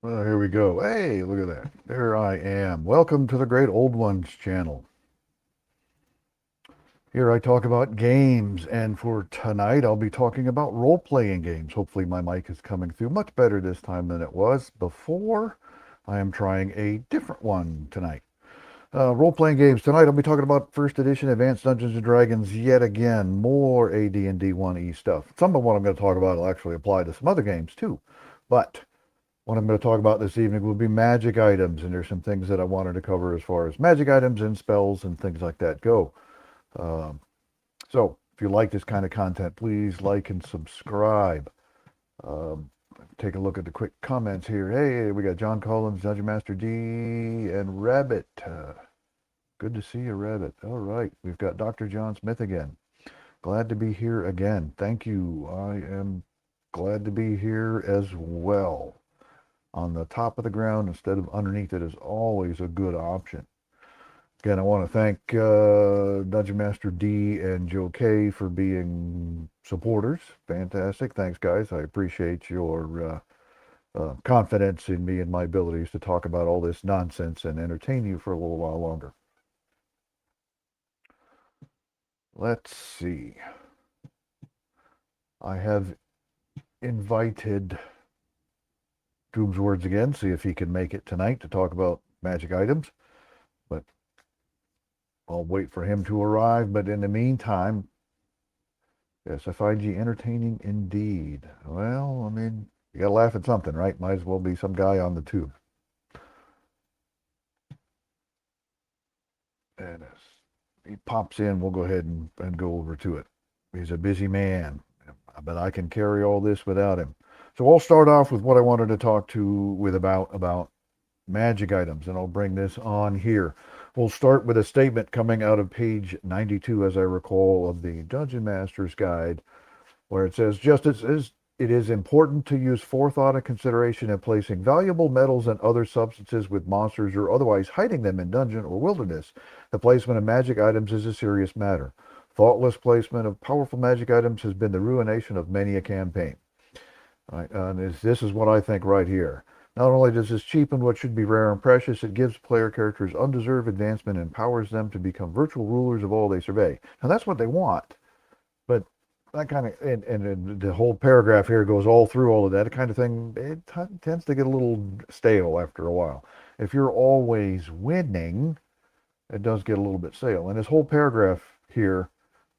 Well, here we go. Hey, look at that. There I am. Welcome to the Great Old Ones channel. Here I talk about games, and for tonight I'll be talking about role-playing games. Hopefully my mic is coming through much better this time than it was before. I am trying a different one tonight. Role-playing games. Tonight I'll be talking about first edition Advanced Dungeons & Dragons yet again. More AD&D 1E stuff. Some of what I'm going to talk about will actually apply to some other games too. But what I'm going to talk about this evening will be magic items, and there's some things that I wanted to cover as far as magic items and spells and things like that go. Um, so if you like this kind of content, please like and subscribe. Um, Take a look at the quick comments here. Hey, we got John Collins, Dungeon Master D, and Rabbit. Good to see you, Rabbit. All right, we've got Dr. John Smith again. Glad to be here again. Thank you. I am glad to be here as well. On the top of the ground instead of underneath it is always a good option. Again, I want to thank Dungeon Master D and Joe K for being supporters. Fantastic. Thanks, guys. I appreciate your confidence in me and my abilities to talk about all this nonsense and entertain you for a little while longer. Let's see. I have invited Doom's Words again, see if he can make it tonight to talk about magic items. But I'll wait for him to arrive. But in the meantime, yes, I find you entertaining indeed. Well, I mean, you got to laugh at something, right? Might as well be some guy on the tube. And as he pops in, we'll go ahead and go over to it. He's a busy man, but I can carry all this without him. So I'll start off with what I wanted to talk about magic items, and I'll bring this on here. We'll start with a statement coming out of page 92, as I recall, of the Dungeon Master's Guide, where it says, just as it is important to use forethought and consideration in placing valuable metals and other substances with monsters or otherwise hiding them in dungeon or wilderness, the placement of magic items is a serious matter. Thoughtless placement of powerful magic items has been the ruination of many a campaign. Right, and this is what I think right here. Not only does this cheapen what should be rare and precious, it gives player characters undeserved advancement and empowers them to become virtual rulers of all they survey. Now that's what they want, but that kind of, and the whole paragraph here goes all through all of that kind of thing. It tends to get a little stale after a while. If you're always winning, it does get a little bit stale. And this whole paragraph here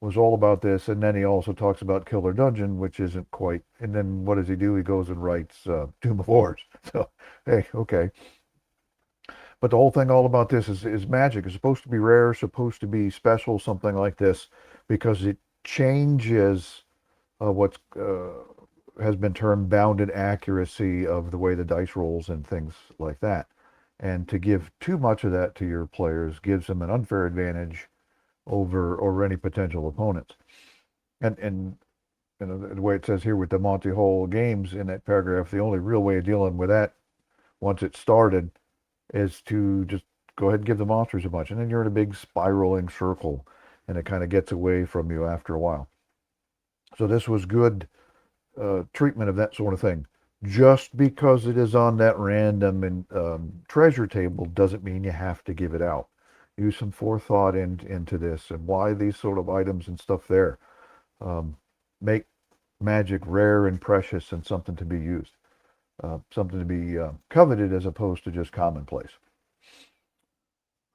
was all about this, and then he also talks about Killer Dungeon, which isn't quite. And then what does he do? He goes and writes Tomb of Horrors. So, hey, okay. But the whole thing all about this is magic. It's supposed to be rare, supposed to be special, something like this, because it changes what has been termed bounded accuracy of the way the dice rolls and things like that. And to give too much of that to your players gives them an unfair advantage over any potential opponents. And you know, the way it says here with the Monty Hall games in that paragraph, the only real way of dealing with that once it's started is to just go ahead and give the monsters a bunch, and then you're in a big spiraling circle, and it kind of gets away from you after a while. So this was good treatment of that sort of thing. Just because it is on that random treasure table doesn't mean you have to give it out. Use some forethought into this and why these sort of items and stuff there make magic rare and precious and something to be used, something to be coveted as opposed to just commonplace.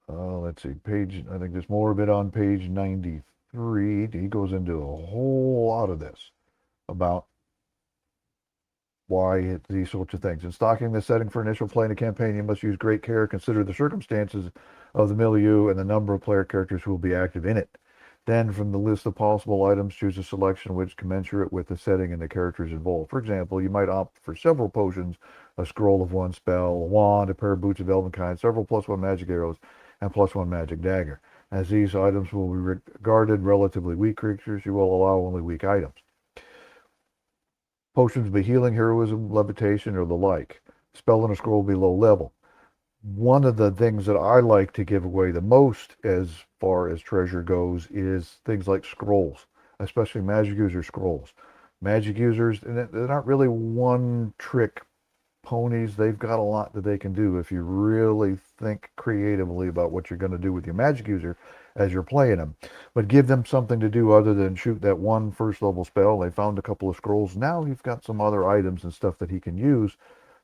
Let's see, I think there's more of it on page 93. He goes into a whole lot of this about why these sorts of things. In stocking the setting for initial play in a campaign, you must use great care, consider the circumstances of the milieu and the number of player characters who will be active in it. Then, from the list of possible items, choose a selection which commensurate with the setting and the characters involved. For example, you might opt for several potions, a scroll of one spell, a wand, a pair of boots of elvenkind, several +1 magic arrows, and +1 magic dagger. As these items will be regarded relatively weak creatures, you will allow only weak items. Potions will be healing, heroism, levitation, or the like. Spell and a scroll will be low level. One of the things that I like to give away the most as far as treasure goes is things like scrolls, especially magic user scrolls. Magic users, and they're not really one trick ponies, they've got a lot that they can do if you really think creatively about what you're going to do with your magic user as you're playing them. But give them something to do other than shoot that one first level spell. They found a couple of scrolls. Now he's got some other items and stuff that he can use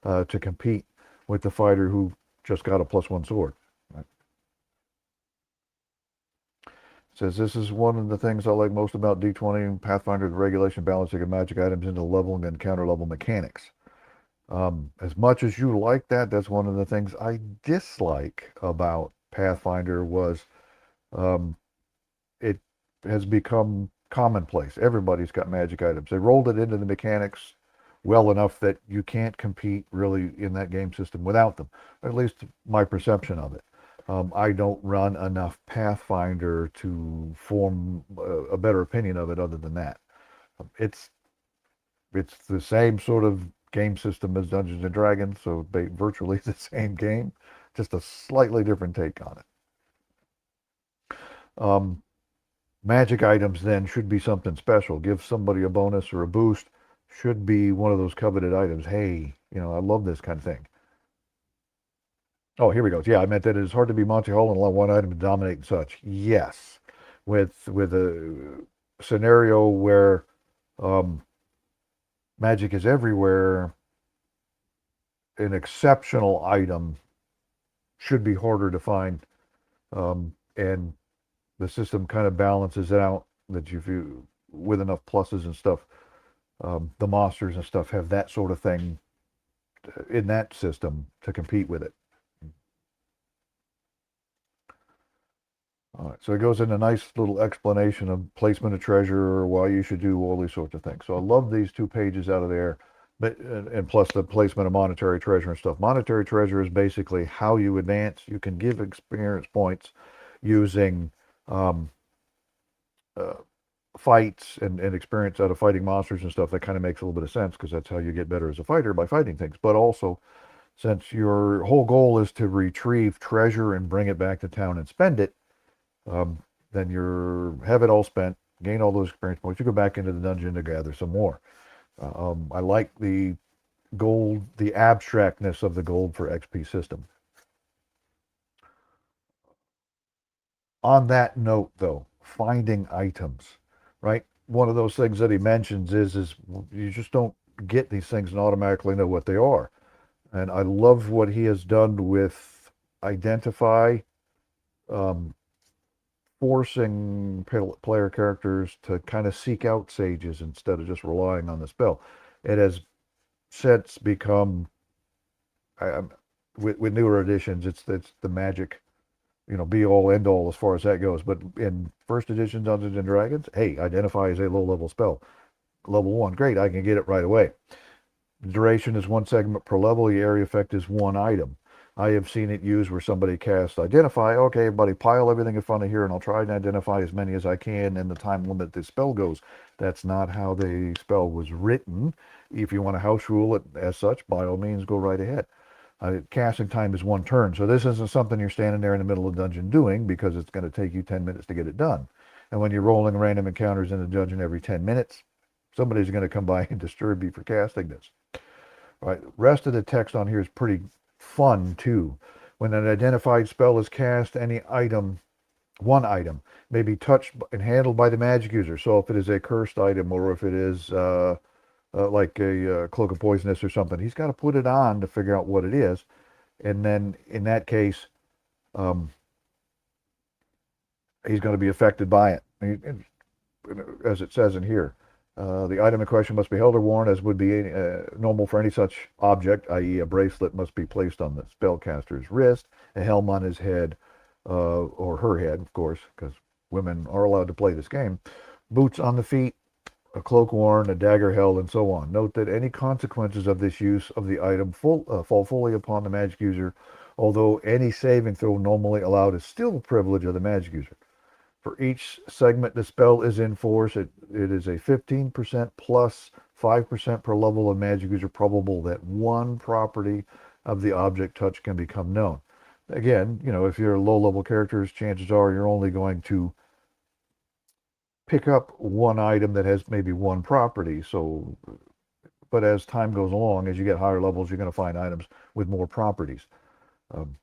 to compete with the fighter who just got a +1 sword. Right? Says this is one of the things I like most about D20 and Pathfinder, the regulation balancing of magic items into leveling and counter level mechanics. As much as you like that, that's one of the things I dislike about Pathfinder was um, it has become commonplace. Everybody's got magic items. They rolled it into the mechanics well enough that you can't compete really in that game system without them. At least my perception of it. I don't run enough Pathfinder to form a better opinion of it other than that. It's it's the same sort of game system as Dungeons and Dragons, so virtually the same game, just a slightly different take on it. Magic items then should be something special. Give somebody a bonus or a boost. Should be one of those coveted items. Hey, I love this kind of thing. Oh, here we go. Yeah, I meant that it is hard to be Monty Hall and allow one item to dominate and such. Yes, with a scenario where um, magic is everywhere, an exceptional item should be harder to find, and the system kind of balances it out that you with enough pluses and stuff. The monsters and stuff have that sort of thing in that system to compete with it. All right, so it goes into a nice little explanation of placement of treasure or why you should do all these sorts of things. So I love these 2 pages out of there, but and plus the placement of monetary treasure and stuff. Monetary treasure is basically how you advance. You can give experience points using um, uh, fights and experience out of fighting monsters and stuff. That kind of makes a little bit of sense because that's how you get better as a fighter, by fighting things. But also, since your whole goal is to retrieve treasure and bring it back to town and spend it, um, then you have it all spent, gain all those experience points. You go back into the dungeon to gather some more. I like the gold, the abstractness of the gold for XP system. On that note, though, finding items, right? One of those things that he mentions is you just don't get these things and automatically know what they are. And I love what he has done with identify, um, forcing player characters to kind of seek out sages instead of just relying on the spell. It has since become, I, with newer editions, it's the magic, be all end all as far as that goes. But in first edition Dungeons and Dragons, hey, identify as a low level spell. Level 1, great, I can get it right away. The duration is 1 segment per level. The area effect is 1 item. I have seen it used where somebody casts identify. Okay, everybody pile everything in front of here and I'll try and identify as many as I can in the time limit the spell goes. That's not how the spell was written. If you want to house rule it as such, by all means, go right ahead. Casting time is 1 turn. So this isn't something you're standing there in the middle of the dungeon doing because it's going to take you 10 minutes to get it done. And when you're rolling random encounters in the dungeon every 10 minutes, somebody's going to come by and disturb you for casting this. All right, the rest of the text on here is pretty fun too. When an identified spell is cast, any item, 1 item, may be touched and handled by the magic user. So if it is a cursed item or if it is like a cloak of poisonous or something, he's got to put it on to figure out what it is. And then in that case, um, he's going to be affected by it. As it says in here, the item in question must be held or worn as would be normal for any such object, i.e. a bracelet must be placed on the spellcaster's wrist, a helm on his head, or her head, of course, because women are allowed to play this game, boots on the feet, a cloak worn, a dagger held, and so on. Note that any consequences of this use of the item fall fully upon the magic user, although any saving throw normally allowed is still the privilege of the magic user. For each segment the spell is in force, it is a 15% plus 5% per level of magic user probable that 1 property of the object touch can become known. Again, if you're low-level characters, chances are you're only going to pick up 1 item that has maybe 1 property. So but as time goes along, as you get higher levels, you're going to find items with more properties. Um,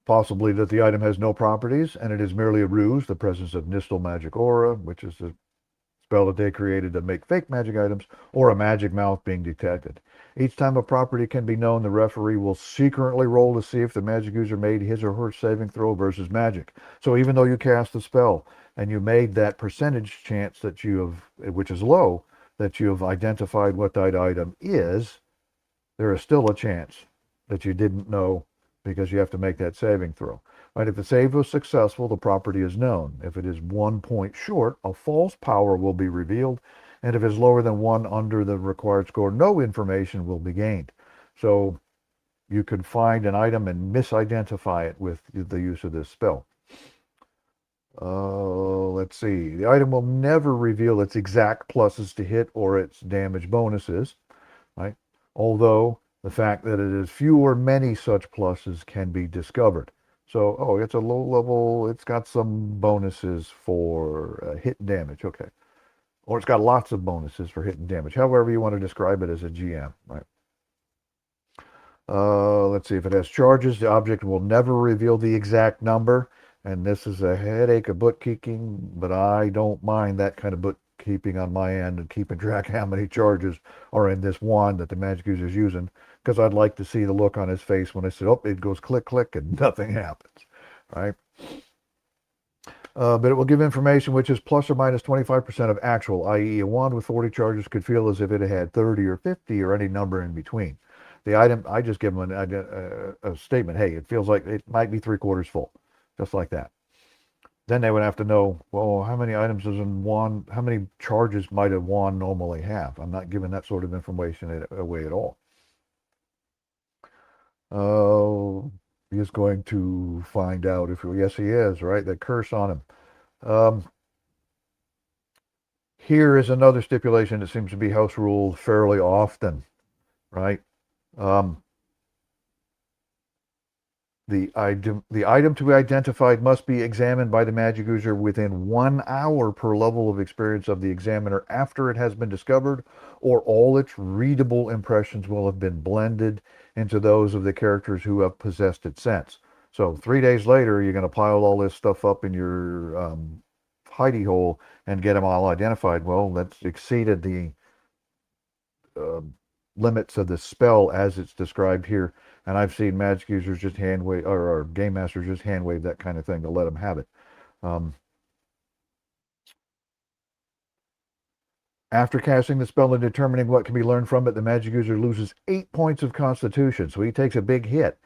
Possibly that the item has no properties and it is merely a ruse, the presence of Nistal magic aura, which is a spell that they created to make fake magic items, or a magic mouth being detected. Each time a property can be known, the referee will secretly roll to see if the magic user made his or her saving throw versus magic. So even though you cast a spell and you made that percentage chance that you have, which is low, that you have identified what that item is, there is still a chance that you didn't know because you have to make that saving throw. Right? If the save was successful, the property is known. If it is 1 point short, a false power will be revealed. And if it's lower than 1 under the required score, no information will be gained. So you could find an item and misidentify it with the use of this spell. Let's see. The item will never reveal its exact pluses to hit or its damage bonuses, right? Although the fact that it is few or many such pluses can be discovered. So, oh, it's a low level, it's got some bonuses for hit and damage, okay. Or it's got lots of bonuses for hit and damage, however you want to describe it as a GM, right? Let's see, if it has charges, the object will never reveal the exact number. And this is a headache of bookkeeping, but I don't mind that kind of bookkeeping on my end and keeping track of how many charges are in this wand that the magic user is using, because I'd like to see the look on his face when I said, oh, it goes click, click, and nothing happens, right? But it will give information which is plus or minus 25% of actual, i.e. a wand with 40 charges could feel as if it had 30 or 50 or any number in between. The item, I just give them a statement, hey, it feels like it might be 3/4 full, just like that. Then they would have to know, well, how many items does a wand, how many charges might a wand normally have? I'm not giving that sort of information away at all. He is going to find out if, yes, he is, right? That curse on him. Here is another stipulation that seems to be house ruled fairly often, right? The item to be identified must be examined by the magic user within 1 hour per level of experience of the examiner after it has been discovered, or all its readable impressions will have been blended into those of the characters who have possessed its sense. So 3 days later, you're going to pile all this stuff up in your hidey hole and get them all identified. Well, that's exceeded the limits of the spell as it's described here. And I've seen magic users just hand wave, or game masters just hand wave that kind of thing to let them have it. After casting the spell and determining what can be learned from it, the magic user loses 8 points of constitution. So he takes a big hit.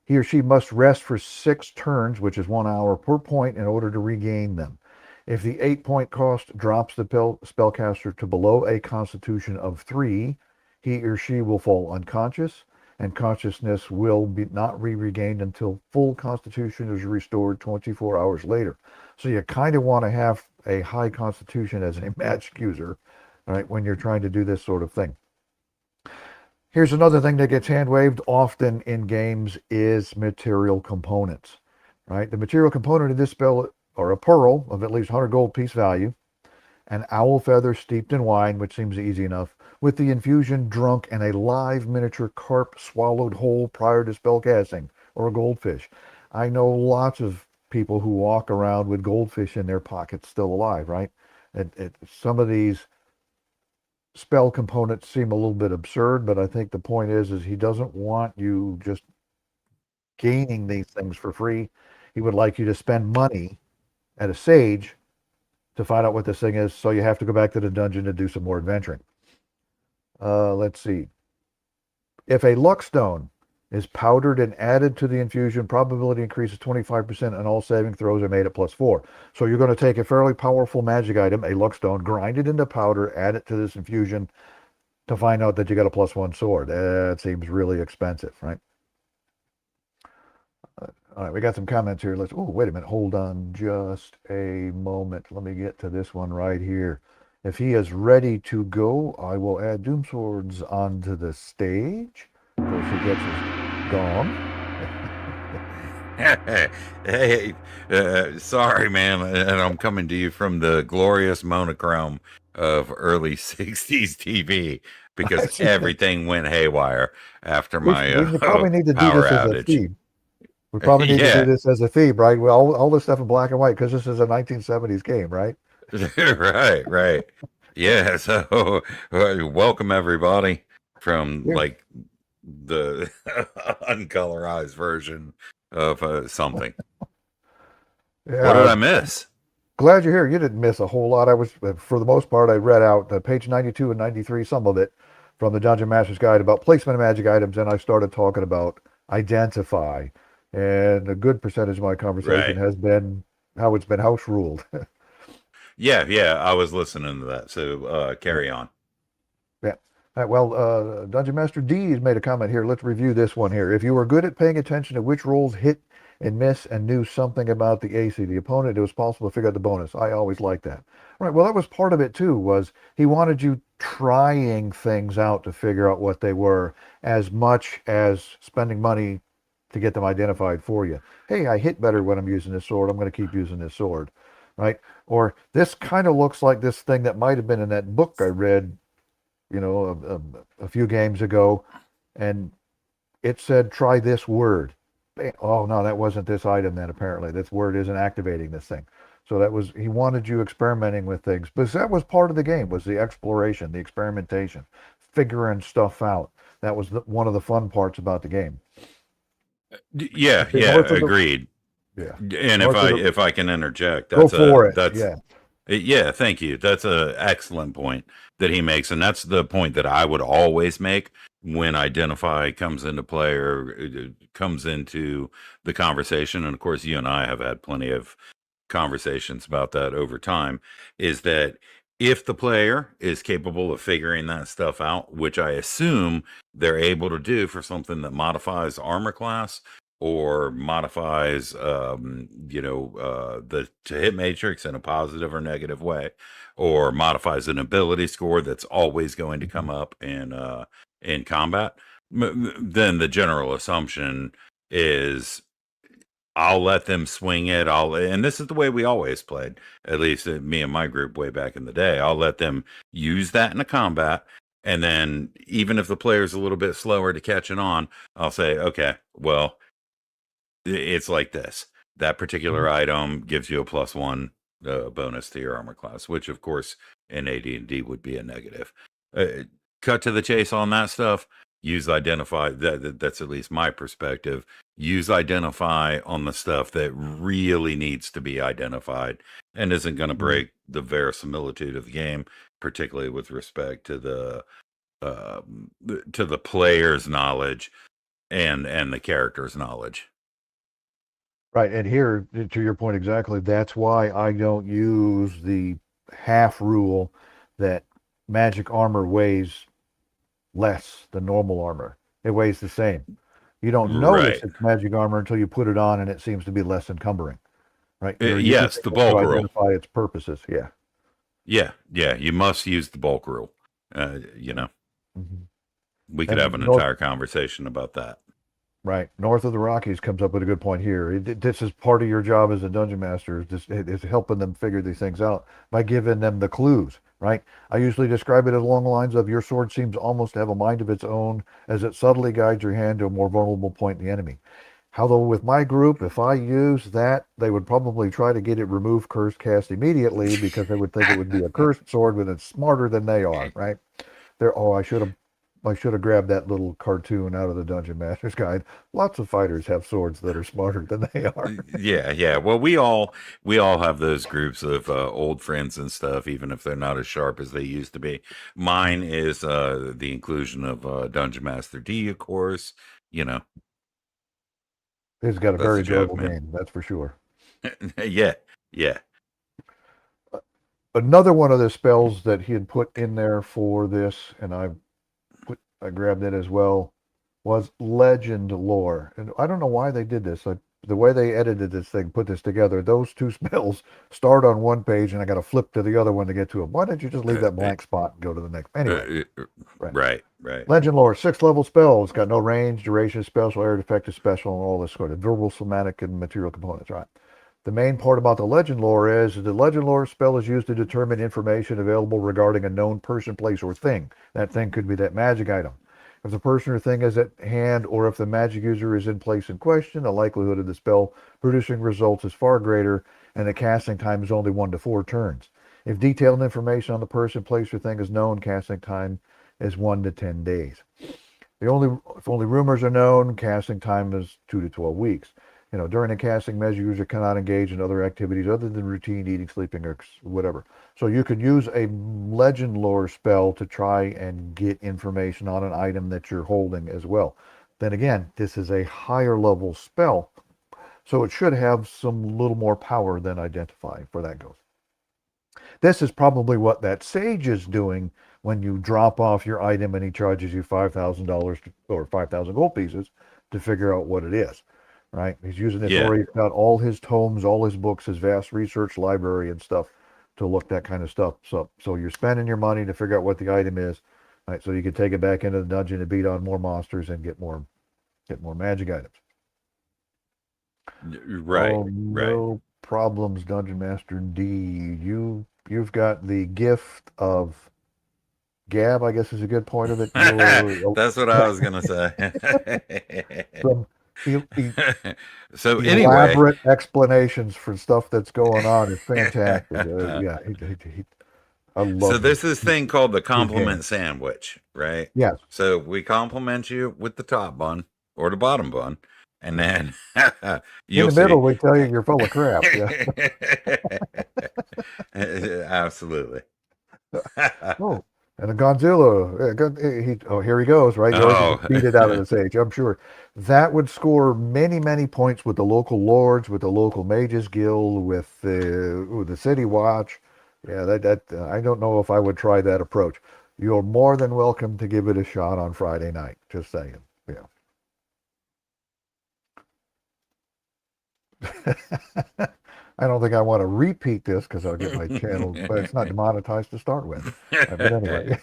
He or she must rest for 6 turns, which is 1 hour per point, in order to regain them. If the 8-point cost drops the spellcaster to below a constitution of 3, he or she will fall unconscious, and consciousness will not be regained until full constitution is restored 24 hours later. So you kind of want to have a high constitution as a magic user, right, when you're trying to do this sort of thing. Here's another thing that gets hand waved often in games is material components, right? The material component of this spell are a pearl of at least 100 gold piece value, an owl feather steeped in wine, which seems easy enough, with the infusion drunk, and a live miniature carp swallowed whole prior to spell casting, or a goldfish. I know lots of people who walk around with goldfish in their pockets still alive, right? Some of these spell components seem a little bit absurd, but I think the point is he doesn't want you just gaining these things for free. He would like you to spend money at a sage to find out what this thing is, so you have to go back to the dungeon to do some more adventuring. Let's see. If a luck stone is powdered and added to the infusion, probability increases 25%, and all saving throws are made at +4. So you're going to take a fairly powerful magic item, a luck stone, grind it into powder, add it to this infusion to find out that you got a +1 sword. That seems really expensive, right? All right, we got some comments here. Oh, wait a minute. Hold on just a moment. Let me get to this one right here. If he is ready to go, I will add Doom Swords onto the stage. Of course, he gets his gong. Hey, sorry, man, and I'm coming to you from the glorious monochrome of early '60s TV I because see that. everything went haywire after my We probably need to do power this as a outage. theme. We probably need to do Yeah, this as a theme, right? Well, all this stuff in black and white because this is a 1970s game, right? right, right. Yeah, so welcome everybody from Yeah. like the uncolorized version of something. What did Yeah. I miss? Glad you're here. You didn't miss a whole lot. I was, for the most part, I read out page 92 and 93, some of it from the Dungeon Master's Guide about placement of magic items, and I started talking about identify. And a good percentage of my conversation Right. has been how it's been house ruled. Yeah, yeah, I was listening to that. So Yeah. carry on. Yeah. Well, Dungeon Master D has made a comment here. Let's review this one here. If you were good at paying attention to which rolls hit and miss and knew something about the AC, the opponent, it was possible to figure out the bonus. I always liked that. Right. Well, that was part of it too, was he wanted you trying things out to figure out what they were as much as spending money to get them identified for you. Hey, I hit better when I'm using this sword. I'm going to keep using this sword. Right. Or this kind of looks like this thing that might have been in that book I read a few games ago, and it said, try this word. Oh, no, that wasn't this item then, apparently. This word isn't activating this thing. So that was, he wanted you experimenting with things. But that was part of the game, was the exploration, the experimentation, figuring stuff out. That was one of the fun parts about the game. Yeah, Okay, yeah, north of the, agreed. yeah, And if north of I the, if I can interject, go for it. Yeah. yeah, thank you. That's a excellent point that he makes, and that's the point that I would always make when identify comes into play or comes into the conversation. And of course, you and I have had plenty of conversations about that over time, is that if the player is capable of figuring that stuff out, which I assume they're able to do for something that modifies armor class or modifies the to hit matrix in a positive or negative way, or modifies an ability score that's always going to come up in combat, then the general assumption is I'll let them swing it. And this is the way we always played, at least me and my group way back in the day. I'll let them use that in a combat. And then even if the player's a little bit slower to catching on, I'll say, okay, well, it's like this. That particular Mhm. item gives you a +1 bonus to your armor class, which of course in AD&D would be a negative. Uh, Cut to the chase on that stuff. Use identify. That's at least my perspective. Use identify on the stuff that really needs to be identified and isn't going to Mhm. break the verisimilitude of the game, particularly with respect to the player's knowledge and the character's knowledge. Right. And here, to your point exactly, that's why I don't use the half rule that magic armor weighs less than normal armor. It weighs the same. You don't notice Right. it's magic armor until you put it on and it seems to be less encumbering, right? You're using Yes, the it to bulk rule. identify its purposes. Yeah. Yeah, yeah, you must use the bulk rule. Right. Mhm. We could have And an north, entire conversation about that. right, north of the Rockies comes up with a good point here. This is part of your job as a dungeon master, is helping them figure these things out by giving them the clues, right? I usually describe it along the lines of your sword seems almost to have a mind of its own as it subtly guides your hand to a more vulnerable point in the enemy. Although with my group, if I use that, they would probably try to get it removed, cursed, cast immediately because they would think it would be a cursed sword, but it's smarter than they are, right? They're, oh, I should have grabbed that little cartoon out of the Dungeon Master's Guide. Lots of fighters have swords that are smarter than they are. Yeah, yeah. Well, we all have those groups of old friends and stuff, even if they're not as sharp as they used to be. Mine is the inclusion of Dungeon Master D, of course. You know, It's got a that's very a joke, enjoyable man. game, that's for sure. Yeah, yeah. Another one of the spells that he had put in there for this, and I grabbed it as well, was legend lore. And I don't know why they did this. the way they edited this thing, put this together, those two spells start on one page, and I got to flip to the other one to get to them. Why don't you just leave Uh, that uh, blank spot and go to the next? Anyway, right. right, right. Legend lore, 6th level spell. It's got no range, duration, special, area, effective, special, and all this sort of verbal, somatic, and material components. Right. The main part about the legend lore is the legend lore spell is used to determine information available regarding a known person, place, or thing. That thing could be that magic item. If the person or thing is at hand, or if the magic user is in place in question, the likelihood of the spell producing results is far greater, and the casting time is only 1 to 4 turns. If detailed information on the person, place, or thing is known, casting time is 1 to 10 days. If only rumors are known, casting time is 2 to 12 weeks. During the casting, magic user cannot engage in other activities other than routine eating, sleeping, or whatever. So you could use a legend lore spell to try and get information on an item that you're holding as well. Then again, this is a higher level spell, so it should have some little more power than identify for that goes. This is probably what that sage is doing when you drop off your item and he charges you $5,000 or 5,000 gold pieces to figure out what it is, right? He's using this, Yeah. or he's got all his tomes, all his books, his vast research library and stuff to look that kind of stuff. So you're spending your money to figure out what the item is, right? So you can take it back into the dungeon and beat on more monsters and get more magic items. Right, Oh, right. no problems, Dungeon Master D. You've got the gift of gab, I guess is a good point of it. You're That's what I was gonna say. some e- e- So anyway, elaborate explanations for stuff that's going on is fantastic. Yeah, I so love there's this thing called the his game. compliment sandwich, right? Yes, So we compliment you with the top bun or the bottom bun, and then in you'll the see. middle we tell you you're full of crap. Yeah. Absolutely. Oh, and a Godzilla. Here he goes, right? You always Oh, just beat it out of the sage. I'm sure that would score many, many points with the local lords, with the local mages guild, with the city watch. Yeah, that I don't know if I would try that approach. You're more than welcome to give it a shot on Friday night. Just saying. Yeah. I don't think I want to repeat this because I'll get my channel, but it's not demonetized to start with. But anyway,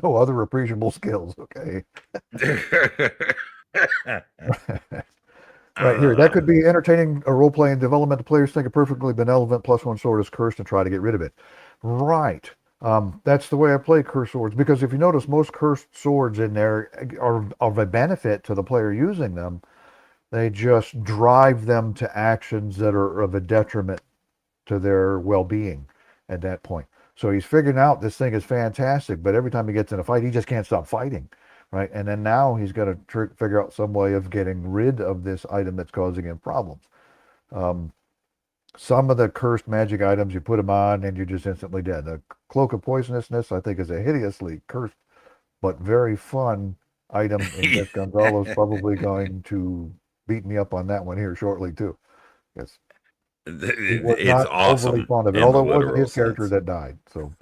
no other appreciable skills. Okay. Right here. That could be entertaining a role playing development. The players think a perfectly benevolent +1 sword is cursed and try to get rid of it. Right. That's the way I play cursed swords because if you notice, most cursed swords in there are of a benefit to the player using them. They just drive them to actions that are of a detriment to their well-being at that point. So he's figuring out this thing is fantastic, but every time he gets in a fight, he just can't stop fighting, right? And then now he's got to figure out some way of getting rid of this item that's causing him problems. Um, some of the cursed magic items, you put them on and you're just instantly dead. The Cloak of Poisonousness, I think, is a hideously cursed but very fun item, and Beth Gonzalo's probably going to beat me up on that one here shortly too. Yes. He was it's not overly awesome fond of it, in the although it wasn't literal his character sense. that died. So,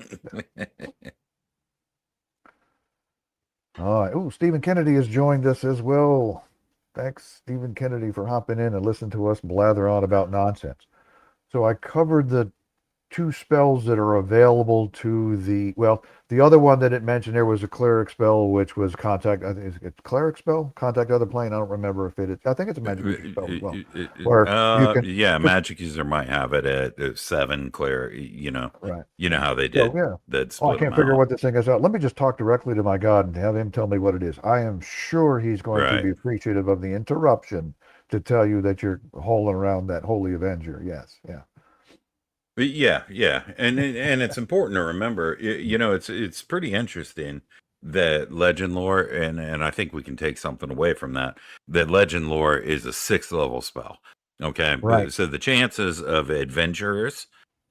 all right. Oh, Stephen Kennedy has joined us as well. Thanks, Stephen Kennedy, for hopping in and listening to us blather on about nonsense. So I covered the two spells that are available to the other one that it mentioned there was a cleric spell, which was contact. I think it's cleric spell, contact other plane. I don't remember if it is. I think it's a magic user spell as well, where you can Yeah, just magic user might have it at 7 clear. right. You know how they So did yeah. that Oh, I split them can't figure out out, what this thing is out. Let me just talk directly to my God and have him tell me what it is. I am sure he's going to right? be appreciative of the interruption to tell you that you're hauling around that Holy Avenger. Yes, yeah. But yeah, and it's important to remember. It's pretty interesting that legend lore, and I think we can take something away from that. That legend lore is a 6th level spell. Okay, Right. so the chances of adventurers,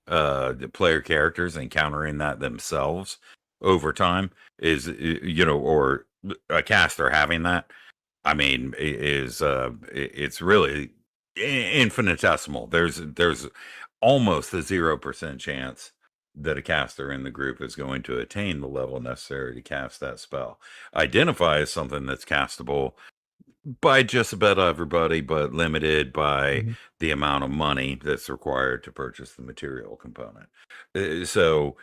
the player characters encountering that themselves over time is or a caster having that. I mean, it's really infinitesimal. There's almost a 0% chance that a caster in the group is going to attain the level necessary to cast that spell. Identify as something that's castable by just about everybody, but limited by Mhm. the amount of money that's required to purchase the material component. So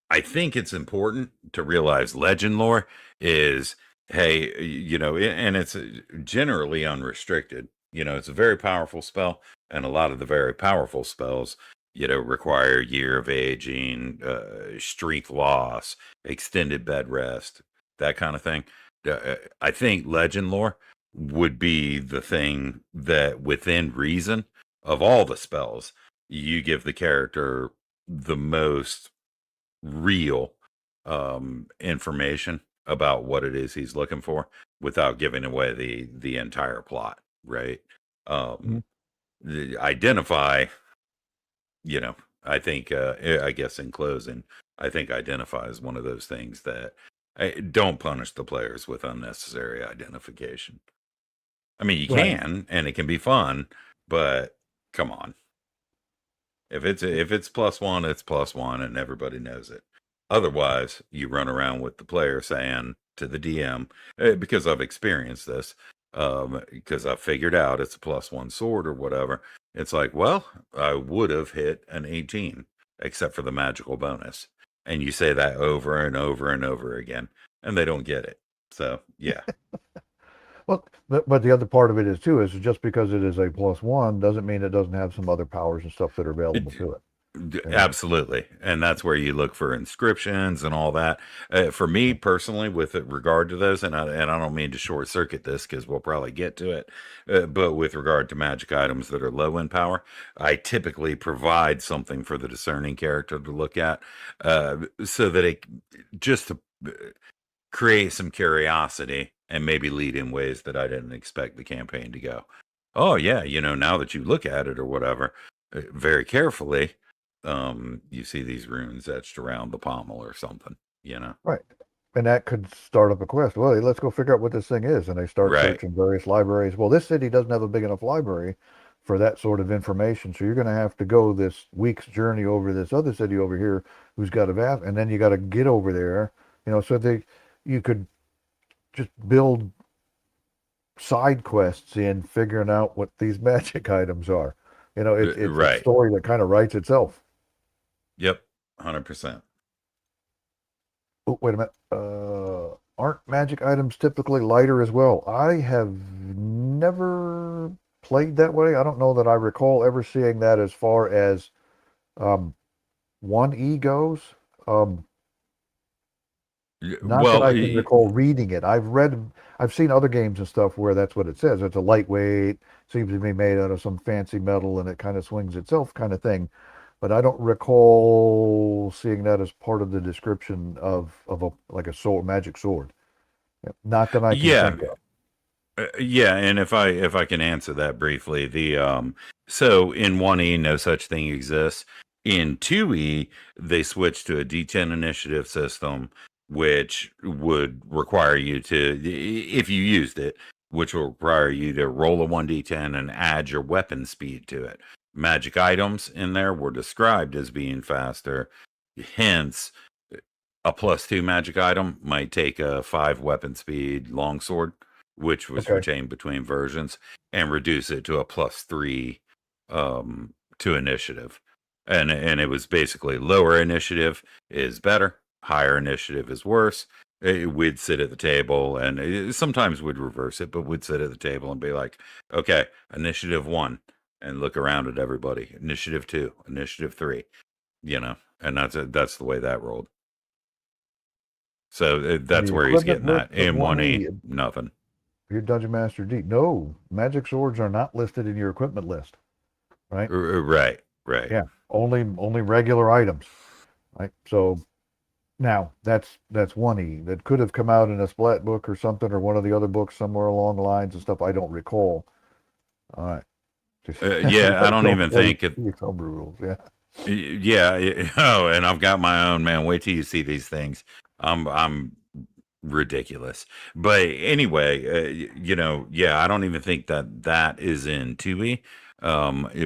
I think it's important to realize legend lore is, hey, and it's generally unrestricted. It's a very powerful spell, and a lot of the very powerful spells, require year of aging, strength loss, extended bed rest, that kind of thing. I think legend lore would be the thing that, within reason of all the spells, you give the character the most real information about what it is he's looking for without giving away the entire plot, right? Mhm. um Identify, you know I think, I guess, in closing, I think identify is one of those things that, don't punish the players with unnecessary identification. I mean, you Right. can, and it can be fun, but come on. If it's plus one, it's plus one, and everybody knows it. Otherwise, you run around with the player saying to the DM, because I've experienced this, because I've figured out it's a plus one sword or whatever. It's like, well, I would have hit an 18, except for the magical bonus, and you say that over and over and over again, and they don't get it. So yeah. Well, but the other part of it is too is just because it is a plus one doesn't mean it doesn't have some other powers and stuff that are available to it. You know. Absolutely. And that's where you look for inscriptions and all that. For me personally, with regard to those, and I don't mean to short circuit this because we'll probably get to it, but with regard to magic items that are low in power, I typically provide something for the discerning character to look at, so that it just to create some curiosity and maybe lead in ways that I didn't expect the campaign to go. Oh yeah, now that you look at it or whatever, very carefully, you see these runes etched around the pommel or something. Right. And that could start up a quest. Well, let's go figure out what this thing is. And they start Right. searching various libraries. Well, this city doesn't have a big enough library for that sort of information. So you're going to have to go this week's journey over this other city over here who's got a vast, and then you got to get over there, so you could just build side quests in figuring out what these magic items are. It's a Right. story that kind of writes itself. Yep. 100%. Oh, wait a minute. Aren't magic items typically lighter as well? I have never played that way. I don't know that I recall ever seeing that as far as um, 1E goes. Um, Not that Well, I can recall reading it. I've seen other games and stuff where that's what it says. It's a lightweight, seems to be made out of some fancy metal, and it kind of swings itself, kind of thing. But I don't recall seeing that as part of the description of a like a sword, magic sword. Not that I can yeah. think of. Yeah, and if I can answer that briefly, the so in 1E no such thing exists. In 2E they switched to a D10 initiative system, which would require you to, if you used it, which will require you to roll a 1D10 and add your weapon speed to it. Magic items in there were described as being faster. Hence, a +2 magic item might take a 5 weapon speed longsword, which was Okay. retained between versions, and reduce it to a +3 to initiative. And it was basically lower initiative is better, higher initiative is worse. We'd sit at the table, and sometimes we'd reverse it, but we'd sit at the table and be like, okay, initiative 1, and look around at everybody. Initiative 2, initiative 3, and that's the way that rolled. So that's The where he's equipment getting list that. of In 1E, 1E, nothing. your Dungeon Master D. No, magic swords are not listed in your equipment list, right? Right, right. Yeah, only regular items, right? So now that's 1E. That could have come out in a splat book or something, or one of the other books somewhere along the lines and stuff. I don't recall. All right. Just Yeah, I don't don't even play think it. these homebrew rules. Yeah. Yeah. Oh, and I've got my own, man. Wait till you see these things. I'm ridiculous. But anyway, yeah, I don't even think that is in 2E.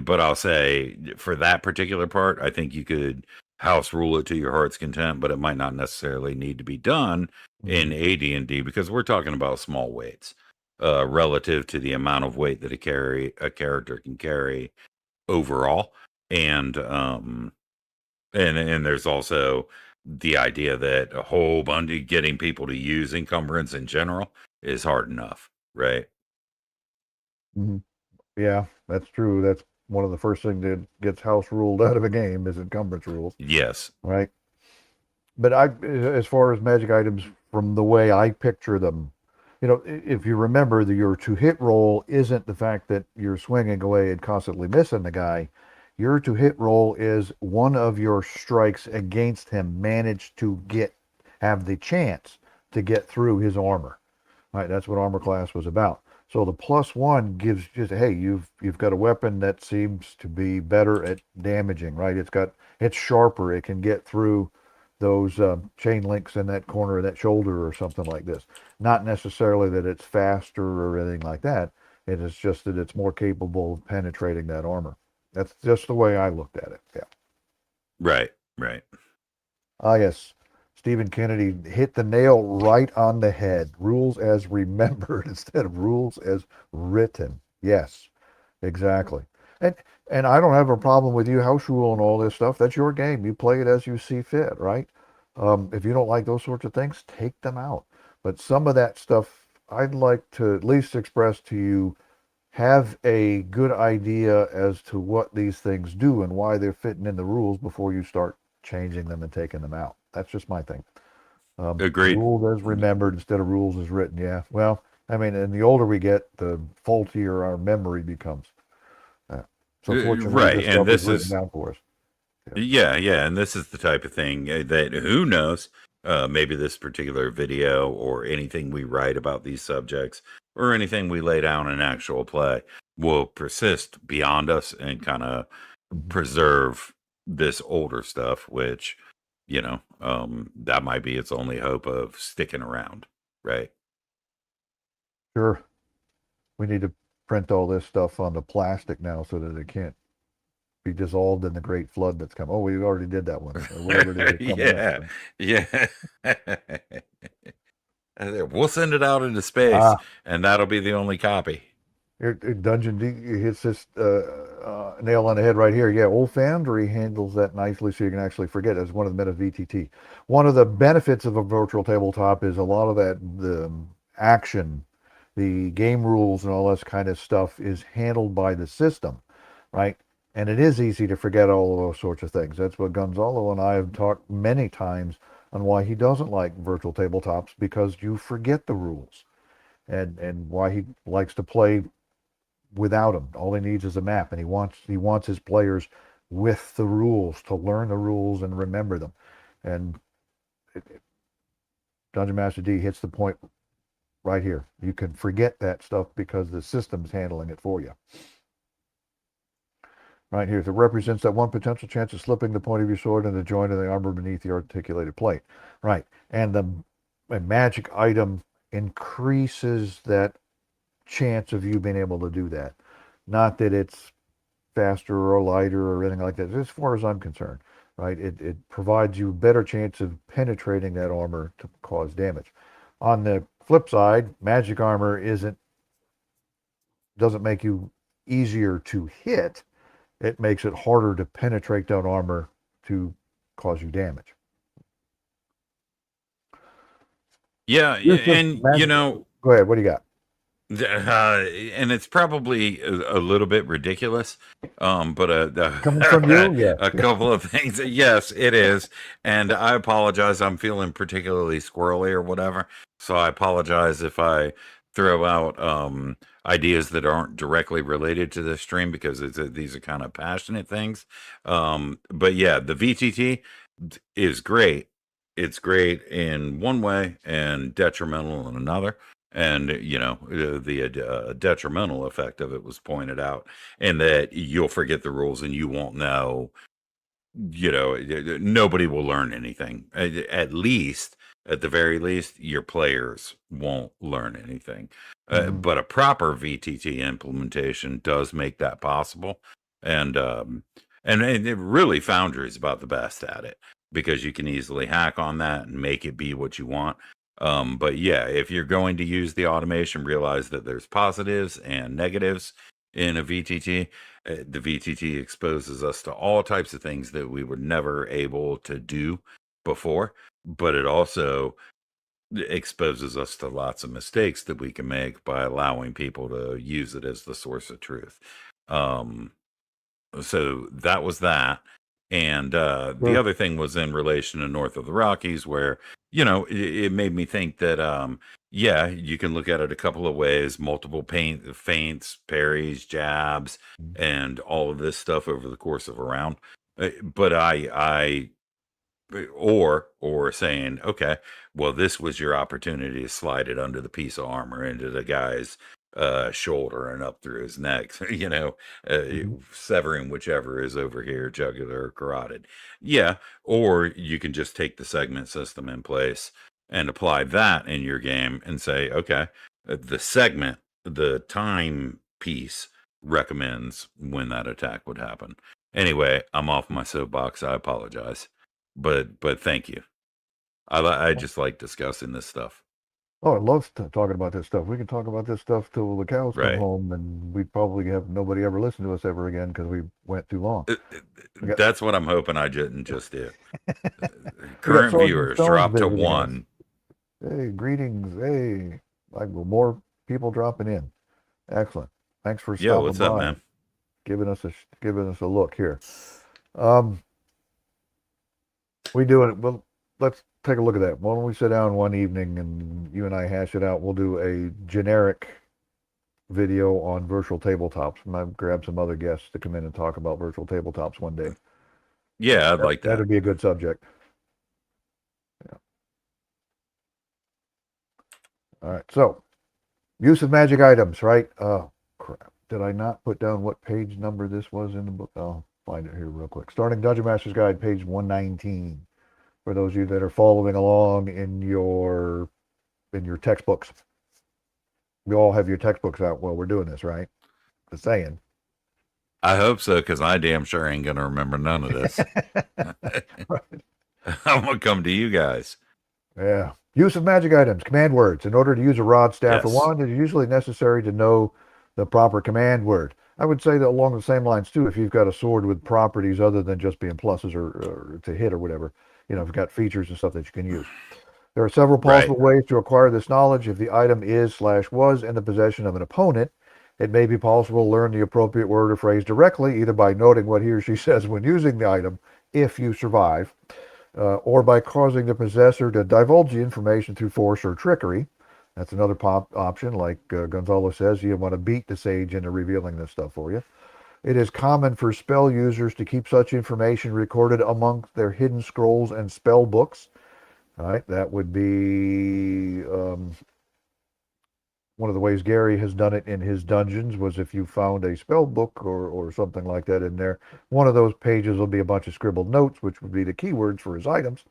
But I'll say for that particular part, I think you could house rule it to your heart's content, but it might not necessarily need to be done in AD&D because we're talking about small weights relative to the amount of weight that a character can carry overall. And there's also the idea that a whole bunch of getting people to use encumbrance in general is hard enough, right? Mm-hmm. Yeah, that's true. That's one of the first things that gets house ruled out of a game is encumbrance rules, Yes. right? But as far as magic items, from the way I picture them, if you remember, your to-hit roll isn't the fact that you're swinging away and constantly missing the guy. Your to-hit roll is one of your strikes against him managed to have the chance to get through his armor. Right, that's what armor class was about. So the +1 gives just, hey, you've got a weapon that seems to be better at damaging, right? It's sharper. It can get through those chain links in that corner of that shoulder or something like this. Not necessarily that it's faster or anything like that. It is just that it's more capable of penetrating that armor. That's just the way I looked at it. Yeah. Right. Right. Ah, yes. Stephen Kennedy hit the nail right on the head. Rules as remembered instead of rules as written. Yes, exactly. And and I don't have a problem with you house rule and all this stuff. That's your game. You play it as you see fit, right? If you don't like those sorts of things, take them out. But some of that stuff, I'd like to at least express to you, have a good idea as to what these things do and why they're fitting in the rules before you start changing them and taking them out. That's just my thing. Agreed. Rules as remembered instead of rules as written. Yeah. Well, I mean, and the older we get, the faultier our memory becomes. Uh, so fortunately, Right. this And stuff is this written is down for us. Yeah. Yeah, and this is the type of thing that who knows, maybe this particular video or anything we write about these subjects or anything we lay down in actual play will persist beyond us and kind of Mhm. preserve this older stuff, which, that might be its only hope of sticking around, right? Sure. We need to print all this stuff on the plastic now so that it can't be dissolved in the great flood that's come. Oh, we already did that one, or whatever it is that's coming next. Yeah, yeah. We'll send it out into space, Ah, and that'll be the only copy. Dungeon D hits this nail on the head right here. Yeah, Old Foundry handles that nicely so you can actually forget it as one of the meta VTT. One of the benefits of a virtual tabletop is a lot of the action, the game rules and all this kind of stuff is handled by the system, right? And it is easy to forget all of those sorts of things. That's what Gonzalo and I have talked many times on why he doesn't like virtual tabletops, because you forget the rules, and why he likes to play without him. All he needs is a map, and he wants his players with the rules, to learn the rules and remember them. And Dungeon Master D hits the point right here. You can forget that stuff because the system's handling it for you. Right here, it represents that one potential chance of slipping the point of your sword in the joint of the armor beneath the articulated plate. Right, and a magic item increases that chance of you being able to do that. Not that it's faster or lighter or anything like that. As far as I'm concerned, right? It provides you a better chance of penetrating that armor to cause damage. On the flip side, magic armor doesn't make you easier to hit. It makes it harder to penetrate that armor to cause you damage. Yeah, Here's just and magic. Go ahead. What do you got? and it's probably a little bit ridiculous, but Coming from you? a Yeah. couple of things. Yes, it is, and I apologize. I'm feeling particularly squirrely or whatever, so I apologize if I throw out ideas that aren't directly related to this stream because these are kind of passionate things. But yeah, the VTT is great. It's great in one way and detrimental in another. And the detrimental effect of it was pointed out, and that you'll forget the rules and you won't know. Nobody will learn anything. At least, at the very least, your players won't learn anything. Mhm. But a proper VTT implementation does make that possible. And And it really Foundry is about the best at it because you can easily hack on that and make it be what you want. But yeah, if you're going to use the automation, realize that there's positives and negatives in a VTT. The VTT exposes us to all types of things that we were never able to do before, but it also exposes us to lots of mistakes that we can make by allowing people to use it as the source of truth. Um, so that was that. And the Sure. other thing was in relation to North of the Rockies, where, it made me think that, yeah, you can look at it a couple of ways, multiple feints, parries, jabs, and all of this stuff over the course of a round. But or saying, okay, well, this was your opportunity to slide it under the piece of armor into the guy's shoulder and up through his neck, Mhm. severing whichever is over here, jugular or carotid. Yeah, or you can just take the segment system in place and apply that in your game and say, okay, the segment, the time piece recommends when that attack would happen. Anyway, I'm off my soapbox. I apologize. But thank you. I just like discussing this stuff. Oh, I love talking about this stuff. We can talk about this stuff till the cows come Right. home, and we'd probably have nobody ever listen to us ever again because we went too long. We got That's what I'm hoping I didn't just do. we got Current Swords and viewers Stones drop to visiting us. one. Hey, greetings. Hey, like more people dropping in. Excellent. Thanks for Yo, stopping what's up, by and man? giving us a look here. Um, we do it. Well, let's take a look at that. Why don't we sit down one evening and you and I hash it out? We'll do a generic video on virtual tabletops. I might grab some other guests to come in and talk about virtual tabletops one day. Yeah, I'd like that. That'd be a good subject. Yeah. All right. So, use of magic items, right? Oh, crap. Did I not put down what page number this was in the book? I'll find it here real quick. Starting Dungeon Master's Guide, page 119. For those of you that are following along in your textbooks. You all have your textbooks out while we're doing this, right? Just saying. I hope so, because I damn sure ain't gonna remember none of this. Right. I'm gonna come to you guys. Yeah. Use of magic items, command words. In order to use a rod, staff, or Yes. wand, it is usually necessary to know the proper command word. I would say that along the same lines too, if you've got a sword with properties other than just being pluses or to hit or whatever, if you've got features and stuff that you can use. There are several Right. possible ways to acquire this knowledge. If the item is/was in the possession of an opponent, it may be possible to learn the appropriate word or phrase directly, either by noting what he or she says when using the item, if you survive, or by causing the possessor to divulge the information through force or trickery. That's another option. Like Gonzalo says, you want to beat the sage into revealing this stuff for you. It is common for spell users to keep such information recorded amongst their hidden scrolls and spell books. All right, that would be one of the ways Gary has done it in his dungeons was if you found a spell book or something like that in there, one of those pages will be a bunch of scribbled notes, which would be the keywords for his items,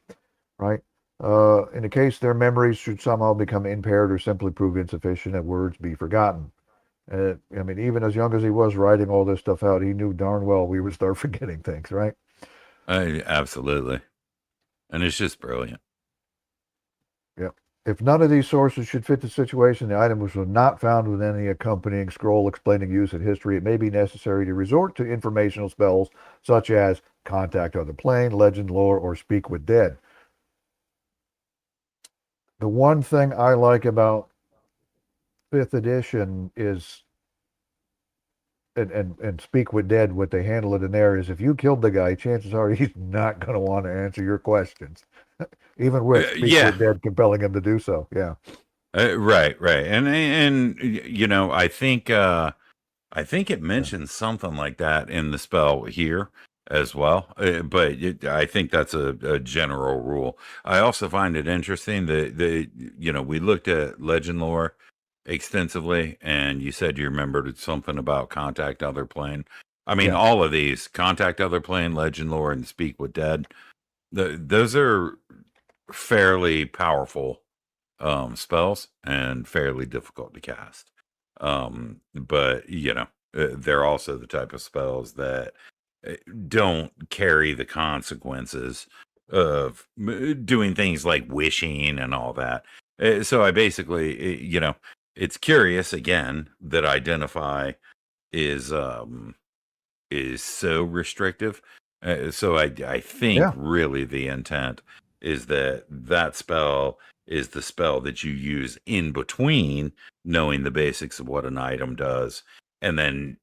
right? In the case their memories should somehow become impaired or simply prove insufficient and words be forgotten. I mean, even as young as he was writing all this stuff out, he knew darn well we would start forgetting things, right? Absolutely. And it's just brilliant. Yep. If none of these sources should fit the situation, the item was not found with any accompanying scroll explaining use and history, it may be necessary to resort to informational spells such as contact other plane, legend, lore, or speak with dead. The one thing I like about fifth edition is and speak with dead, what they handle it in there is if you killed the guy, chances are he's not going to want to answer your questions, even with speak Yeah. with dead compelling him to do so. Yeah. Right. And I think it Yeah. mentions something like that in the spell here as well. But I think that's a general rule. I also find it interesting that we looked at legend lore extensively, and you said you remembered something about contact other plane. I mean, Yeah. all of these contact other plane, legend lore, and speak with dead. Those are fairly powerful spells and fairly difficult to cast. But they're also the type of spells that don't carry the consequences of doing things like wishing and all that. So I basically, it's curious again that identify is so restrictive. So I think Yeah. really the intent is that that spell is the spell that you use in between knowing the basics of what an item does, and then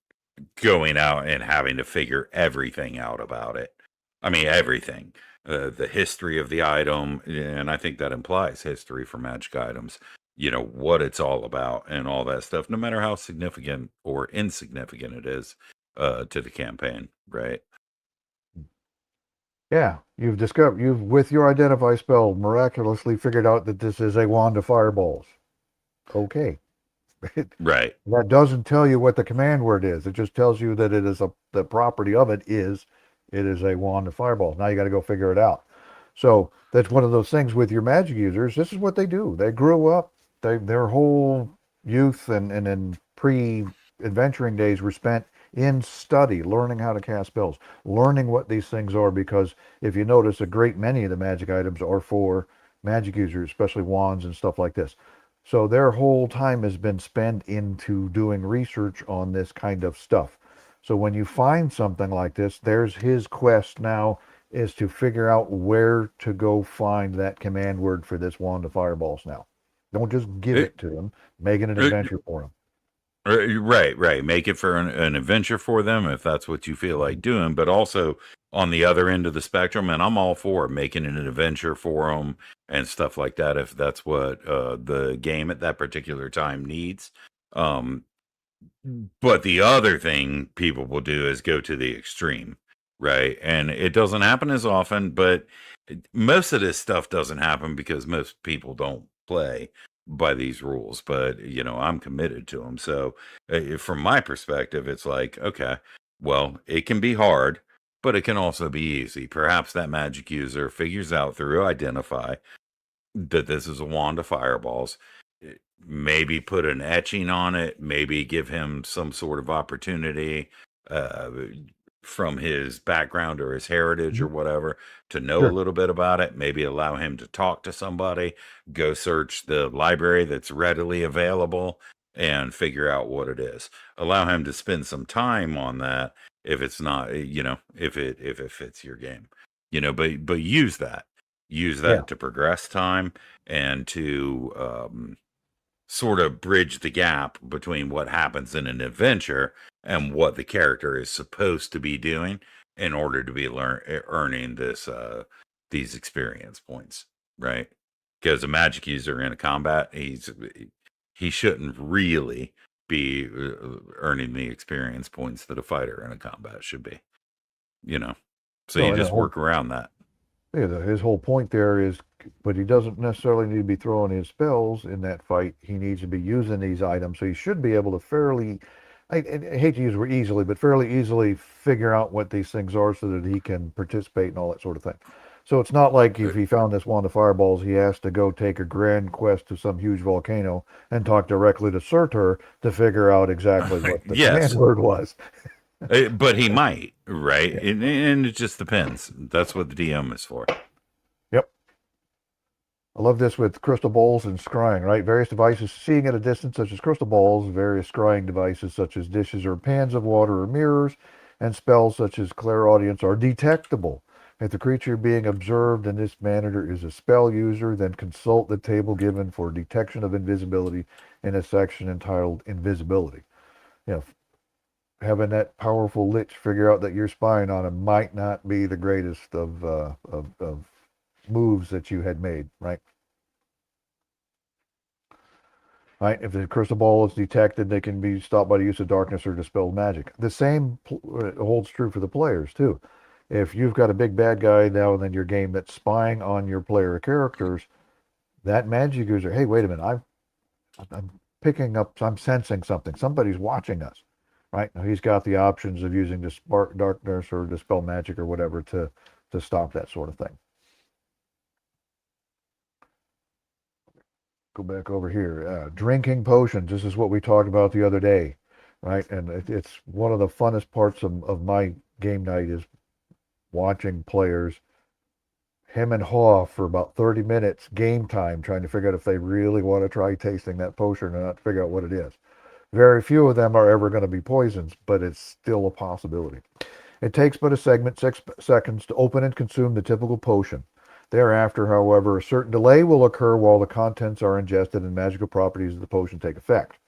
going out and having to figure everything out about it. I mean, everything. The history of the item, and I think that implies history for magic items, what it's all about and all that stuff, no matter how significant or insignificant it is to the campaign, right? Yeah. You've, with your identify spell, miraculously figured out that this is a wand of fireballs. Okay. Right. That doesn't tell you what the command word is. It just tells you that the property of it is a wand of fireballs. Now you got to go figure it out. So that's one of those things with your magic users. This is what they do. They grew up, their whole youth and pre-adventuring days were spent in study, learning how to cast spells, learning what these things are. Because if you notice, a great many of the magic items are for magic users, especially wands and stuff like this. So their whole time has been spent into doing research on this kind of stuff. So when you find something like this, there's his quest now is to figure out where to go find that command word for this wand of fireballs now. Don't just give It, it to him, make it an it, adventure for him. Right, right. Make it for an adventure for them if that's what you feel like doing, but also on the other end of the spectrum, and I'm all for making it an adventure for them and stuff like that if that's what the game at that particular time needs. Um, but the other thing people will do is go to the extreme, right? And it doesn't happen as often, but most of this stuff doesn't happen because most people don't play by these rules. But, I'm committed to them. So, from my perspective, it's like, okay, well, it can be hard, but it can also be easy. Perhaps that magic user figures out through identify that this is a wand of fireballs. Maybe put an etching on it, maybe give him some sort of opportunity uh, from his background or his heritage or Mhm. whatever to know a Sure. little bit about it. Maybe allow him to talk to somebody, go search the library that's readily available and figure out what it is. Allow him to spend some time on that if it's not, if it fits your game. But use Yeah. that to progress time and to sort of bridge the gap between what happens in an adventure and what the character is supposed to be doing in order to be earning these experience points, right? Because a magic user in a combat, he shouldn't really be earning the experience points that a fighter in a combat should be, you know. So No, you and just work around that. his whole point there is, but he doesn't necessarily need to be throwing his spells in that fight. He needs to be using these items, so he should be able to fairly, I hate to use the word easily, but fairly easily figure out what these things are so that he can participate and all that sort of thing. So it's not like Uh, if he found this wand of fireballs, he has to go take a grand quest to some huge volcano and talk directly to Surtur to figure out exactly what the command yes, word was. but he might, right? Yeah. And it just depends. That's what the DM is for. Yep. I love this with crystal bowls and scrying, right? Various devices seeing at a distance, such as crystal balls, various scrying devices, such as dishes or pans of water or mirrors, and spells such as clairaudience are detectable. If the creature being observed in this manner is a spell user, then consult the table given for detection of invisibility in a section entitled Invisibility. You know, having that powerful lich figure out that you're spying on him might not be the greatest of moves that you had made, right? Right? If the crystal ball is detected, they can be stopped by the use of darkness or dispelled magic. The same holds true for the players too. If you've got a big bad guy now and then your game that's spying on your player characters, that magic user, hey, wait a minute, I'm picking up, I'm sensing something. Somebody's watching us, right? Now he's got the options of using the spark darkness or dispel magic or whatever to stop that sort of thing. Go back over here. Drinking potions. This is what we talked about the other day, right? And it's one of the funnest parts of my game night is watching players hem and haw for about 30 minutes game time trying to figure out if they really want to try tasting that potion or not, figure out what it is. Very few of them are ever going to be poisons, but it's still a possibility. It takes but a segment, 6 seconds, to open and consume the typical potion. Thereafter, however, a certain delay will occur while the contents are ingested and magical properties of the potion take effect.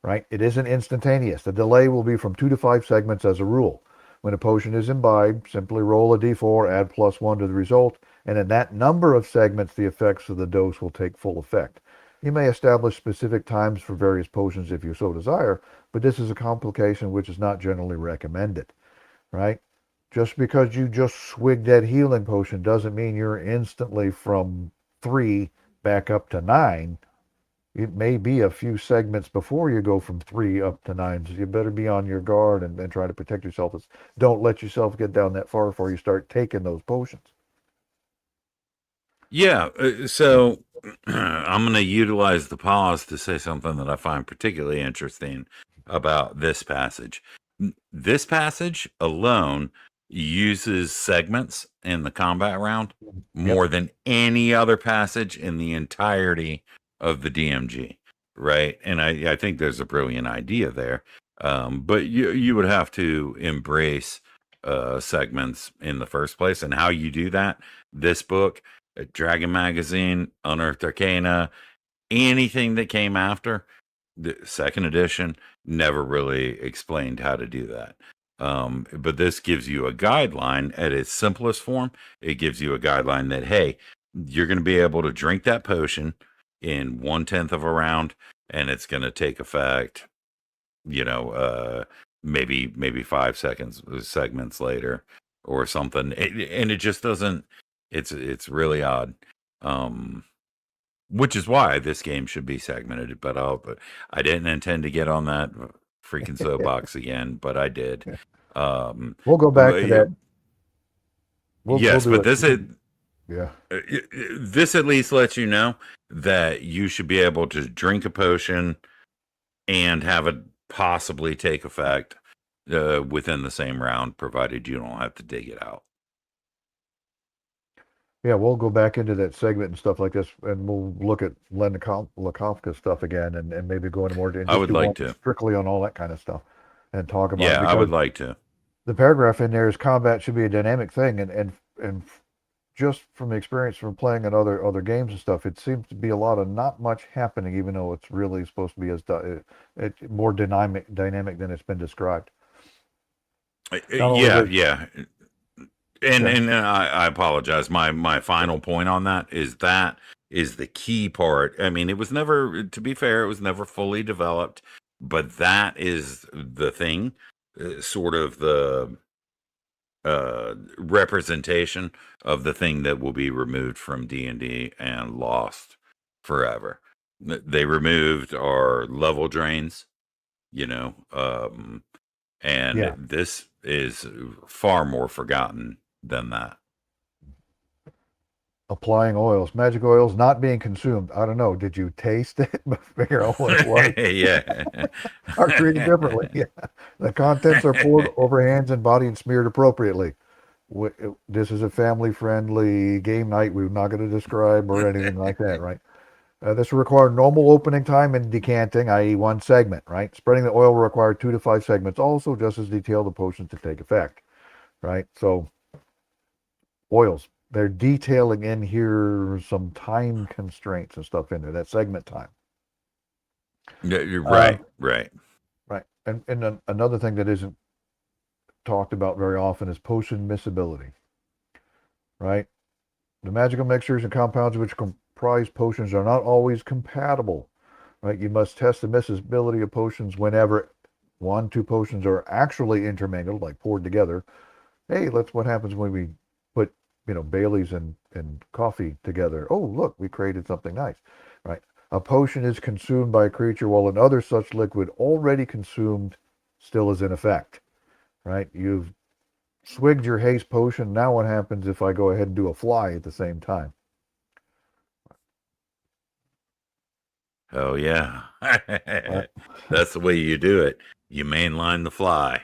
Right? It isn't instantaneous. The delay will be from 2 to 5 segments as a rule. When a potion is imbibed, simply roll a d4, add +1 to the result, and in that number of segments, the effects of the dose will take full effect. You may establish specific times for various potions if you so desire, but this is a complication which is not generally recommended, right? Just because you just swigged that healing potion doesn't mean you're instantly from 3 back up to 9. It may be a few segments before you go from 3 up to 9. So you better be on your guard and try to protect yourself. Don't let yourself get down that far before you start taking those potions. Yeah. So I'm going to utilize the pause to say something that I find particularly interesting about this passage. This passage alone uses segments in the combat round Yep. more than any other passage in the entirety of the DMG, right? And I think there's a brilliant idea there. But you would have to embrace segments in the first place. And how you do that, this book, Dragon Magazine, Unearthed Arcana, anything that came after the second edition never really explained how to do that. But this gives you a guideline at its simplest form. It gives you a guideline that, hey, you're going to be able to drink that potion in 1/10 of a round, and it's going to take effect, maybe 5 seconds segments later or something. And it just doesn't. It's really odd. Which is why this game should be segmented. But I didn't intend to get on that freaking soapbox again, but I did. We'll go back to that. We'll Yes, do but it. Yeah. this at least lets you know that you should be able to drink a potion and have it possibly take effect within the same round, provided you don't have to dig it out. Yeah, we'll go back into that segment and stuff like this, and we'll look at Len Lakofka stuff again, and maybe go into more and I just would do like one to. strictly on all that kind of stuff, and talk about it Yeah, I would because like to. the paragraph in there is combat should be a dynamic thing, and just from the experience from playing in other games and stuff, it seems to be a lot of not much happening, even though it's really supposed to be more dynamic than it's been described. Not only Yeah, the yeah. And yeah, I apologize. My final point on that is the key part. I mean, it was never, to be fair, it was never fully developed, but that is the thing, sort of the representation of the thing that will be removed from D&D and lost forever. They removed our level drains, you know, and yeah. this is far more forgotten than that. Applying oils, magic oils not being consumed. I don't know. Did you taste it? Figure out what it was. Yeah. Are treated differently. Yeah. The contents are poured over hands and body and smeared appropriately. This is a family-friendly game night. We're not going to describe or anything like that, right? This will require normal opening time and decanting, i.e. one segment, right? Spreading the oil will require 2 to 5 segments also, just as detailed the potions to take effect, right? So oils, they're detailing in here some time constraints and stuff in there, that segment time. You're Uh, right, right. right. And another thing that isn't talked about very often is potion miscibility, right? The magical mixtures and compounds which comprise potions are not always compatible, right? You must test the miscibility of potions whenever 1, 2 potions are actually intermingled, like poured together. Hey, that's what happens when we put, Bailey's and coffee together. Oh, look, we created something nice, right? A potion is consumed by a creature while another such liquid already consumed still is in effect, right? You've swigged your haste potion. Now what happens if I go ahead and do a fly at the same time? Oh yeah. Right? That's the way you do it. You mainline the fly.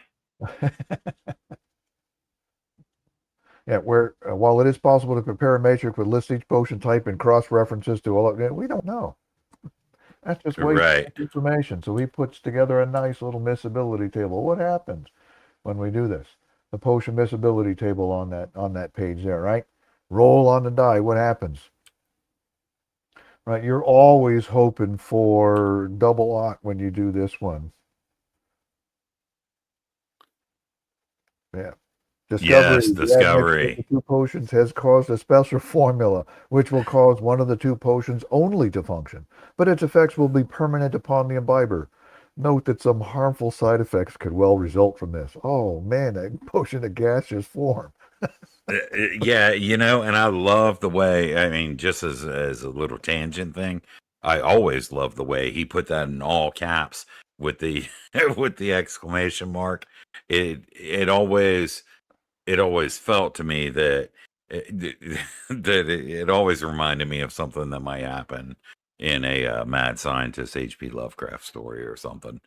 Yeah, where while it is possible to compare a matrix with list each potion type and cross references to all of it, we don't know. That's just way too Right. much information. So he puts together a nice little missability table. What happens when we do this? The potion missability table on that page there, right? Roll on the die. What happens? Right? You're always hoping for double aught when you do this one. Yeah. Discovery, Yes, the admixture of the discovery. two potions has caused a special formula, which will cause one of the two potions only to function, but its effects will be permanent upon the imbiber. Note that some harmful side effects could well result from this. Oh man, a potion of gaseous form. Yeah, and I love the way, I mean, just as a little tangent thing, I always love the way he put that in all caps with the with the exclamation mark. It always felt to me that it always reminded me of something that might happen in a mad scientist H.P. Lovecraft story or something.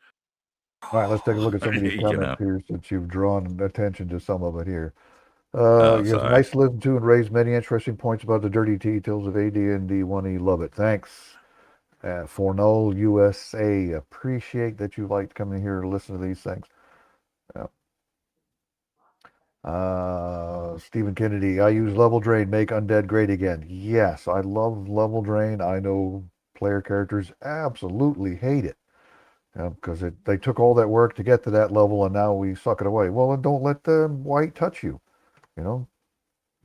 All right, let's take a look at some of these you comments know. here since you've drawn attention to some of it here. Oh, Yes, sorry. nice to listen to and raise many interesting points about the dirty details of AD&D 1E. Love it. Thanks. Fornol USA. Appreciate that you liked coming here to listen to these things. Yeah. Stephen Kennedy. I use level drain, make undead great again. Yes, I love level drain. I know player characters absolutely hate it because they took all that work to get to that level and now we suck it away. Well, then don't let the white touch you. You know,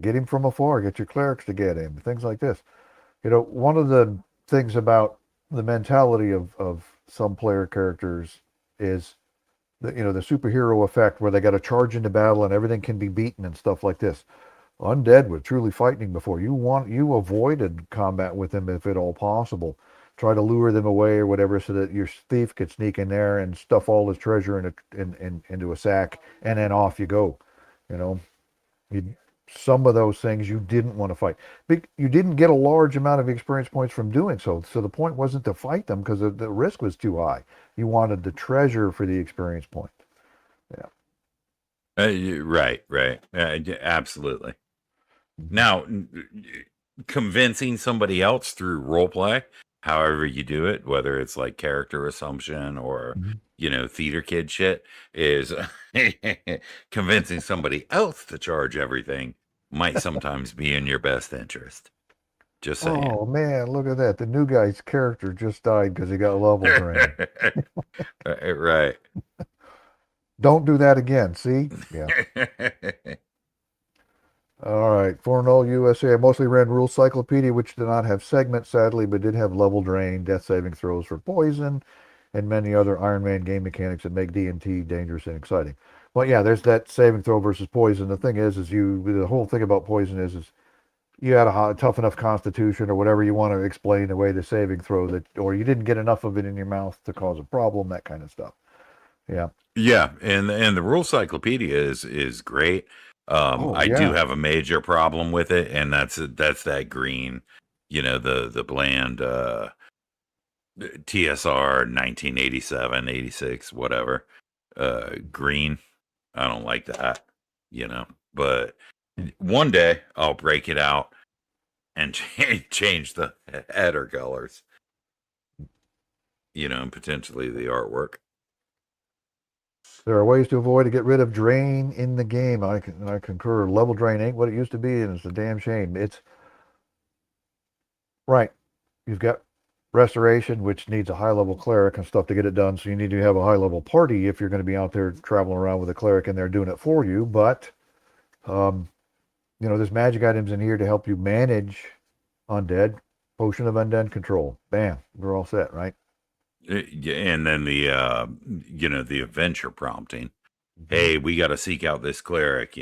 get him from afar. Get your clerics to get him. Things like this. One of the things about the mentality of some player characters is the superhero effect where they got to charge into battle and everything can be beaten and stuff like this. Undead were truly fighting before. You avoided combat with them if at all possible. Try to lure them away or whatever so that your thief could sneak in there and stuff all his treasure into a sack and then off you go. You know, you, some of those things you didn't want to fight. You didn't get a large amount of experience points from doing so. So the point wasn't to fight them because the risk was too high. You wanted the treasure for the experience point. Yeah. Right, right. Absolutely. Now, convincing somebody else through role play, however you do it, whether it's like character assumption or, Mhm. theater kid shit, is convincing somebody else to charge everything might sometimes be in your best interest. Just saying. Oh man, look at that. The new guy's character just died because he got level drained. Right. Don't do that again. See? Yeah. All right. For an old USA, I mostly ran Rule Cyclopedia, which did not have segments, sadly, but did have level drain, death saving throws for poison, and many other Iron Man game mechanics that make D&T dangerous and exciting. Well, yeah, there's that saving throw versus poison. The thing is the whole thing about poison is you had a tough enough constitution or whatever you want to explain away the saving throw that, or you didn't get enough of it in your mouth to cause a problem, that kind of stuff. Yeah. Yeah, and the rule cyclopedia is great. Oh, I do yeah. have a major problem with it, and that's that green, the bland TSR 1987, 86, whatever. Green. I don't like that, But one day I'll break it out and change the header colors, and potentially the artwork. There are ways to avoid to get rid of drain in the game. I concur. Level drain ain't what it used to be, and it's a damn shame. It's right. You've got restoration, which needs a high level cleric and stuff to get it done. So you need to have a high level party if you're going to be out there traveling around with a cleric and they're doing it for you. But um, there's magic items in here to help you manage undead. Potion of undead control. Bam, we're all set, right? Yeah, and then the adventure prompting. Mhm. Hey, we got to seek out this cleric,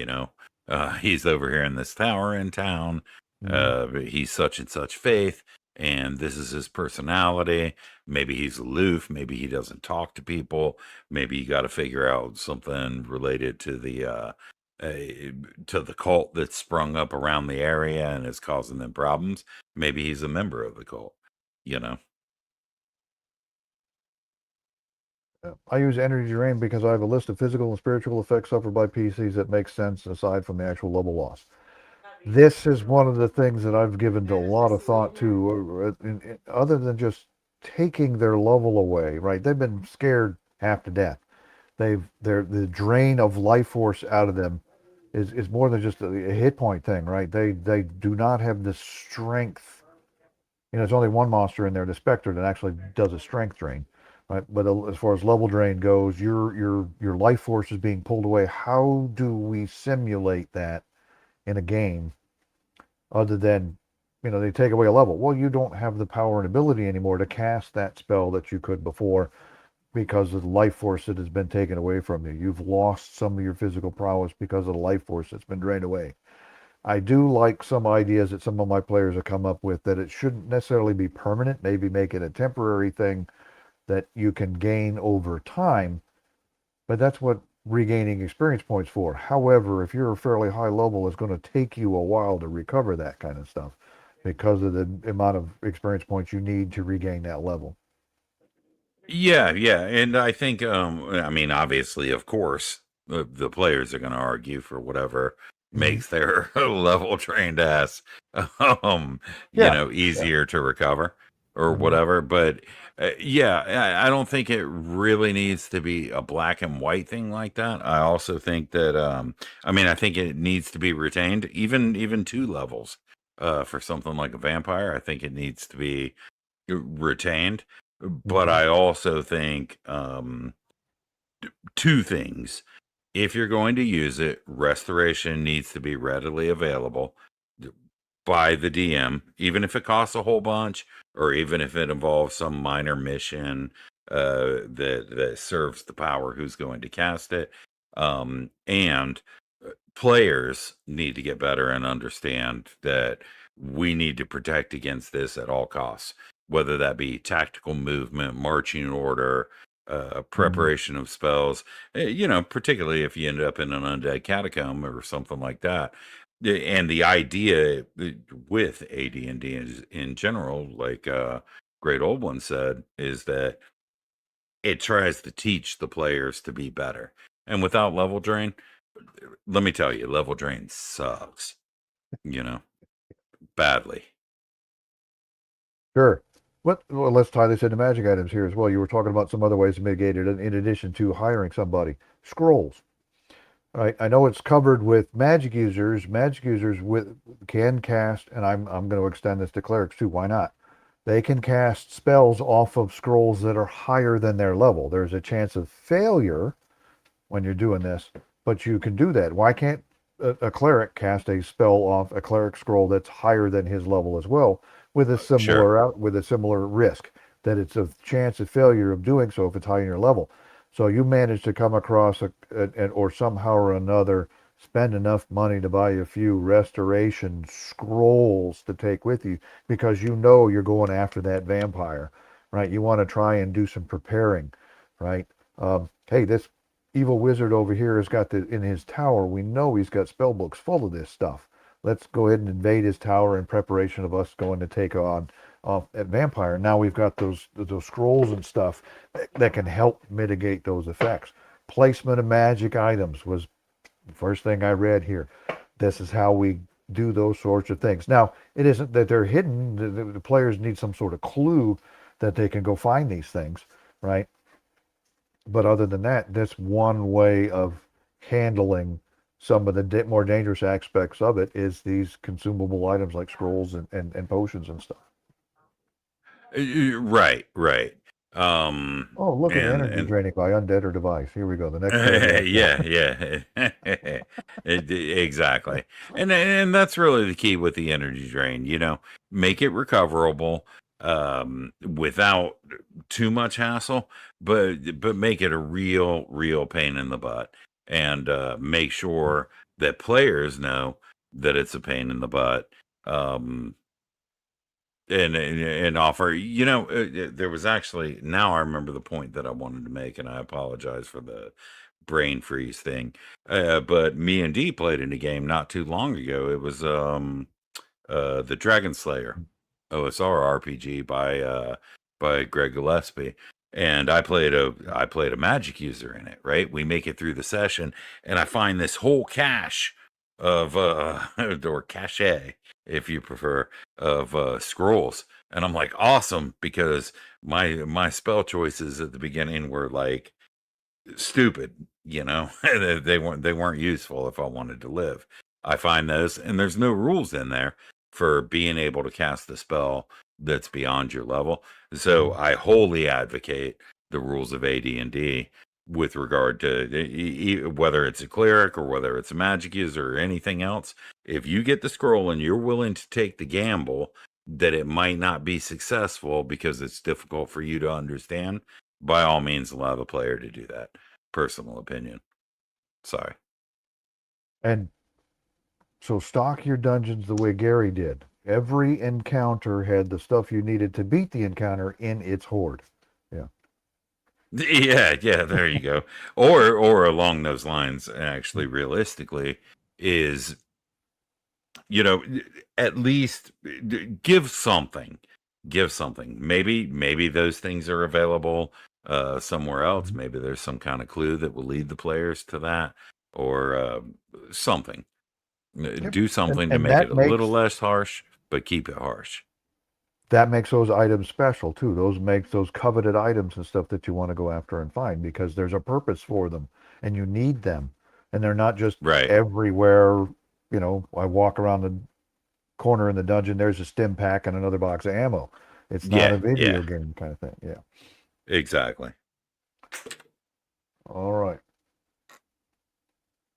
he's over here in this tower in town. Mhm. He's such and such faith, and this is his personality. Maybe he's aloof. Maybe he doesn't talk to people. Maybe you got to figure out something related uh, to the cult that's sprung up around the area and is causing them problems. Maybe he's a member of the cult, you know. I use energy drain because I have a list of physical and spiritual effects suffered by PCs that makes sense aside from the actual level loss. this is one of the things that I've given a lot of thought to, other than just taking their level away, right? They've been scared half to death. The drain of life force out of them is more than just a hit point thing, right? They do not have the strength. There's only one monster in there, the Spectre, that actually does a strength drain, right? But as far as level drain goes, your life force is being pulled away. How do we simulate that in a game other than, they take away a level? Well, you don't have the power and ability anymore to cast that spell that you could before because of the life force that has been taken away from you. You've lost some of your physical prowess because of the life force that's been drained away. I do like some ideas that some of my players have come up with, that it shouldn't necessarily be permanent, maybe make it a temporary thing that you can gain over time, but that's what regaining experience points for. However, if you're a fairly high level, it's going to take you a while to recover that kind of stuff because of the amount of experience points you need to regain that level. Yeah, yeah, and I think, I mean, obviously, of course, the players are going to argue for whatever Mm-hmm. makes their level trained ass, um, Yeah, yeah. easier to recover or Mm-hmm. whatever. But yeah, I don't think it really needs to be a black and white thing like that. I also think that, I mean, I think it needs to be retained, even two levels, for something like a vampire. I think it needs to be retained, but Mm-hmm. I also think, two things. If you're going to use it, restoration needs to be readily available by the DM, even if it costs a whole bunch, or even if it involves some minor mission that serves the power who's going to cast it. And players need to get better and understand that we need to protect against this at all costs, whether that be tactical movement, marching order, Mm-hmm. preparation of spells. Particularly if you end up in an undead catacomb or something like that. And the idea with AD&D in general, like Great Old One said, is that it tries to teach the players to be better. And without level drain, let me tell you, level drain sucks, you know, badly. Sure. Well, let's tie this into magic items here as well. You were talking about some other ways to mitigate it in addition to hiring somebody. Scrolls. Right. I know it's covered with magic users. Magic users can cast, and I'm going to extend this to clerics too. Why not? They can cast spells off of scrolls that are higher than their level. There's a chance of failure when you're doing this, but you can do that. Why can't a cleric cast a spell off a cleric scroll that's higher than his level as well, with a Sure. similar risk that it's a chance of failure of doing so if it's high in your level. So you manage to come across or somehow or another spend enough money to buy a few restoration scrolls to take with you because you know you're going after that vampire, right? You want to try and do some preparing, right? Hey, this evil wizard over here has got in his tower. We know he's got spell books full of this stuff. Let's go ahead and invade his tower in preparation of us going to take on at vampire. Now we've got those scrolls and stuff that can help mitigate those effects. Placement of magic items was the first thing I read here. This is how we do those sorts of things. Now, it isn't that they're hidden. The players need some sort of clue that they can go find these things, right? But other than that, that's one way of handling some of the more dangerous aspects of it is these consumable items like scrolls and potions and stuff. Right, right. Oh, look at And energy draining by undead or device. Here we go. The next paragraph. Yeah. yeah, yeah. Exactly. And that's really the key with the energy drain, make it recoverable without too much hassle, but make it a real pain in the butt, and make sure that players know that it's a pain in the butt. Um and offer, there was actually, now I remember the point that I wanted to make, and I apologize for the brain freeze thing. But me and D played in a game not too long ago. It was the Dragon Slayer OSR RPG by Greg Gillespie. And I played a magic user in it, right? We make it through the session, and I find this whole cache of or cachet, if you prefer, of scrolls. And I'm like, awesome, because my spell choices at the beginning were like stupid, you know. They weren't useful if I wanted to live. I find those, and there's no rules in there for being able to cast a spell that's beyond your level. So Mhm. I wholly advocate the rules of AD&D with regard to whether it's a cleric or whether it's a magic user or anything else. If you get the scroll and you're willing to take the gamble that it might not be successful because it's difficult for you to understand, by all means allow the player to do that. Personal opinion. Sorry. And so stock your dungeons the way Gary did. Every encounter had the stuff you needed to beat the encounter in its horde. Yeah. Yeah, there you go. Or along those lines, actually realistically, is, you know, at least give something. Give something. Maybe those things are available somewhere else. Mhm. Maybe there's some kind of clue that will lead the players to that, or something. Yep. Do And something to and make it a little less harsh, but keep it harsh. that makes those items special too. Those makes those coveted items and stuff that you want to go after and find because there's a purpose for them and you need them. And they're not just Right. everywhere. I walk around the corner in the dungeon, there's a stim pack and another box of ammo. It's not Yeah, a video yeah, game kind of thing. Yeah. exactly. All right.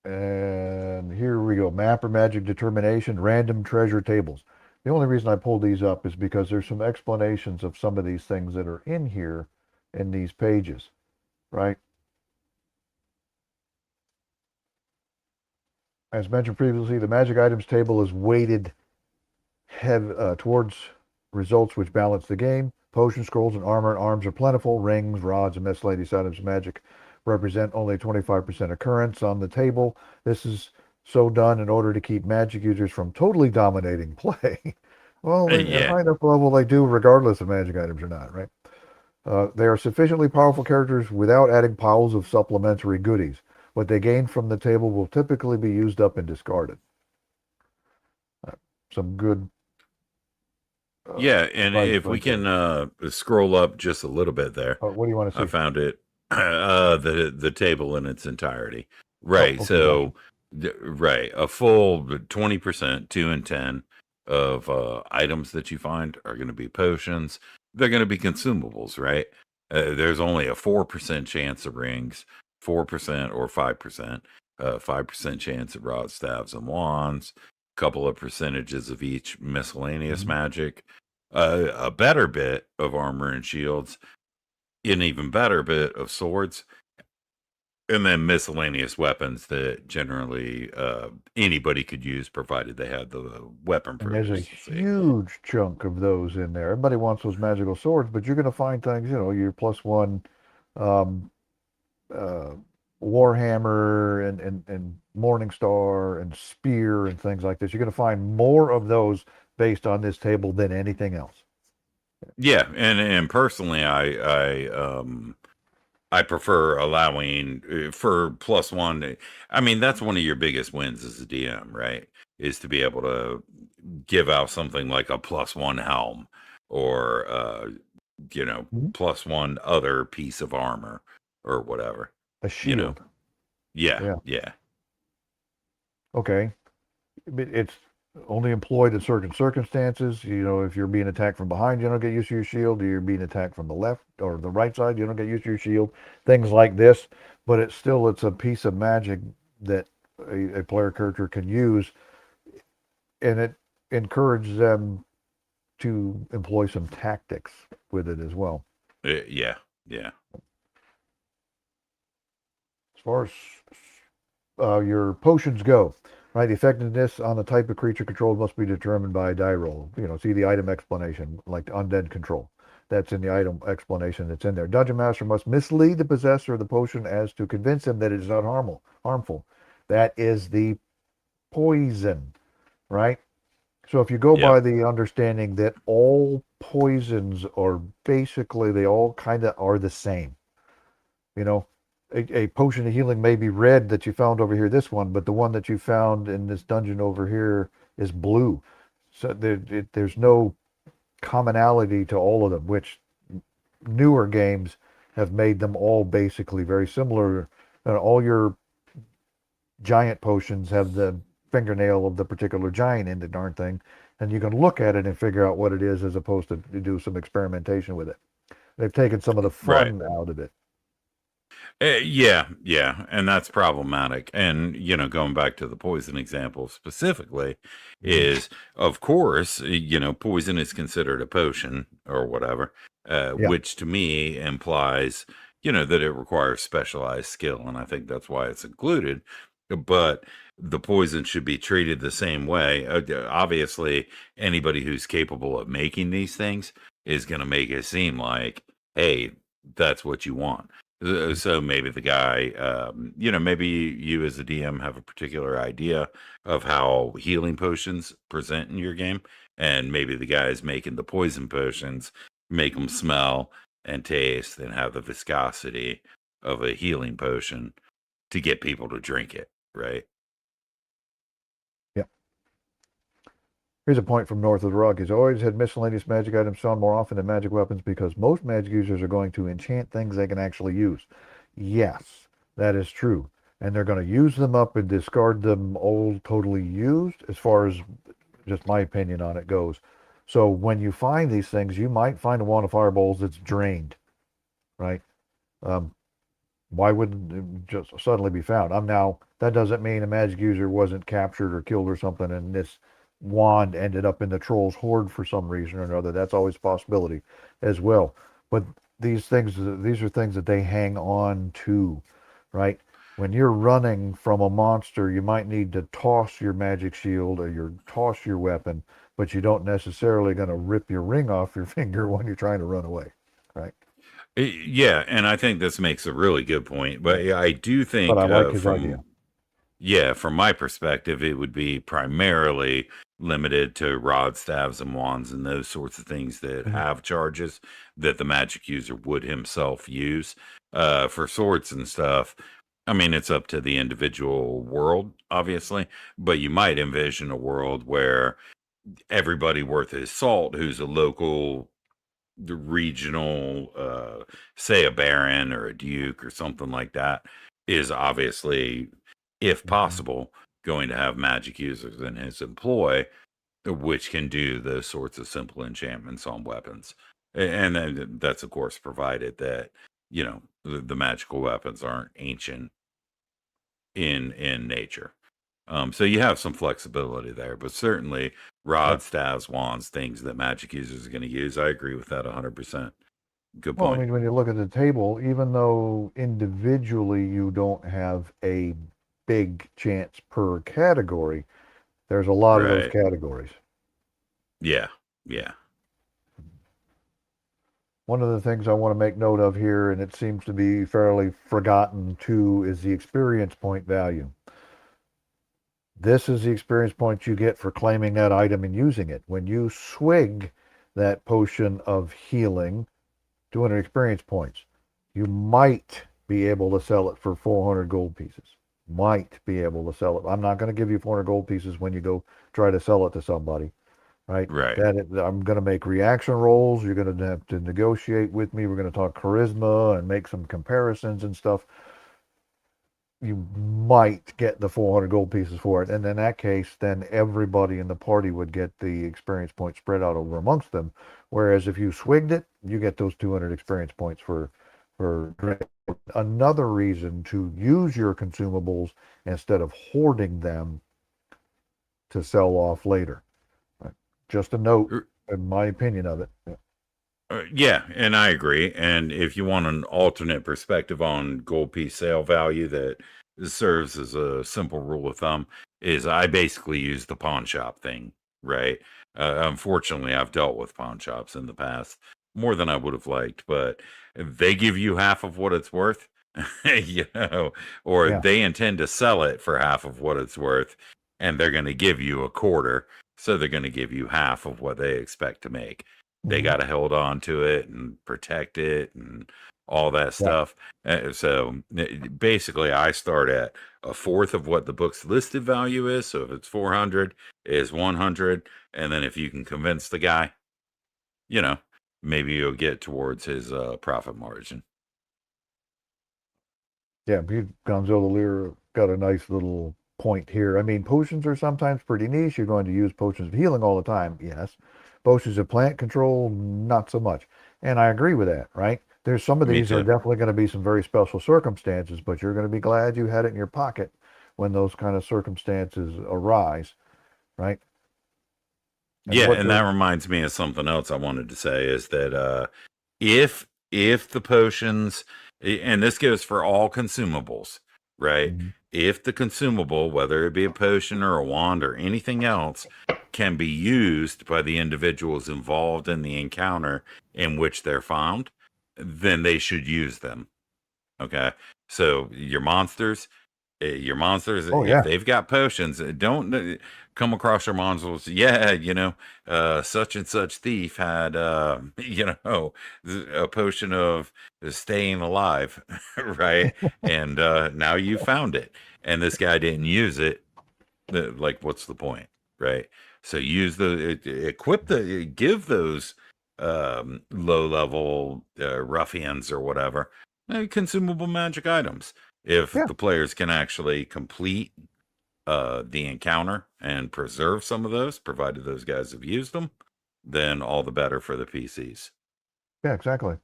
And here we go. Map or magic determination, random treasure tables. The only reason I pulled these up is because there's some explanations of some of these things that are in here in these pages, right? As mentioned previously, the magic items table is weighted towards results which balance the game. Potion, scrolls, and armor and arms are plentiful. Rings, rods, and miscellaneous items of magic represent only 25% occurrence on the table. This is so done in order to keep magic users from totally dominating play. Well, at Yeah, high enough level, they do, regardless of magic items or not, right? They are sufficiently powerful characters without adding piles of supplementary goodies. What they gain from the table will typically be used up and discarded. Uh, some good yeah. And advice if we right there. can scroll up just a little bit there, What do you want to I see? found it. The table in its entirety. Oh, Right. okay, gotcha. So, right, a full 20%, 2 and 10 of items that you find are going to be potions. They're going to be consumables, right? There's only a 4% chance of rings, 4% or 5%, 5% chance of rods, staves, and wands. Couple of percentages of each miscellaneous Mhm. magic. A better bit of armor and shields, an even better bit of swords, and then miscellaneous weapons that generally anybody could use provided they had the weapon And there's a proficiency. huge chunk of those in there. Everybody wants those magical swords, but you're going to find things, your plus one um, uh, Warhammer and Morning Star and Spear and things like this. You're going to find more of those based on this table than anything else. Yeah, and personally, I prefer allowing for plus one. I mean, that's one of your biggest wins as a DM, right? Is to be able to give out something like a plus one helm, or Mhm. plus one other piece of armor or whatever. A You know, shield. yeah, Yeah. yeah, Okay. It's only employed in certain circumstances. If you're being attacked from behind, you don't get used to your shield. You're being attacked from the left or the right side, you don't get used to your shield. Things like this, but it's a piece of magic that a player character can use, and it encourages them to employ some tactics with it as well. yeah, yeah, As far as your potions go, right? The effectiveness on the type of creature controlled must be determined by a die roll. See the item explanation, like the undead control. That's in the item explanation that's in there. Dungeon Master must mislead the possessor of the potion as to convince him that it is not harmful. That is the poison, right? So if you go by yep, the understanding that all poisons are basically, they all kind of are the same, you know, a potion of healing may be red that you found over here, this one, but the one that you found in this dungeon over here is blue. So there's no commonality to all of them, which newer games have made them all basically very similar. All your giant potions have the fingernail of the particular giant in the darn thing, and you can look at it and figure out what it is as opposed to do some experimentation with it. They've taken some of the Right. fun out of it. Yeah, yeah, and that's problematic. And going back to the poison example specifically, Mhm. is of course, poison is considered a potion or whatever, Yeah, which to me implies, that it requires specialized skill, and I think that's why it's included. But the poison should be treated the same way. Obviously, anybody who's capable of making these things is going to make it seem like, hey, that's what you want. So maybe the guy, maybe you as a DM have a particular idea of how healing potions present in your game, and maybe the guys making the poison potions make them smell and taste and have the viscosity of a healing potion to get people to drink it, right? yeah. Here's a point from North of the Rug. He's always had miscellaneous magic items found more often than magic weapons because most magic users are going to enchant things they can actually use. Yes, that is true. And they're going to use them up and discard them all totally used, as far as just my opinion on it goes. So when you find these things, you might find a wand of fireballs that's drained, right? Um, why wouldn't it just suddenly be found? Now, that doesn't mean a magic user wasn't captured or killed or something, and this wand ended up in the troll's hoard for some reason or another. That's always a possibility as well. But these are things that they hang on to, right? When you're running from a monster, you might need to toss your magic shield or toss your weapon, but you don't necessarily going to rip your ring off your finger when you're trying to run away, right? Yeah, and I think this makes a really good point. Yeah. But yeah, I do But I think like his idea. from my perspective, it would be primarily limited to rod, staves, and wands and those sorts of things that Mhm. have charges that the magic user would himself use. For swords and stuff, I mean, it's up to the individual world, obviously, but you might envision a world where everybody worth his salt who's a local the regional, say a baron or a duke or something like that, is obviously, if Mhm. possible, going to have magic users in his employ, which can do those sorts of simple enchantments on weapons. And then that's, of course, provided that, the magical weapons aren't ancient in nature. So you have some flexibility there, but certainly Yeah. rods, staves, wands, things that magic users are going to use. I agree with that 100%. Good Well, I point. mean, when you look at the table, even though individually you don't have a big chance per category, there's a lot of those Right. categories. Yeah. Yeah. One of the things I want to make note of here, and it seems to be fairly forgotten too, is the experience point value. This is the experience points you get for claiming that item and using it. When you swig that potion of healing, 200 experience points. You might be able to sell it for 400 gold pieces. Might be able to sell it. I'm not going to give you 400 gold pieces when you go try to sell it to somebody, right? Right. I'm going to make reaction rolls. You're going to have to negotiate with me. We're going to talk charisma and make some comparisons and stuff. You might get the 400 gold pieces for it. And in that case, then everybody in the party would get the experience points spread out over amongst them. Whereas if you swigged it, you get those 200 experience points for drink. Another reason to use your consumables instead of hoarding them to sell off later. Right? Just a note, in my opinion of it. Yeah. Yeah, and I agree. And if you want an alternate perspective on gold piece sale value that serves as a simple rule of thumb, is I basically use the pawn shop thing, right? Unfortunately, I've dealt with pawn shops in the past more than I would have liked, but they give you half of what it's worth, or Yeah. they intend to sell it for half of what it's worth, and they're going to give you a quarter. So they're going to give you half of what they expect to make. They Mhm. got to hold on to it and protect it and all that Right. stuff. So basically, I start at a fourth of what the book's listed value is. So if it's 400, is 100, and then if you can convince the guy, you know, maybe you'll get towards his profit margin. Yeah, Gonzalo Lear got a nice little point here. I mean, potions are sometimes pretty niche. You're going to use potions of healing all the time, yes. Potions of plant control, not so much. And I agree with that, right? There's some of Me these are too. definitely going to be some very special circumstances, but you're going to be glad you had it in your pocket when those kind of circumstances arise, right? And Yeah, what and that the reminds me of something else I wanted to say is that if the potions, and this goes for all consumables, right? Mhm. If the consumable, whether it be a potion or a wand or anything else, can be used by the individuals involved in the encounter in which they're found, then they should use them. Okay. So your monsters, Oh if yeah. they've got potions, don't come across your monsters. Yeah, such and such thief had, a potion of staying alive, right? And now you found it, and this guy didn't use it. Like, what's the point, right? So use give those low level ruffians or whatever consumable magic items if Yeah, the players can actually complete the encounter and preserve some of those, provided those guys have used them, then all the better for the PCs. yeah, exactly.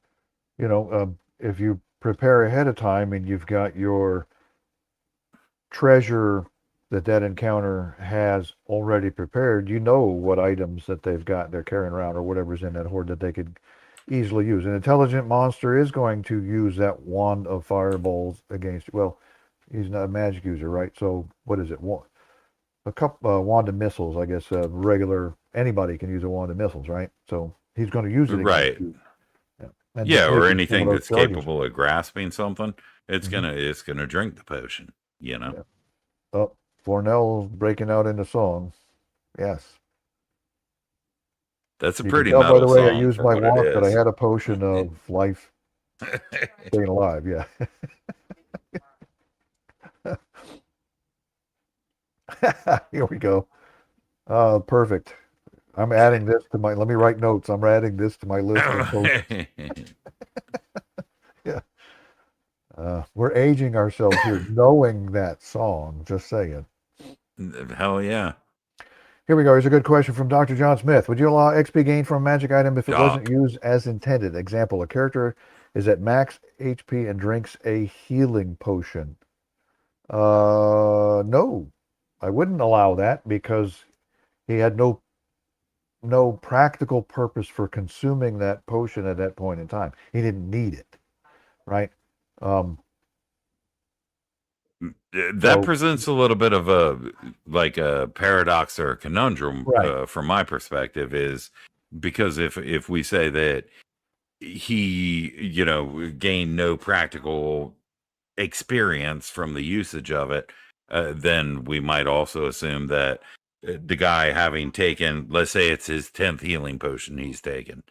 If you prepare ahead of time and you've got your treasure that encounter has already prepared, you know what items that they're carrying around or whatever's in that hoard that they could easily use. An intelligent monster is going to use that wand of fireballs against you. Well, he's not a magic user, right? So what is it? A couple wand of missiles, I guess. Regular anybody can use a wand of missiles, right? So he's going to use it against Right. you. Yeah. And Yeah, or depleting some of anything those that's charges. capable of grasping something, Hmm. it's gonna drink the potion, you know. Yeah. Oh, Fornell's breaking out into song. Yes. That's a You can pretty tell by the metal way I song used for my what it wand that I is. had a potion of life staying alive. Yeah. Here we go. Perfect. I'm adding this to let me write notes. I'm adding this to my list of potions. Yeah. We're aging ourselves here, knowing that song. Just saying. Hell yeah. Here we go. Here's a good question from Dr. John Smith. Would you allow XP gain from a magic item if it wasn't Doc. used as intended? Example, a character is at max HP and drinks a healing potion. No, I wouldn't allow that because he had no practical purpose for consuming that potion at that point in time. He didn't need it, right? Um, That so presents a little bit of a paradox or a conundrum right, from my perspective is because if we say that he gained no practical experience from the usage of it, then we might also assume that the guy having taken, let's say it's his 10th healing potion he's taken,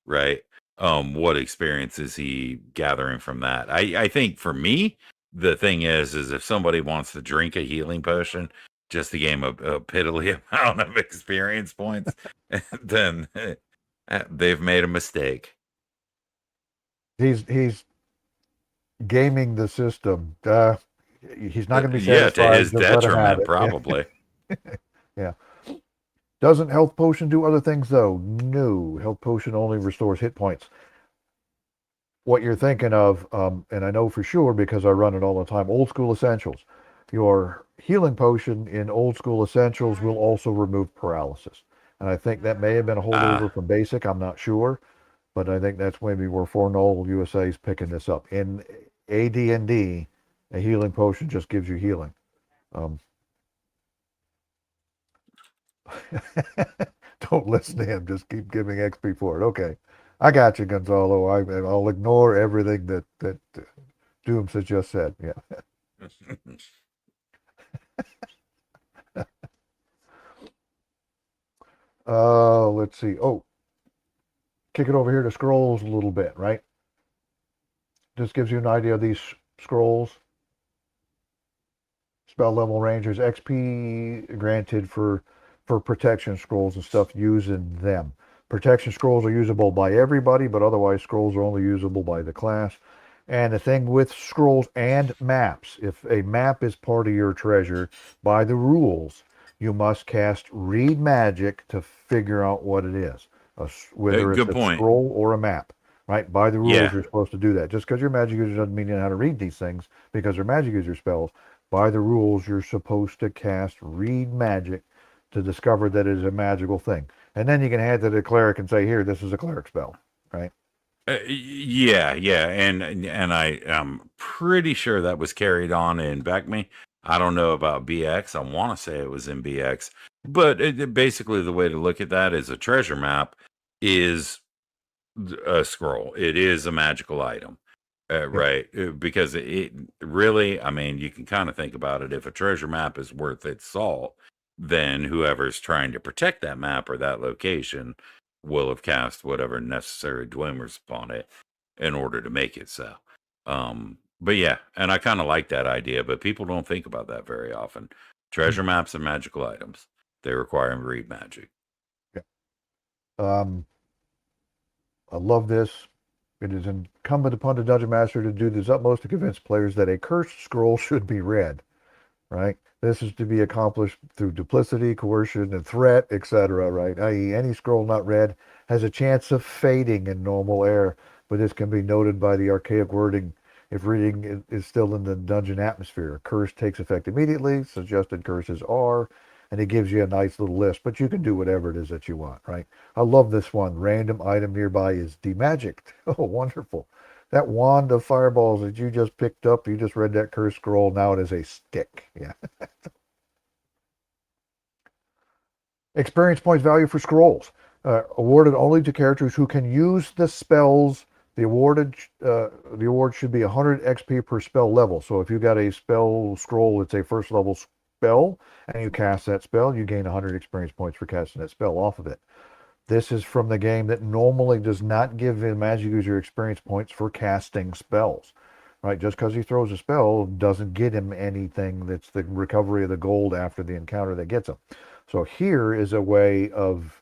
right? What experience is he gathering from that? I think for me, the thing is if somebody wants to drink a healing potion just to gain a piddly amount of experience points, then they've made a mistake. he's gaming the system. He's not going to be Yeah, to satisfied. his Just let him have detriment, it. Yeah, probably. yeah. Doesn't health potion do other things though? No, health potion only restores hit points. What you're thinking of, and I know for sure because I run it all the time, old school essentials. Your healing potion in old school essentials will also remove paralysis. And I think that may have been a holdover Ah, from basic. I'm not sure, but I think that's maybe where Fornoll USA is picking this up. In AD&D, a healing potion just gives you healing. Um, don't listen to him. Just keep giving XP for it. Okay. I got you, Gonzalo. I'll ignore everything that Dooms has just said. Yeah. Let's see. Oh, kick it over here to scrolls a little bit, right? this gives you an idea of these scrolls. Spell level rangers, XP granted for protection scrolls and stuff using them. Protection scrolls are usable by everybody, but otherwise scrolls are only usable by the class. And the thing with scrolls and maps, if a map is part of your treasure, by the rules, you must cast Read Magic to figure out what it is, whether it's Good a point. scroll or a map. Right? By the rules, Yeah. you're supposed to do that. Just because you're a magic user doesn't mean you know how to read these things because they're magic user spells. By the rules, you're supposed to cast Read Magic to discover that it is a magical thing. And then you can hand it to the cleric and say, here, this is a cleric spell, right? Yeah, and I am pretty sure that was carried on in Backme. I don't know about BX. I want to say it was in BX, but basically the way to look at that is a treasure map is a scroll. It is a magical item, Yep. right? Because it really, I mean, you can kind of think about it. If a treasure map is worth its salt, then whoever's trying to protect that map or that location will have cast whatever necessary dwindlers upon it in order to make it so. But yeah, and I kind of like that idea, but people don't think about that very often. Treasure maps are magical items. They require read magic. Yeah. Um, I love this. It is incumbent upon the dungeon master to do his utmost to convince players that a cursed scroll should be read. Right? This is to be accomplished through duplicity, coercion, and threat, etc. Right? I.e., any scroll not read has a chance of fading in normal air, but this can be noted by the archaic wording if reading is still in the dungeon atmosphere. A curse takes effect immediately, suggested curses are, and it gives you a nice little list, but you can do whatever it is that you want, right? I love this one. Random item nearby is demagicked. Oh, wonderful. That wand of fireballs that you just picked up, you just read that curse scroll, now it is a stick. Yeah. Experience points value for scrolls. Awarded only to characters who can use the spells. The award should be 100 XP per spell level. So if you got a spell scroll, it's a first level spell, and you cast that spell, you gain 100 experience points for casting that spell off of it. This is from the game that normally does not give a magic user experience points for casting spells. Right? Just because he throws a spell doesn't get him anything. That's the recovery of the gold after the encounter that gets him. So here is a way of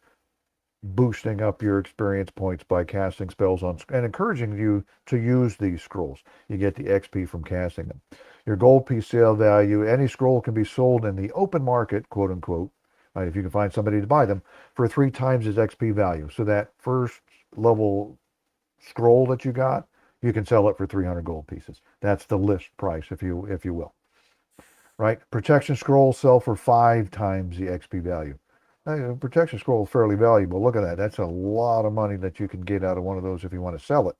boosting up your experience points by casting spells on and encouraging you to use these scrolls. You get the XP from casting them. Your gold piece sale value, any scroll can be sold in the open market, quote unquote, right, if you can find somebody to buy them, for 3 times its XP value. So that first level scroll that you got, you can sell it for 300 gold pieces. That's the list price, if you will. Right? Protection scrolls sell for 5 times the XP value. Now, protection scroll is fairly valuable. Look at that. That's a lot of money that you can get out of one of those if you want to sell it.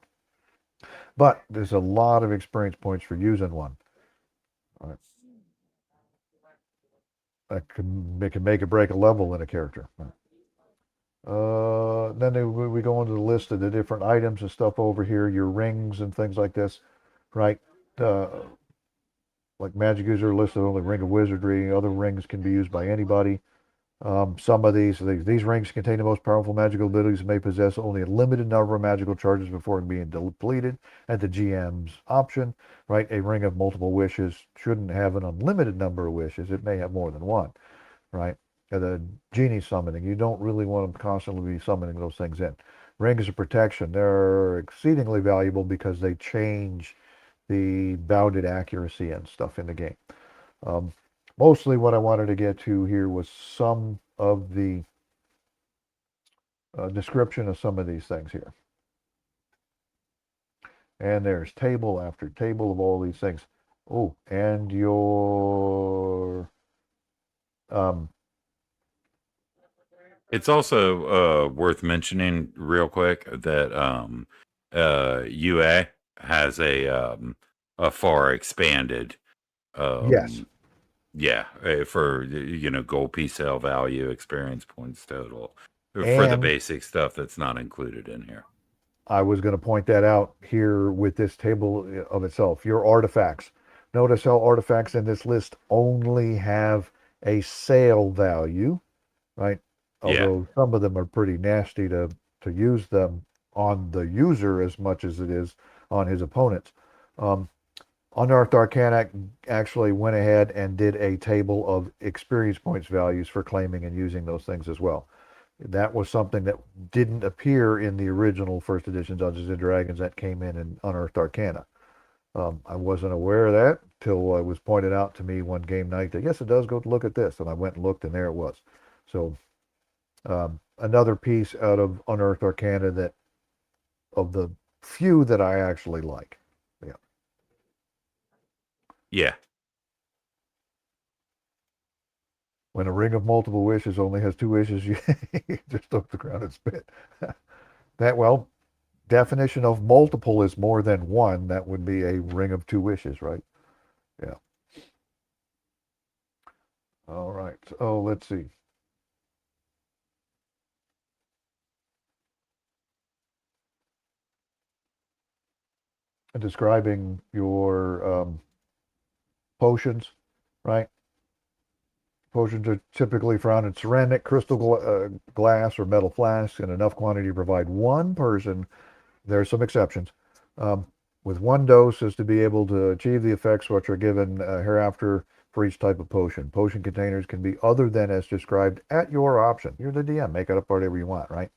But there's a lot of experience points for using one. All right. That can make or break a level in a character. Then we go into the list of the different items and stuff over here, your rings and things like this, right? Uh, like magic user listed only ring of wizardry. Other rings can be used by anybody. Some of these rings contain the most powerful magical abilities and may possess only a limited number of magical charges before being depleted at the GM's option. Right? A ring of multiple wishes shouldn't have an unlimited number of wishes. It may have more than one. Right? The genie summoning, you don't really want to constantly be summoning those things in. Rings of protection, they're exceedingly valuable because they change the bounded accuracy and stuff in the game. Um, Mostly what I wanted to get to here was some of the description of some of these things here. And there's table after table of all these things. Oh, and your um, It's also worth mentioning real quick that UA has a far expanded yes, um, yeah, for gold piece sale value, experience points total for the and basic stuff that's not included in here. I was going to point that out here with this table of itself. Your artifacts. Notice how artifacts in this list only have a sale value, right? Yeah, Although some of them are pretty nasty to use them on the user as much as it is on his opponents. Unearthed Arcana actually went ahead and did a table of experience points values for claiming and using those things as well. That was something that didn't appear in the original first edition Dungeons and Dragons that came in Unearthed Arcana. I wasn't aware of that till it was pointed out to me one game night that yes, it does go to look at this, and I went and looked, and there it was. So another piece out of Unearthed Arcana that of the few that I actually like. Yeah. Yeah. When a ring of multiple wishes only has two wishes, you just look the ground and spit. That, well, definition of multiple is more than one. That would be a ring of two wishes, right? Yeah. All right. Oh, let's see. Describing your potions, right? Potions are typically found in ceramic, crystal glass, or metal flasks in enough quantity to provide one person. There are some exceptions. Um, with one dose is to be able to achieve the effects which are given hereafter for each type of potion. Potion containers can be other than as described at your option. You're the DM. Make it up whatever you want, right?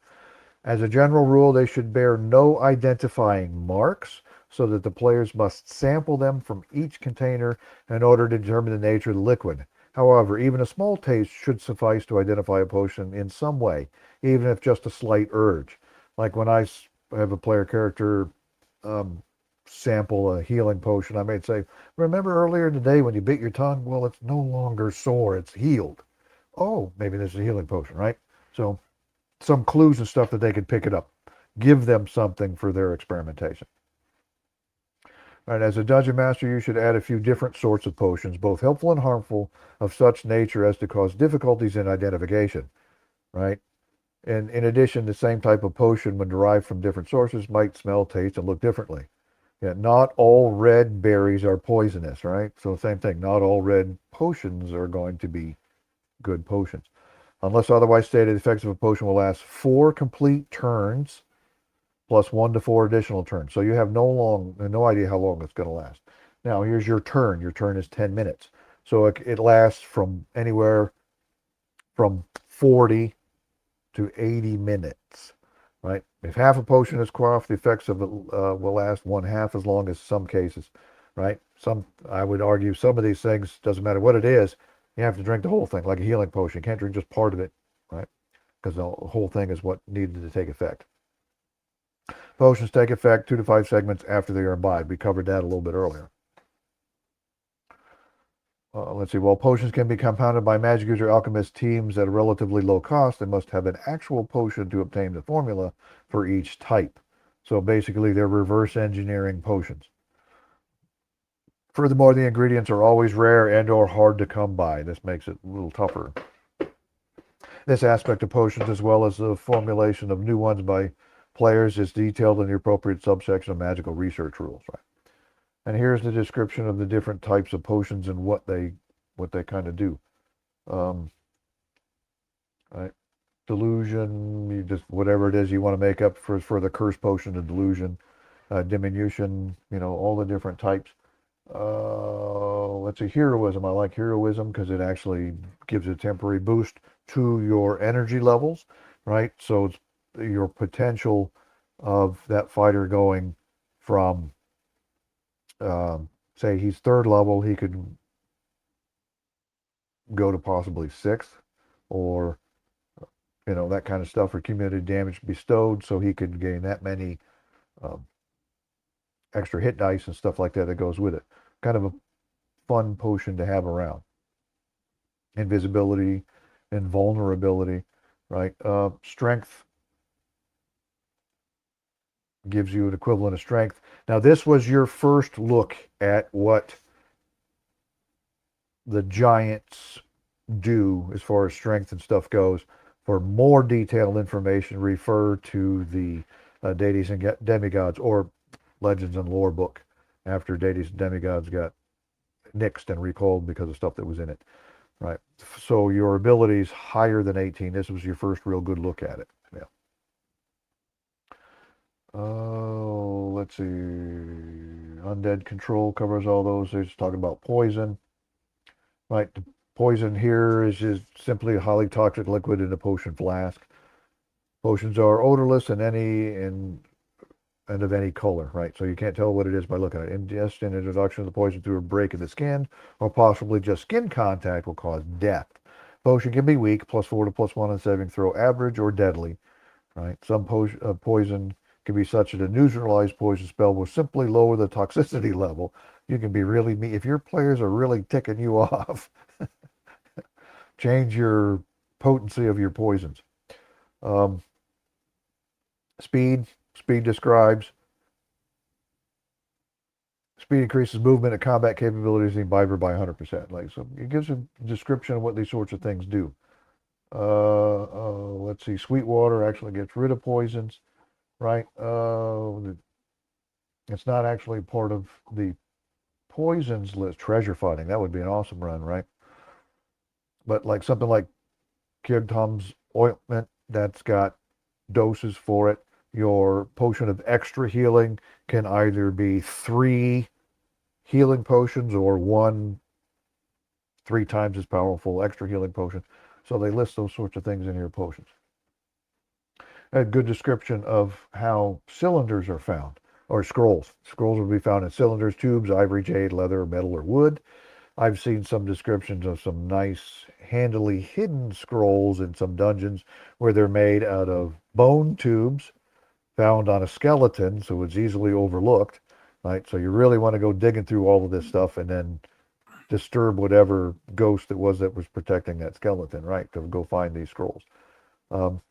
As a general rule, they should bear no identifying marks so that the players must sample them from each container in order to determine the nature of the liquid. However, even a small taste should suffice to identify a potion in some way, even if just a slight urge. Like when I have a player character um, sample a healing potion, I may say, remember earlier today when you bit your tongue? Well, it's no longer sore, it's healed. Oh, maybe this is a healing potion, right? So some clues and stuff that they could pick it up. Give them something for their experimentation. Right, as a dungeon master, you should add a few different sorts of potions, both helpful and harmful, of such nature as to cause difficulties in identification. Right? And in addition, the same type of potion, when derived from different sources, might smell, taste, and look differently. Yeah, not all red berries are poisonous, right? So same thing. Not all red potions are going to be good potions. Unless otherwise stated, the effects of a potion will last 4 complete turns plus 1 to 4 additional turns. So you have no idea how long it's going to last. Now, here's your turn. Your turn is 10 minutes. So it lasts from anywhere from 40 to 80 minutes, right? If half a potion is quaffed, the effects of it will last one half as long as some cases, right? I would argue some of these things, doesn't matter what it is, you have to drink the whole thing, like a healing potion. You can't drink just part of it, right? Because the whole thing is what needed to take effect. Potions take effect 2 to 5 segments after they are imbibed. We covered that a little bit earlier. Let's see. While potions can be compounded by magic user alchemist teams at a relatively low cost, they must have an actual potion to obtain the formula for each type. So basically, they're reverse engineering potions. Furthermore, the ingredients are always rare and or hard to come by. This makes it a little tougher. This aspect of potions, as well as the formulation of new ones by players, is detailed in the appropriate subsection of magical research rules. Right? And here's the description of the different types of potions and what they kind of do. Right? Delusion, you just whatever it is you want to make up for the curse potion of delusion, diminution, all the different types. Let's see, heroism. I like heroism because it actually gives a temporary boost to your energy levels, right? So it's your potential of that fighter going from, say, he's 3rd level, he could go to possibly 6th, or that kind of stuff, or cumulative damage bestowed, so he could gain that many um, extra hit dice and stuff like that that goes with it. Kind of a fun potion to have around. Invisibility, invulnerability, right? Strength gives you an equivalent of strength. Now, this was your first look at what the giants do as far as strength and stuff goes. For more detailed information, refer to the Deities and Demigods or Legends and Lore book after Deities and Demigods got nixed and recalled because of stuff that was in it. Right. So your abilities higher than 18. This was your first real good look at it. Yeah. Oh, let's see. Undead Control covers all those. They're just talking about poison. Right, the poison here is just simply a highly toxic liquid in a potion flask. Potions are odorless and of any color, right? So you can't tell what it is by looking at it. Ingestion, introduction of the poison through a break in the skin, or possibly just skin contact will cause death. Potion can be weak, +4 to +1 on saving throw, average or deadly, right? Some poison can be such that a neutralized poison spell will simply lower the toxicity level. You can be really mean. If your players are really ticking you off, change your potency of your poisons. Um, speed. Speed describes. Speed increases movement and combat capabilities in Viber by 100%. Like, so it gives a description of what these sorts of things do. Let's see. Sweetwater actually gets rid of poisons, right? It's not actually part of the poisons list. Treasure fighting. That would be an awesome run, right? But like something like Kid Tom's ointment, that's got doses for it. Your potion of extra healing can either be 3 healing potions or 1 3 times as powerful extra healing potion. So they list those sorts of things in your potions. A good description of how cylinders are found, or scrolls. Scrolls will be found in cylinders, tubes, ivory, jade, leather, metal, or wood. I've seen some descriptions of some nice, handily hidden scrolls in some dungeons where they're made out of bone tubes found on a skeleton, so it's easily overlooked, right? So you really want to go digging through all of this stuff and then disturb whatever ghost it was that was protecting that skeleton, right? To go find these scrolls. It's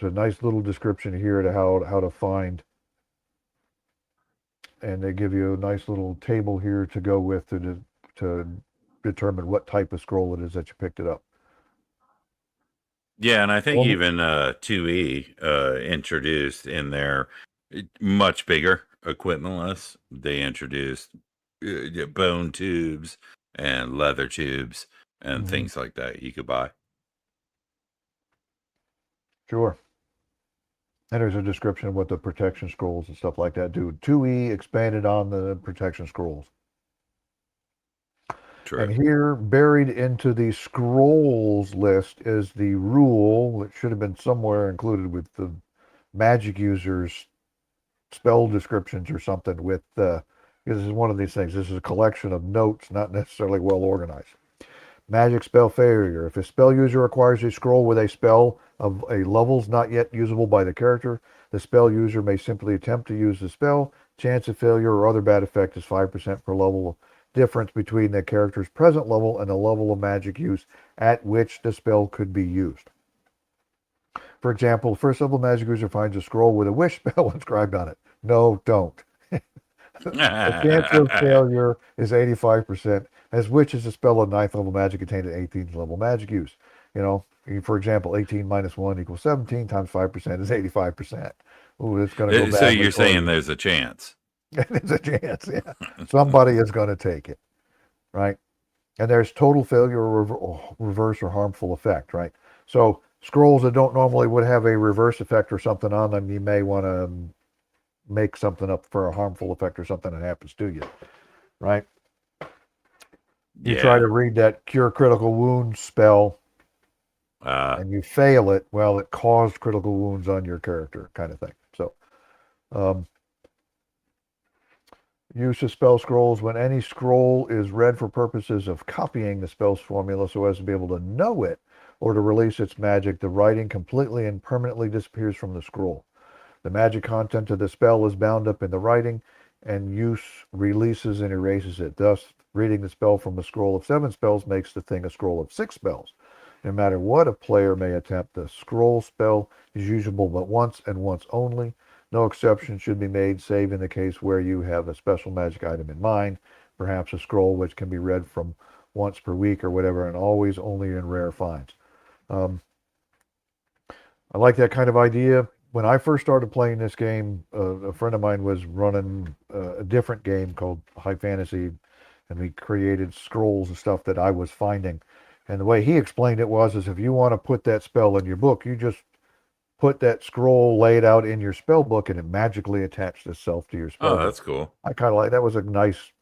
a nice little description here to how to find, and they give you a nice little table here to go with to determine what type of scroll it is that you picked it up. Yeah, and I think Well, even 2E introduced in their much bigger equipment list, they introduced bone tubes and leather tubes and things like that you could buy. Sure. And there's a description of what the protection scrolls and stuff like that do. 2E expanded on the protection scrolls. True. And here, buried into the scrolls list, is the rule that should have been somewhere included with the magic users' spell descriptions or something. With this is one of these things. This is a collection of notes, not necessarily well organized. Magic spell failure. If a spell user acquires a scroll with a spell of a levels not yet usable by the character, the spell user may simply attempt to use the spell. Chance of failure or other bad effect is 5% per level difference between the character's present level and the level of magic use at which the spell could be used. For example, first level magic user finds a scroll with a wish spell inscribed on it. No, don't. The chance of failure is 85%, as which is a spell of 9th level magic contained in 18th level magic use. You know, for example, 18 minus 1 equals 17 times 5% is 85%. Ooh, it's going to go So badly. you're saying there's a chance? There's a chance, yeah. Somebody is going to take it, right? And there's total failure or reverse or harmful effect, right? So scrolls that don't normally would have a reverse effect or something on them, you may want to make something up for a harmful effect or something that happens to you, right? You try to read that cure critical wounds spell and you fail it, well, it caused critical wounds on your character, kind of thing. So, use of spell scrolls. When any scroll is read for purposes of copying the spell's formula so as to be able to know it or to release its magic, the writing completely and permanently disappears from the scroll. The magic content of the spell is bound up in the writing, and use releases and erases it. Thus, reading the spell from a scroll of 7 spells makes the thing a scroll of 6 spells. No matter what a player may attempt, the scroll spell is usable but once and once only. No exception should be made, save in the case where you have a special magic item in mind, perhaps a scroll which can be read from once per week or whatever, and always only in rare finds. I like that kind of idea. When I first started playing this game, a friend of mine was running a different game called High Fantasy, and we created scrolls and stuff that I was finding. And the way he explained it was, is if you want to put that spell in your book, you just put that scroll laid out in your spell book, and it magically attached itself to your spell Oh, book. that's cool. I kind of like that. Was a nice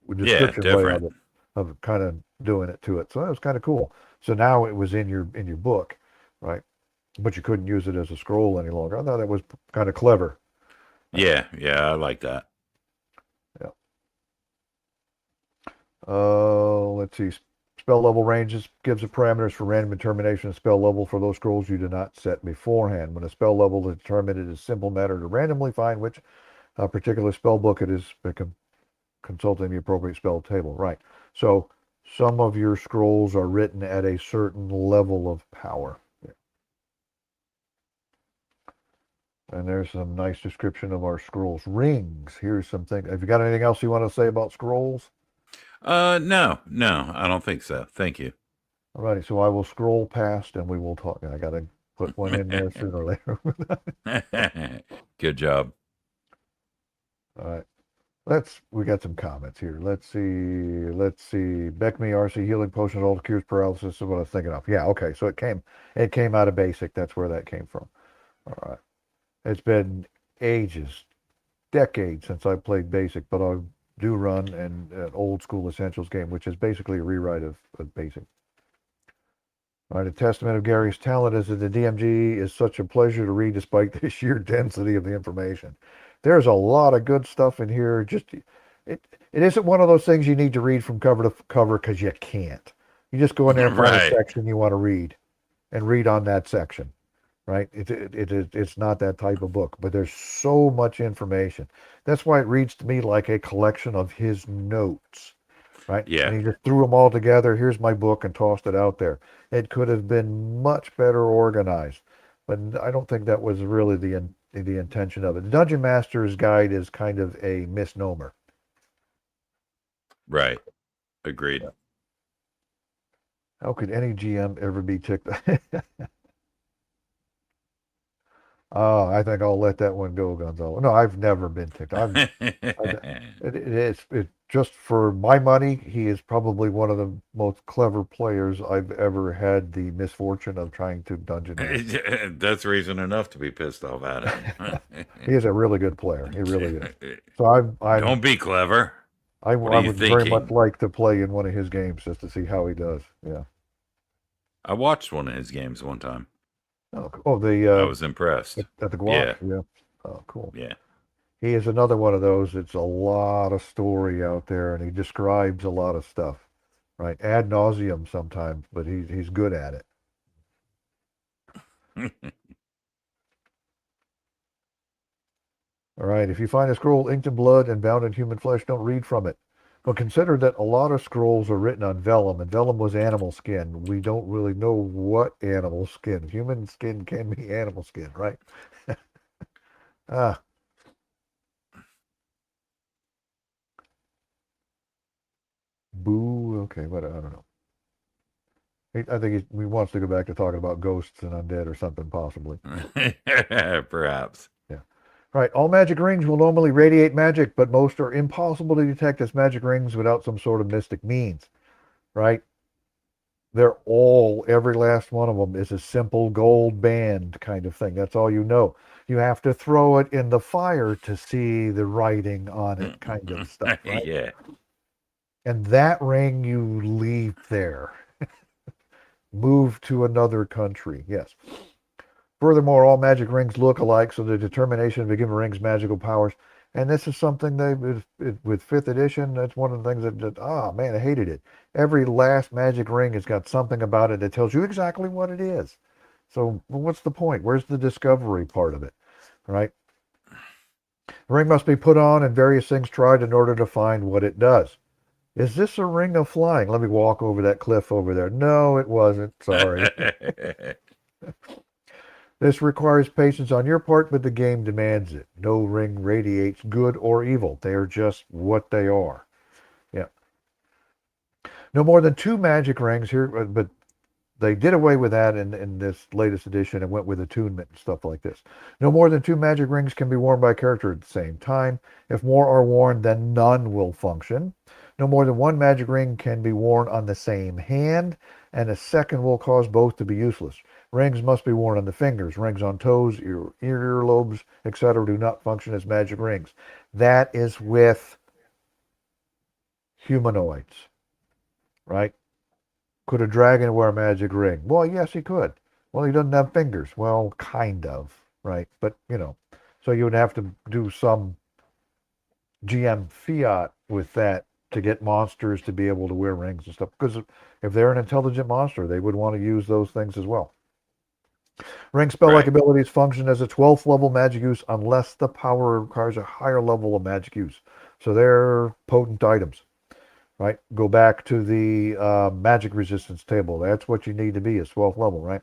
Yeah, description way different. of kind of doing it to it. So that was kind of cool. So now it was in your book, right? But you couldn't use it as a scroll any longer. I thought that was kind of clever. Right? Yeah, yeah, I like that. Yeah. Let's see. Spell level ranges gives the parameters for random determination of spell level for those scrolls you do not set beforehand. When a spell level is determined, it is a simple matter to randomly find which particular spell book it is, consulting the appropriate spell table. Right. So some of your scrolls are written at a certain level of power. Yeah. And there's some nice description of our scrolls. Rings. Here's something. Have you got anything else you want to say about scrolls? No, I don't think so. Thank you. Alrighty, so I will scroll past and we will talk. I got to put one in there sooner or later. Good job. All right. We got some comments here. Let's see. Beckme RC healing potions, all cures paralysis is what I was thinking of. Yeah, okay. So it came out of basic. That's where that came from. All right. It's been ages, decades since I played basic, but I do run an old school essentials game, which is basically a rewrite of basic. All right, a testament of Gary's talent is that the DMG is such a pleasure to read despite the sheer density of the information. There's a lot of good stuff in here. It isn't one of those things you need to read from cover to cover because you can't. You just go in there and find a Right. section you want to read and read on that section, right? It's not that type of book, but there's so much information. That's why it reads to me like a collection of his notes, right? Yeah. And he just threw them all together. Here's my book and tossed it out there. It could have been much better organized, but I don't think that was really the intention of it. The Dungeon Master's Guide is kind of a misnomer. Right. Agreed. How could any GM ever be ticked? Oh, I think I'll let that one go, Gonzalo. No, I've never been ticked. It just for my money, he is probably one of the most clever players I've ever had the misfortune of trying to dungeon master. That's reason enough to be pissed off at him. He is a really good player. He really is. So Don't be clever. I What are you would very much thinking? like to play in one of his games just to see how he does. Yeah. I watched one of his games one time. Oh, I was impressed. at the Guac. Yeah. Yeah. Oh, cool. Yeah. He is another one of those. It's a lot of story out there, and he describes a lot of stuff, right? Ad nauseum sometimes, but he's good at it. All right. If you find a scroll inked in blood and bound in human flesh, don't read from it. But consider that a lot of scrolls are written on vellum, and vellum was animal skin. We don't really know what animal skin. Human skin can be animal skin, right? Ah, boo. Okay, but I don't know. I think he wants to go back to talking about ghosts and undead or something, possibly. Perhaps. Yeah. Right. All magic rings will normally radiate magic, but most are impossible to detect as magic rings without some sort of mystic means. Right? Every last one of them is a simple gold band kind of thing. That's all you know. You have to throw it in the fire to see the writing on it, kind of stuff, right? Yeah. And that ring you leave there. Move to another country. Yes. Furthermore, all magic rings look alike, so the determination of a given ring's magical powers. And this is something with fifth edition, that's one of the things man, I hated it. Every last magic ring has got something about it that tells you exactly what it is. So what's the point? Where's the discovery part of it, right? The ring must be put on and various things tried in order to find what it does. Is this a ring of flying? Let me walk over that cliff over there. No, it wasn't. Sorry. This requires patience on your part, but the game demands it. No ring radiates good or evil. They are just what they are. Yeah. No more than 2 magic rings here, but they did away with that in this latest edition and went with attunement and stuff like this. No more than 2 magic rings can be worn by a character at the same time. If more are worn, then none will function. No more than 1 magic ring can be worn on the same hand, and a second will cause both to be useless. Rings must be worn on the fingers. Rings on toes, earlobes, etc. do not function as magic rings. That is with humanoids, right? Could a dragon wear a magic ring? Well, yes, he could. Well, he doesn't have fingers. Well, kind of, right? But, so you would have to do some GM fiat with that to get monsters to be able to wear rings and stuff. Because if they're an intelligent monster, they would want to use those things as well. Ring spell-like Right. abilities function as a 12th level magic use unless the power requires a higher level of magic use. So they're potent items, right? Go back to the magic resistance table. That's what you need to be, is 12th level, right?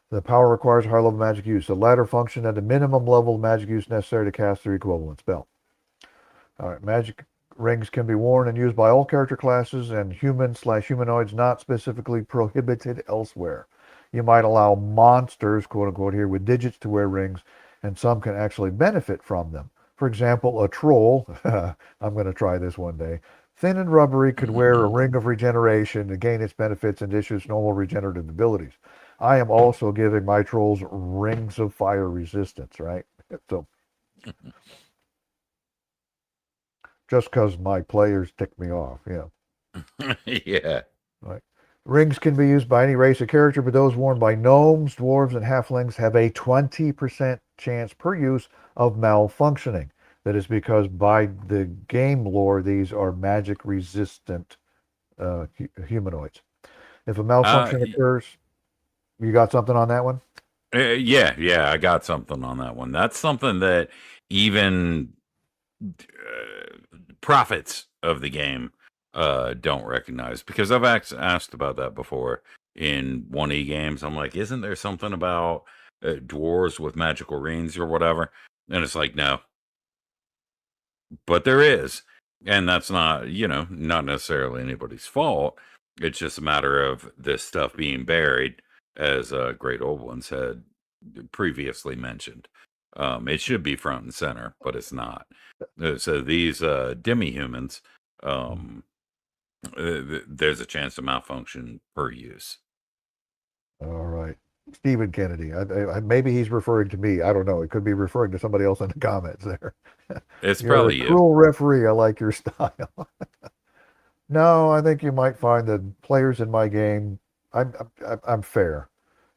The power requires a higher level magic use. The latter function at the minimum level of magic use necessary to cast their equivalent spell. All right, magic rings can be worn and used by all character classes and human/humanoids not specifically prohibited elsewhere. You might allow monsters, quote unquote, here with digits to wear rings, and some can actually benefit from them. For example, a troll, I'm going to try this one day, thin and rubbery, could wear a ring of regeneration to gain its benefits and issue its normal regenerative abilities. I am also giving my trolls rings of fire resistance, right? So just because my players tick me off, Yeah. right. Rings can be used by any race of character, but those worn by gnomes, dwarves, and halflings have a 20% chance per use of malfunctioning. That is because by the game lore, these are magic resistant humanoids. If a Uh, malfunction occurs, you got something on that one? yeah, I got something on that one. That's something that even prophets of the game don't recognize, because I've asked about that before in 1E games. I'm like, isn't there something about dwarves with magical rings or whatever? And it's like, no, but there is. And that's not, not necessarily anybody's fault. It's just a matter of this stuff being buried, as Great Old Ones had previously mentioned. It should be front and center, but it's not. So these demi-humans, um, there's a chance to malfunction per use. All right. Stephen Kennedy. Maybe he's referring to me. I don't know. It could be referring to somebody else in the comments there. It's You're a probably you. cruel referee. I like your style. No, I think you might find that players in my game, I'm fair,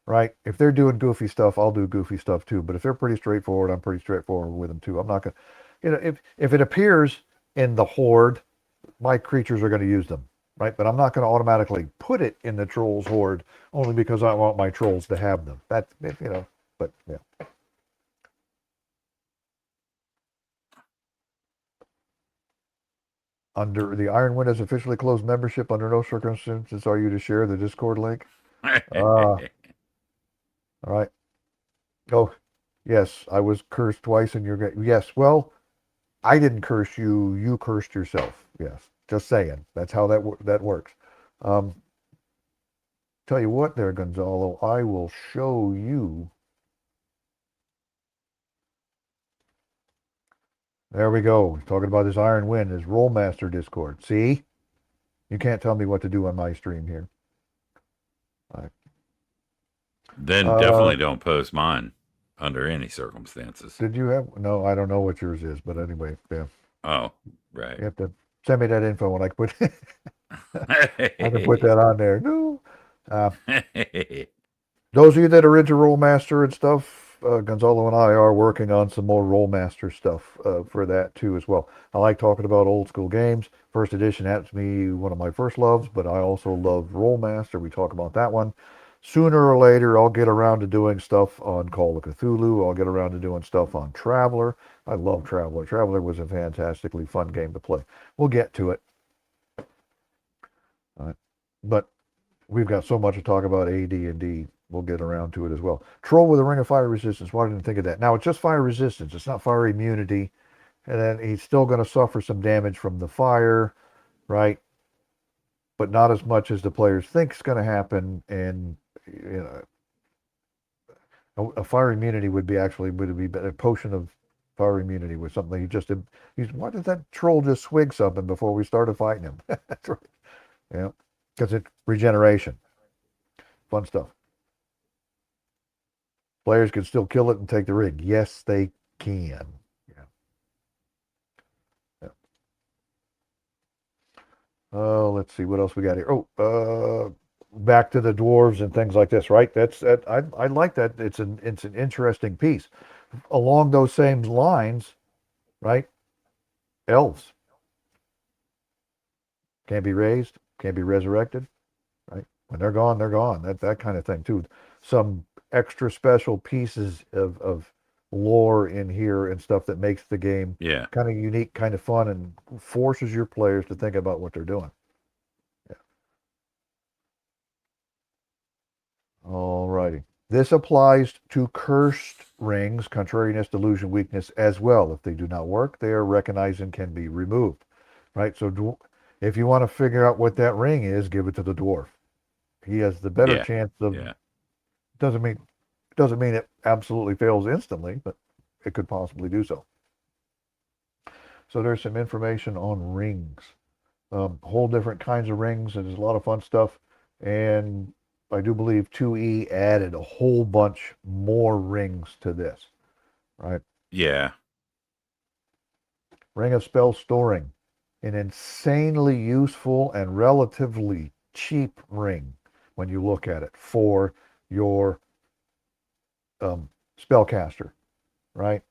right? If they're doing goofy stuff, I'll do goofy stuff too. But if they're pretty straightforward, I'm pretty straightforward with them too. I'm not gonna, if it appears in the horde, my creatures are going to use them, right? But I'm not going to automatically put it in the trolls horde only because I want my trolls to have them. That's but yeah. Under the Iron Wind has officially closed membership. Under no circumstances are you to share the Discord link. All right. Oh, yes, I was cursed twice in your game. Yes, well, I didn't curse you. You cursed yourself. Yes, just saying. That's how that works. Um, tell you what, there, Gonzalo, I will show you. There we go. Talking about this Iron Wind, this Rollmaster Discord. See, you can't tell me what to do on my stream here. All right. Then Uh, definitely don't post mine under any circumstances. did you have? No, I don't know what yours is, but anyway, yeah, Oh, right. you have to send me that info when I can put. I can put that on there. No. Uh, those of you that are into Rollmaster and stuff, Gonzalo and I are working on some more Rollmaster stuff for that too as well. I like talking about old school games. First edition happens to be one of my first loves, but I also love Rollmaster. We talk about that one. Sooner or later, I'll get around to doing stuff on Call of Cthulhu. I'll get around to doing stuff on Traveler. I love Traveler. Traveler was a fantastically fun game to play. We'll get to it. But we've got so much to talk about AD&D. We'll get around to it as well. Troll with a ring of fire resistance. Why didn't I think of that? Now, it's just fire resistance. It's not fire immunity. And then he's still going to suffer some damage from the fire, right? But not as much as the players think is going to happen. And, a fire immunity would be a potion of fire immunity with something why did that troll just swig something before we started fighting him? That's right. Yeah. Because it's regeneration. Fun stuff. Players can still kill it and take the ring. Yes, they can. Yeah. Yeah. Let's see what else we got here. Back to the dwarves and things like this, right? I like that. It's an interesting piece. Along those same lines, right? Elves can't be raised, can't be resurrected, right? When they're gone, they're gone. That kind of thing too. Some extra special pieces of lore in here and stuff that makes the game Yeah. kind of unique, kind of fun, and forces your players to think about what they're doing. Yeah. All righty. This applies to cursed rings, contrariness, delusion, weakness as well. If they do not work, they are recognized and can be removed. Right? So if you want to figure out what that ring is, give it to the dwarf. He has the better Yeah. chance of. Yeah. Doesn't mean it absolutely fails instantly, but it could possibly do so. So there's some information on rings, whole different kinds of rings, and there's a lot of fun stuff. And I do believe 2E added a whole bunch more rings to this, right? Yeah. Ring of Spell Storing, an insanely useful and relatively cheap ring when you look at it for your spellcaster, right?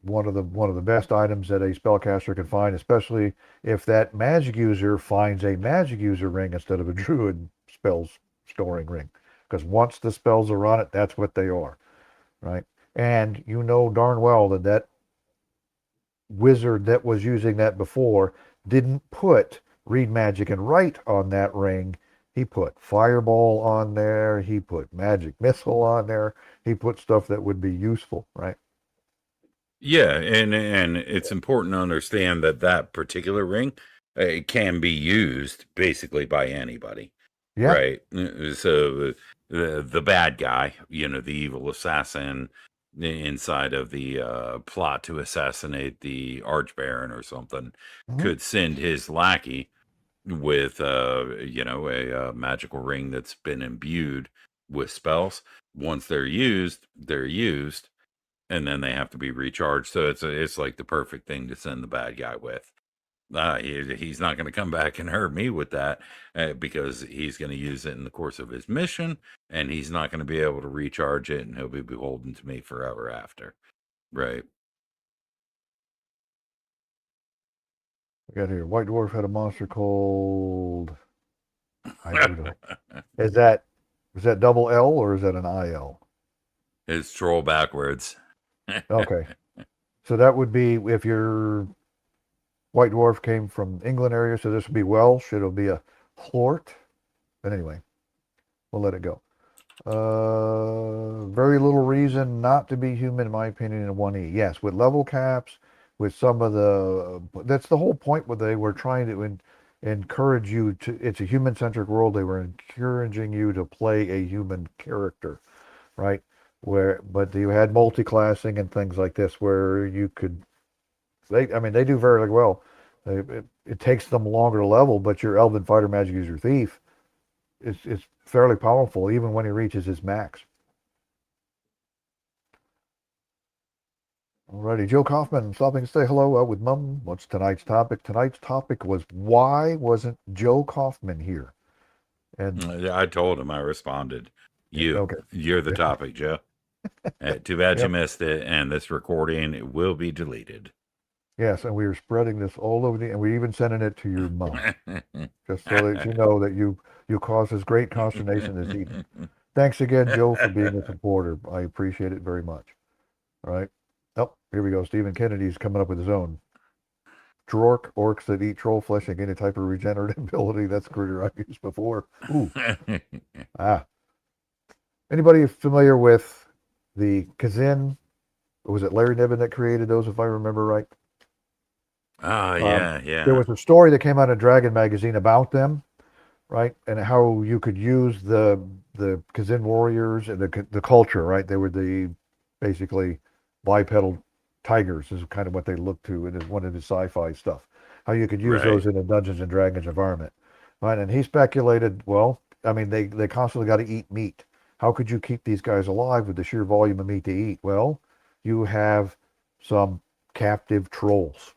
One of the best items that a spellcaster can find, especially if that magic user finds a magic user ring instead of a druid spells storing ring. Because once the spells are on it, that's what they are, right? And you know darn well that wizard that was using that before didn't put read magic and write on that ring. He put fireball on there. He put magic missile on there. He put stuff that would be useful, right? Yeah, and it's important to understand that that particular ring can be used basically by anybody, Yeah. right? So the bad guy, the evil assassin inside of the plot to assassinate the archbaron or something, Mm-hmm. could send his lackey with a magical ring that's been imbued with spells. Once they're used, and then they have to be recharged. So it's like the perfect thing to send the bad guy with. He's not going to come back and hurt me with that because he's going to use it in the course of his mission, and he's not going to be able to recharge it, and he'll be beholden to me forever after. Right. We got here. White Dwarf had a monster called. I do know. Is that double L or is that an IL? It's troll backwards. Okay. So that would be if your White Dwarf came from England area, so this would be Welsh. It'll be a Hlort. But anyway, we'll let it go. Very little reason not to be human, in my opinion, in 1E. Yes, with level caps, with some of that's the whole point where they were trying to encourage you to, it's a human-centric world. They were encouraging you to play a human character, right? But you had multi-classing and things like this where you could, they do very well. It takes them longer to level, but your Elven Fighter Magic User Thief is fairly powerful even when he reaches his max. Alrighty, Joe Kaufman stopping to say hello with Mum. What's tonight's topic? Tonight's topic was why wasn't Joe Kaufman here? And I told him, I responded, okay, you're the topic, Joe. Too bad you yep, missed it, and this recording will be deleted. yes, and we were spreading this all over and we even sending it to your mom, just so that you know that you caused us great consternation this evening. Thanks again, Joe, for being a supporter. I appreciate it very much. All right. Oh, here we go. Stephen Kennedy's coming up with his own. Drork, orcs that eat troll flesh and gain a type of regenerative ability. That's a critter I've used before. Ooh. Ah. Anybody familiar with the Kazin? Was it Larry Niven that created those, if I remember right? Oh, yeah, There yeah. was a story that came out of Dragon magazine about them, right? And how you could use the Kazin warriors and the culture, right? They were the basically bipedal tigers is kind of what they look to in one of his sci-fi stuff. How you could use Right. those in a Dungeons and Dragons environment, right? And he speculated, well, I mean, they constantly got to eat meat, How could you keep these guys alive with the sheer volume of meat to eat? Well, you have some captive trolls.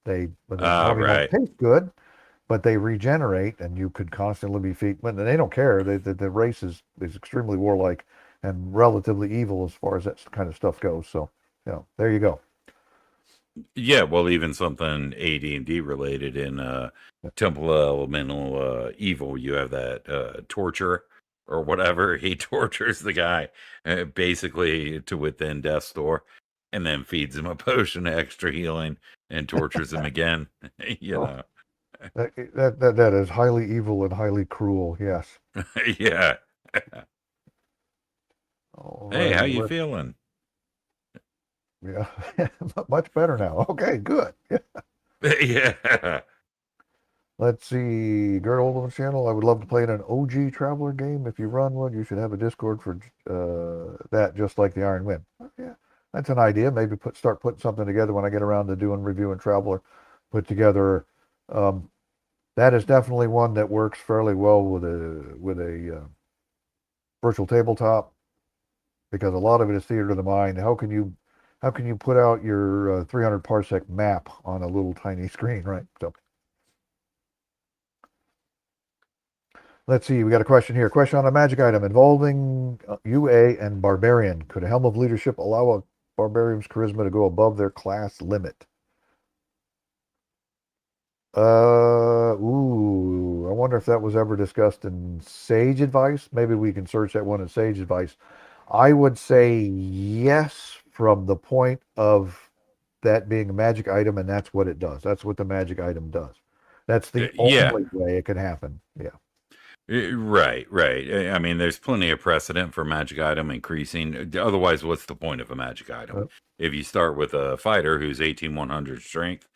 They probably don't Right. taste good, but they regenerate, and you could constantly be feeding. And they don't care. The race is extremely warlike and relatively evil as far as that kind of stuff goes. So, there you go. Yeah, well, even something AD&D related in Temple of Elemental Evil, you have that torture or whatever. He tortures the guy basically to within death's door, and then feeds him a potion of extra healing and tortures him again. you Oh, know, that is highly evil and highly cruel. Yes. yeah. All Hey, how righty. you feeling? Yeah, much better now. Okay, good. yeah. Let's see. Gert Oldham's channel. I would love to play in an OG Traveler game. If you run one, you should have a Discord for that, just like the Iron Wind. Yeah, that's an idea. Maybe start putting something together when I get around to doing reviewing Traveler. Put together. Um, that is definitely one that works fairly well with a virtual tabletop, because a lot of it is theater of the mind. How can you put out your 300 parsec map on a little tiny screen, right? So let's see. We got a question here. Question on a magic item involving UA and barbarian. Could a helm of leadership allow a barbarian's charisma to go above their class limit? I wonder if that was ever discussed in Sage Advice. Maybe we can search that one in Sage Advice. I would say yes, from the point of that being a magic item, and that's what it does. That's what the magic item does. That's the Yeah. only way it can happen. Yeah. Right, right. I mean, there's plenty of precedent for magic item increasing. Otherwise, what's the point of a magic item? Uh, If you start with a fighter who's 18,100 strength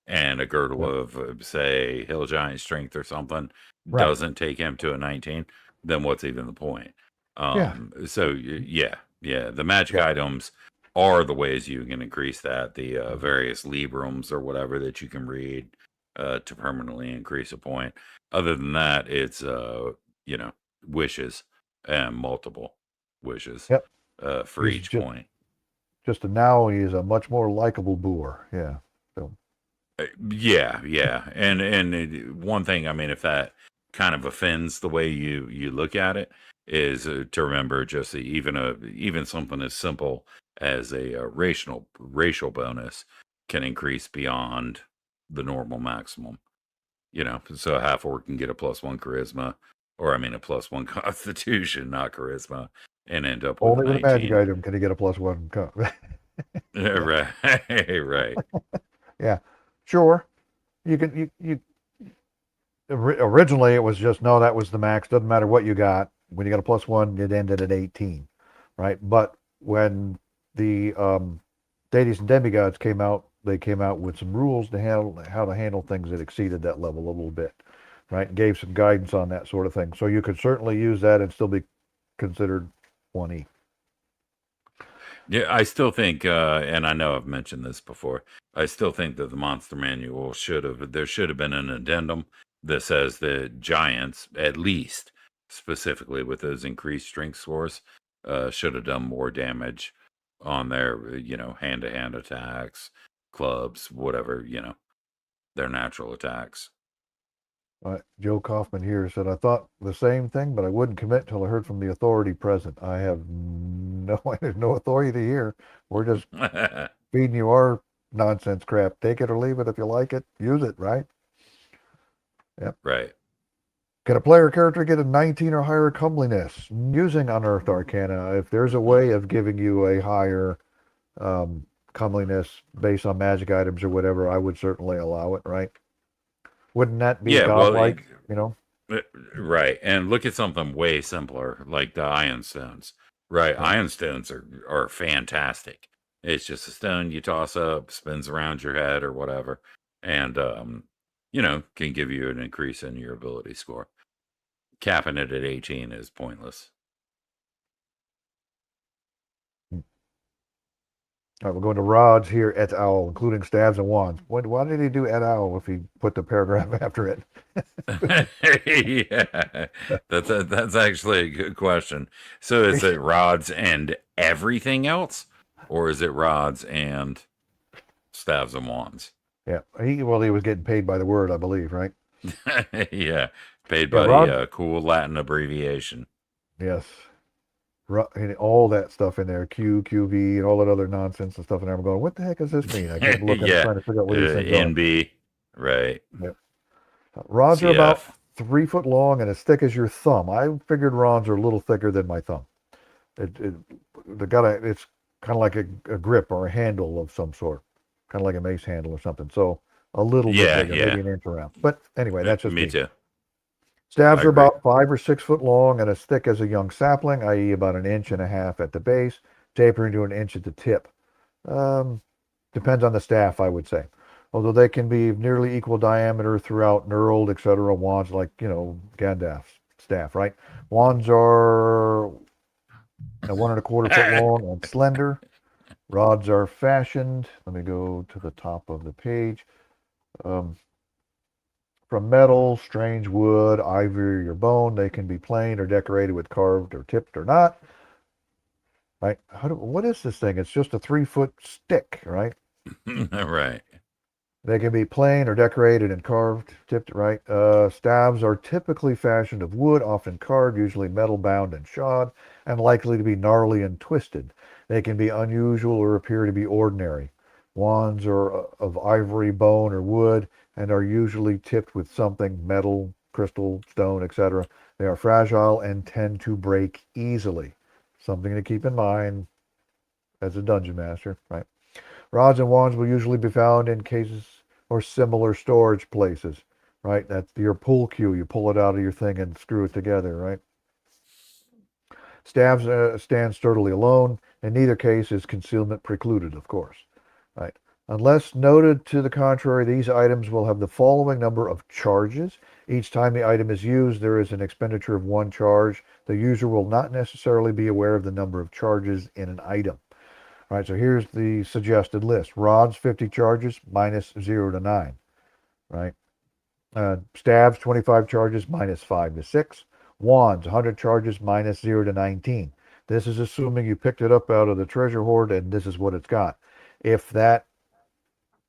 and a girdle yeah. of, say, hill giant strength or something Right. doesn't take him to a 19, then what's even the point? Yeah. So yeah, yeah, the magic Yeah. items are the ways you can increase that. The Mhm. various Librams or whatever that you can read to permanently increase a point. Other than that, it's you know, wishes and multiple wishes Yep. for He's each just point. just a now he's a much more likable boor. Yeah. So Yeah, yeah, and one thing, I mean, if that kind of offends the way you look at it, is to remember just even something as simple as a, racial bonus can increase beyond the normal maximum. So a half orc can get a +1 charisma, or I mean a +1 constitution, not charisma, and end up with a only with a magic 19. item can he get a +1. Yeah. Right, right. Yeah. Sure. You can originally it was just no, that was the max. Doesn't matter what you got. When you got a +1, it ended at 18, right? But when the deities and demigods came out, they came out with some rules to handle how to handle things that exceeded that level a little bit, right? And gave some guidance on that sort of thing. So you could certainly use that and still be considered 1E. Yeah, I still think, and I know I've mentioned this before, I still think that the monster manual there should have been an addendum that says that giants, at least specifically with those increased strength scores, should have done more damage on their, hand to hand attacks, clubs, whatever, their natural attacks. Joe Kaufman here said, I thought the same thing, but I wouldn't commit till I heard from the authority present. I have there's no authority here. We're just feeding you our nonsense crap. Take it or leave it. If you like it, use it, right? Yep. Right. Can a player character get a 19 or higher comeliness using Unearthed Arcana? If there's a way of giving you a higher comeliness based on magic items or whatever, I would certainly allow it, right? Wouldn't that be Yeah, well, godlike, you know? Uh, Right. And look at something way simpler like the iron stones. Right. Yeah. Iron stones are fantastic. It's just a stone you toss up, spins around your head or whatever, and can give you an increase in your ability score. Capping it at 18 is pointless. All right, we're going to rods here et al., including staves and wands. Why did he do et al. If he put the paragraph after it? Yeah, that's actually a good question. So is it rods and everything else, or is it rods and staves and wands? Yeah, he was getting paid by the word, I believe, right? Yeah, paid Yeah, by the rods. cool Latin abbreviation. Yes, and all that stuff in there, QV, and all that other nonsense and stuff in there. I'm going, what the heck does this mean? I kept looking, Yeah, trying to figure out where these things are. NB, right? Yeah. Rods are about CF. 3 foot long and as thick as your thumb. I figured rods are a little thicker than my thumb. It it's kind of like a grip or a handle of some sort, kind of like a mace handle or something. So a little bit Yeah, bigger, maybe yeah. an inch around. But anyway, that's just Me me. too. I Staves are agree. about 5 or 6 foot long and as thick as a young sapling, i.e., about an inch and a half at the base, tapering to an inch at the tip. Um, Depends on the staff, I would say. Although they can be nearly equal diameter throughout knurled, etc. Wands like, Gandalf's staff, right? Wands are 1.25 foot long and slender. Rods are fashioned. Let me go to the top of the page. Um, from metal, strange wood, ivory, or bone. They can be plain or decorated with carved or tipped or not. Right? What is this thing? It's just a 3 foot stick, right? Right. They can be plain or decorated and carved, tipped, right? Staves are typically fashioned of wood, often carved, usually metal bound and shod, and likely to be gnarly and twisted. They can be unusual or appear to be ordinary. Wands are of ivory, bone, or wood, and are usually tipped with something metal, crystal, stone, etc. They are fragile and tend to break easily. Something to keep in mind as a dungeon master, right? Rods and wands will usually be found in cases or similar storage places, right? That's your pull cue. You pull it out of your thing and screw it together, right? Staves stand sturdily alone. In neither case is concealment precluded, of course, right? Unless noted to the contrary, these items will have the following number of charges. Each time the item is used, there is an expenditure of 1 charge. The user will not necessarily be aware of the number of charges in an item. All right, so here's the suggested list. Rods, 50 charges, minus 0 to 9, right? Staves, 25 charges, minus 5 to 6. Wands, 100 charges, minus 0 to 19. This is assuming you picked it up out of the treasure hoard and this is what it's got. If that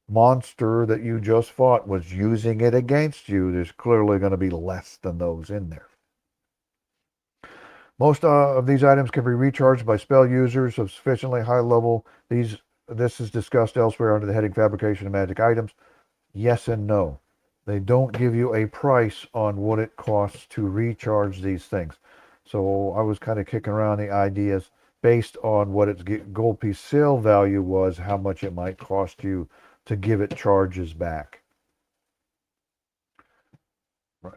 monster that you just fought was using it against you, there's clearly going to be less than those in there. Most of these items can be recharged by spell users of sufficiently high level. This is discussed elsewhere under the heading Fabrication of Magic Items. Yes and no. They don't give you a price on what it costs to recharge these things. So I was kind of kicking around the ideas based on what its gold piece sale value was, how much it might cost you to give it charges back. Right.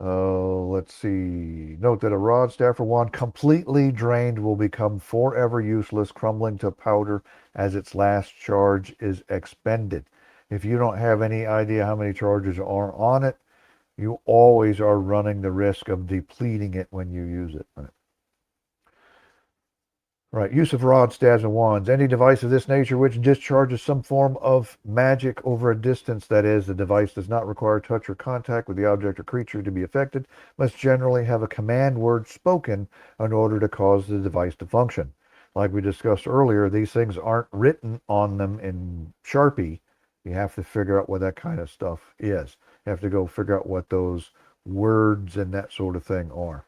Let's see. Note that a rod, staff, or wand completely drained will become forever useless, crumbling to powder as its last charge is expended. If you don't have any idea how many charges are on it, you always are running the risk of depleting it when you use it. Right. Right. Use of rods, staves, and wands. Any device of this nature which discharges some form of magic over a distance, that is, the device does not require touch or contact with the object or creature to be affected, must generally have a command word spoken in order to cause the device to function. Like we discussed earlier, these things aren't written on them in Sharpie. You have to figure out what that kind of stuff is. You have to go figure out what those words and that sort of thing are.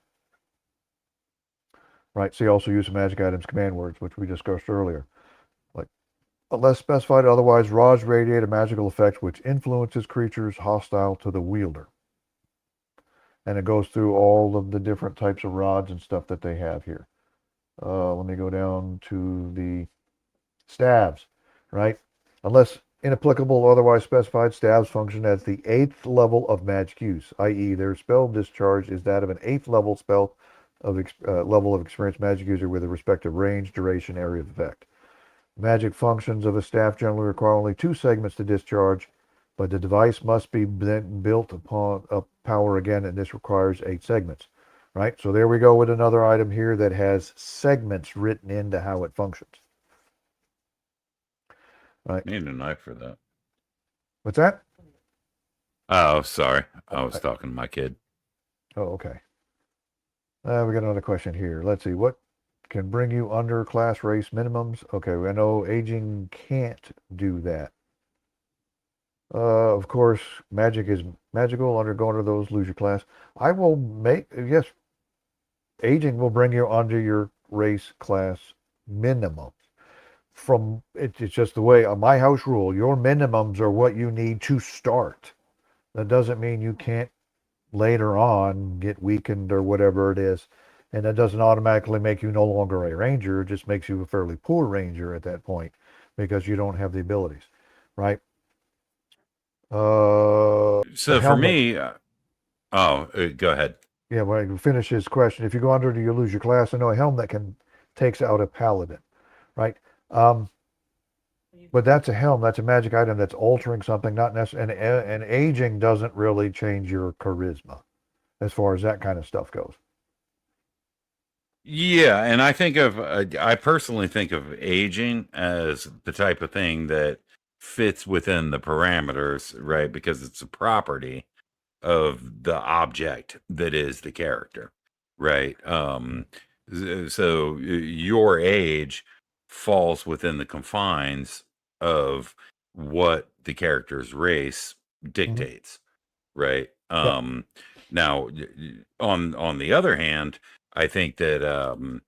Right. See also use of magic items command words, which we discussed earlier. Like unless specified otherwise, rods radiate a magical effect which influences creatures hostile to the wielder. And it goes through all of the different types of rods and stuff that they have here. Let me go down to the staves, right? Unless inapplicable or otherwise specified, staves function as the 8th level of magic use, i.e. their spell discharge is that of an 8th level spell of level of experienced magic user with a respective range, duration, area of effect. Magic functions of a staff generally require only 2 segments to discharge, but the device must be then built upon power again, and this requires 8 segments. Right? So there we go with another item here that has segments written into how it functions. right? Need a knife for that. What's that? Oh, sorry. I Oh, was talking to my kid. okay. We got another question here. Let's see. What can bring you under class race minimums? Okay, I know aging can't do that. Of course, magic is magical. Undergoing to those, lose your class. I will make, yes, aging will bring you under your race class minimum. It's just the way, my house rule, your minimums are what you need to start. That doesn't mean you can't later on get weakened or whatever it is. And that doesn't automatically make you no longer a ranger. It just makes you a fairly poor ranger at that point because you don't have the abilities, right? A So for helmet. me, go ahead. Yeah, when I can finish his question, if you go under, do you lose your class? I know a helmet can takes out a paladin, right? Um, but that's a helm. That's a magic item that's altering something, not necessarily. And aging doesn't really change your charisma as far as that kind of stuff goes. Yeah, and I personally think of aging as the type of thing that fits within the parameters, right? Because it's a property of the object that is the character, right? So your age falls within the confines of what the character's race Mm-hmm. dictates, right? Yep. Now, on the other hand, I think that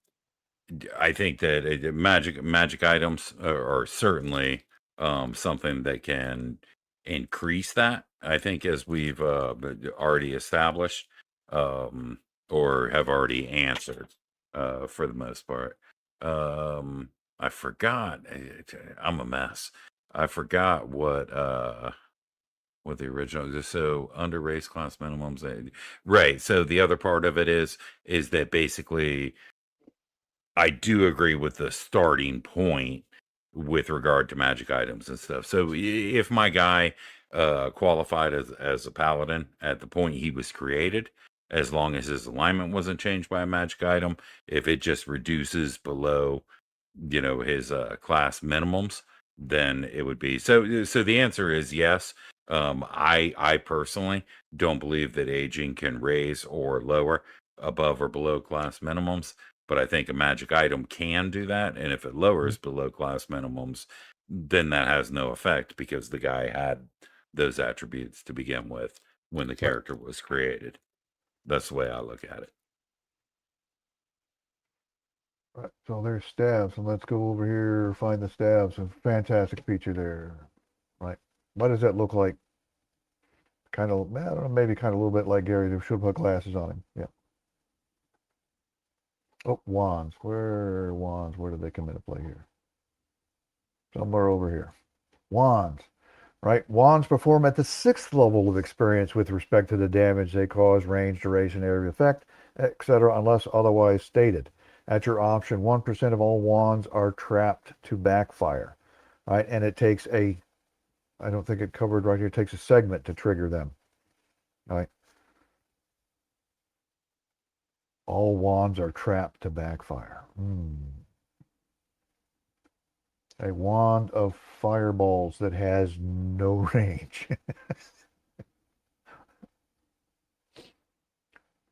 magic items are certainly something that can increase that. I think as we've already established, um, or have already answered for the most part. I forgot. I'm a mess. I forgot what the original is. So under race class minimums, right? So the other part of it is that basically I do agree with the starting point with regard to magic items and stuff. So if my guy qualified as a paladin at the point he was created, as long as his alignment wasn't changed by a magic item, if it just reduces below, his class minimums, then it would be so the answer is yes. I personally don't believe that aging can raise or lower above or below class minimums, but I think a magic item can do that. And if it lowers below class minimums, then that has no effect because the guy had those attributes to begin with when the Right. character was created. That's the way I look at it. Right. So there's stabs, and let's go over here find the stabs. A fantastic feature there, right? What does that look like? Kind of, I don't know, maybe kind of a little bit like Gary. They should put glasses on him. Yeah. Oh, wands. Where are wands? Where did they come into play here? Somewhere over here. Wands. Right? Wands perform at the 6th level of experience with respect to the damage they cause, range, duration, area of effect, etc., unless otherwise stated. At your option, 1% of all wands are trapped to backfire. Right? And it takes I don't think it covered right here, it takes a segment to trigger them. Right? All wands are trapped to backfire. A wand of fireballs that has no range.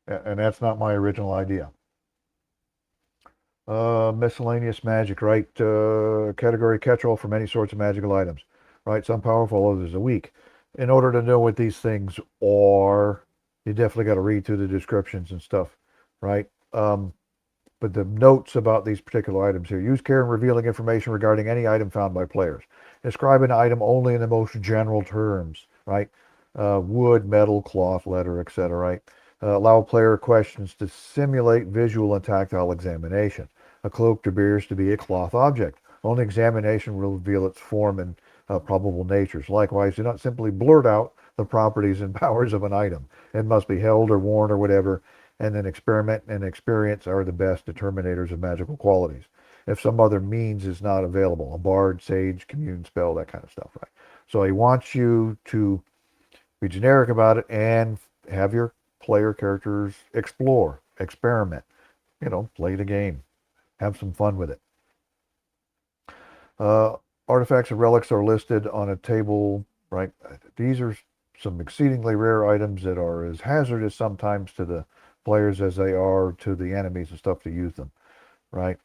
And that's not my original idea. Miscellaneous magic, right? Category catch-all for many sorts of magical items, right? Some powerful, others are weak. In order to know what these things are, you definitely got to read through the descriptions and stuff, right? But the notes about these particular items here. Use care in revealing information regarding any item found by players. Describe an item only in the most general terms, right? Wood, metal, cloth, leather, etc., right? Allow player questions to simulate visual and tactile examination. A cloak appears to be a cloth object. Only examination will reveal its form and probable natures. Likewise, do not simply blurt out the properties and powers of an item. It must be held or worn or whatever, and then experiment and experience are the best determinators of magical qualities. If some other means is not available, a bard, sage, commune spell, that kind of stuff, right? So he wants you to be generic about it and have your player characters explore, experiment, play the game, have some fun with it. Artifacts and relics are listed on a table, right? These are some exceedingly rare items that are as hazardous sometimes to the players as they are to the enemies and stuff to use them, right?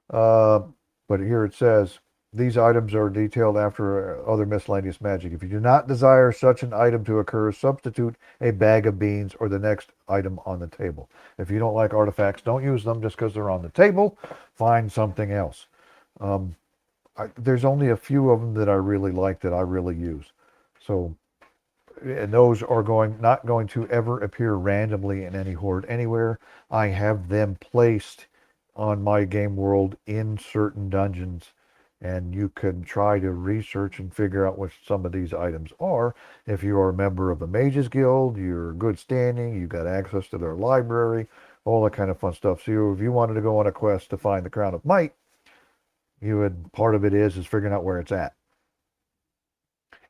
Uh, but here it says, these items are detailed after other miscellaneous magic. If you do not desire such an item to occur, substitute a bag of beans or the next item on the table. If you don't like artifacts, don't use them just because they're on the table. Find something else. Um, there's only a few of them that I really like that I really use. So, and those are not going to ever appear randomly in any horde anywhere. I have them placed on my game world in certain dungeons, and you can try to research and figure out what some of these items are. If you are a member of the Mages Guild, you're good standing, you got access to their library, all that kind of fun stuff. So if you wanted to go on a quest to find the Crown of Might, you would, part of it is figuring out where it's at.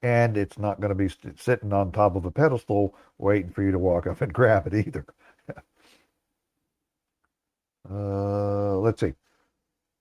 And it's not going to be sitting on top of a pedestal waiting for you to walk up and grab it either. Let's see.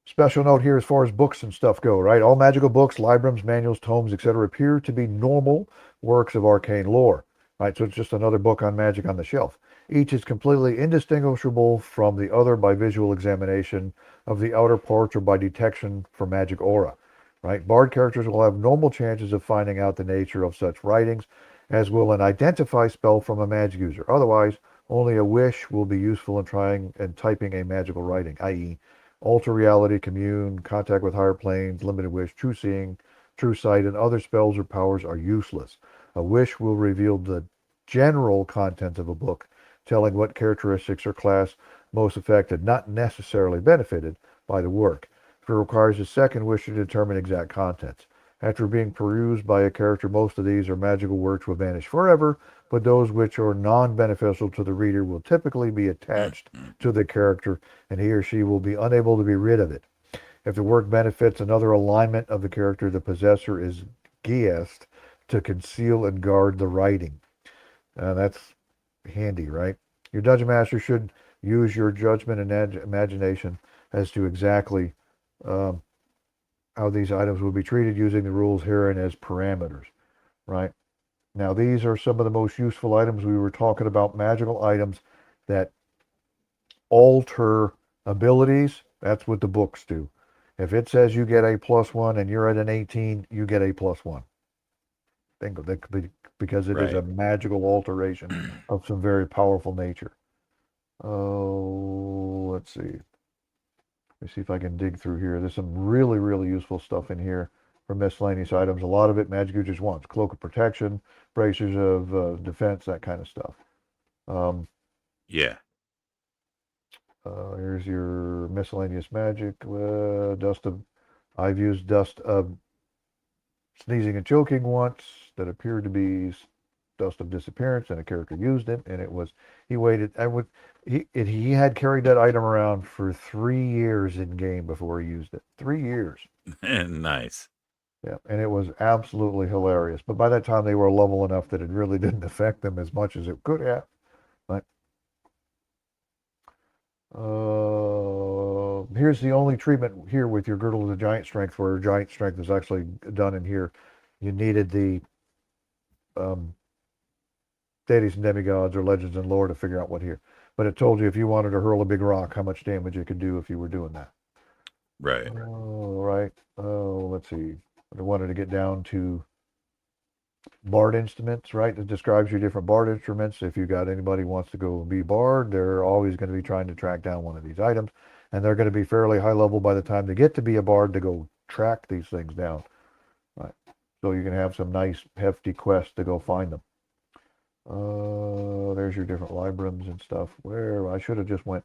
Special note here as far as books and stuff go, right? All magical books, librams, manuals, tomes, etc. appear to be normal works of arcane lore, right? So it's just another book on magic on the shelf. Each is completely indistinguishable from the other by visual examination of the outer parts or by detection for magic aura, right? Bard characters will have normal chances of finding out the nature of such writings, as will an identify spell from a magic user. Otherwise, only a wish will be useful in trying and typing a magical writing, i.e., alter reality, commune, contact with higher planes, limited wish, true seeing, true sight, and other spells or powers are useless. A wish will reveal the general content of a book, telling what characteristics or class most affected, not necessarily benefited by the work. If it requires a second wish to determine exact contents. After being perused by a character, most of these or magical works will vanish forever, but those which are non-beneficial to the reader will typically be attached to the character, and he or she will be unable to be rid of it. If the work benefits another alignment of the character, the possessor is guessed to conceal and guard the writing. That's handy, right? Your dungeon master should use your judgment and imagination as to exactly um, how these items will be treated using the rules herein as parameters, right? Now, these are some of the most useful items. We were talking about magical items that alter abilities. That's what the books do. If it says you get a +1 and you're at an 18, you get a +1. Bingo. Because it is a Right. magical alteration of some very powerful nature. Oh, let's see. Let me see if I can dig through here. There's some really, really useful stuff in here for miscellaneous items. A lot of it magic users wants. Cloak of protection, bracers of defense, that kind of stuff. Um, Yeah. Here's your miscellaneous magic. Dust of, I've used dust of sneezing and choking once that appeared to be dust of disappearance, and a character used it, and it was, he waited, he had carried that item around for 3 years in game before he used it. 3 years. Nice. Yeah, and it was absolutely hilarious. But by that time, they were level enough that it really didn't affect them as much as it could have. But here's the only treatment here with your Girdle of the Giant Strength, where Giant Strength is actually done in here. You needed the um, deities and demigods or legends and lore to figure out what here. But it told you if you wanted to hurl a big rock, how much damage it could do if you were doing that. Right. Oh, right. Oh, let's see. I wanted to get down to bard instruments, right? It describes your different bard instruments. If you got anybody who wants to go be bard, they're always going to be trying to track down one of these items, and they're going to be fairly high level by the time they get to be a bard to go track these things down, right? So you can have some nice hefty quests to go find them. There's your different librams and stuff. Where I should have just went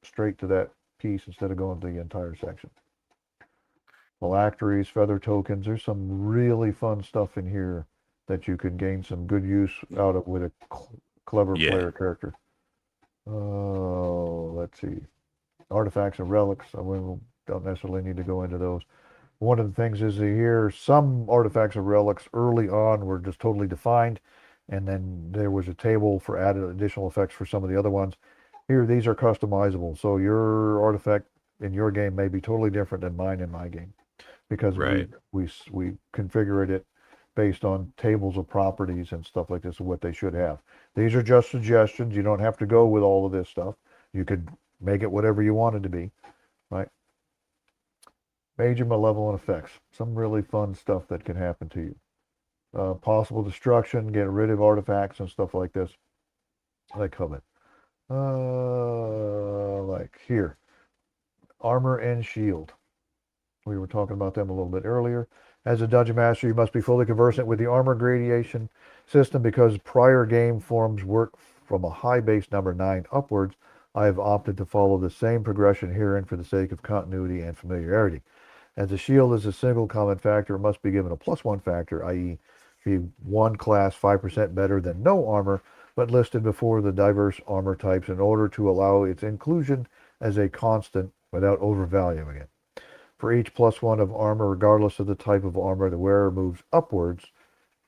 straight to that piece instead of going to the entire section. Phylacteries, feather tokens. There's some really fun stuff in here that you can gain some good use out of with a clever player character. Oh, let's see. Artifacts and relics. We don't necessarily need to go into those. One of the things is here, some artifacts and relics early on were just totally defined, and then there was a table for added additional effects for some of the other ones. Here, these are customizable, so your artifact in your game may be totally different than mine in my game. because Right. we configured it based on tables of properties and stuff like this of what they should have. These are just suggestions. You don't have to go with all of this stuff. You could make it whatever you want it to be, right? Major malevolent effects. Some really fun stuff that can happen to you. Possible destruction, get rid of artifacts and stuff like this. Like covet. Like here, armor and shield. We were talking about them a little bit earlier. As a dungeon master, you must be fully conversant with the armor gradation system because prior game forms work from a high base number 9 upwards. I have opted to follow the same progression herein for the sake of continuity and familiarity. As a shield is a single common factor, it must be given a +1 factor, i.e., be one class 5% better than no armor, but listed before the diverse armor types in order to allow its inclusion as a constant without overvaluing it. For each +1 of armor, regardless of the type of armor, the wearer moves upwards,